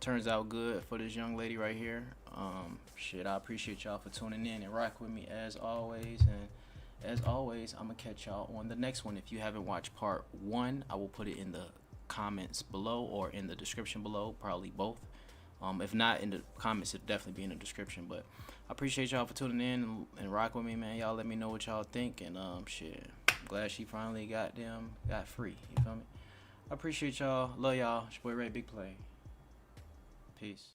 S4: turns out good for this young lady right here. Shit, I appreciate y'all for tuning in and rock with me as always. And as always, I'm gonna catch y'all on the next one. If you haven't watched part one, I will put it in the comments below or in the description below, probably both. If not in the comments, it'll definitely be in the description. But I appreciate y'all for tuning in and rock with me, man. Y'all let me know what y'all think. And shit, I'm glad she finally got free. You feel me? I appreciate y'all. Love y'all. It's your boy Ray Big Play. Peace.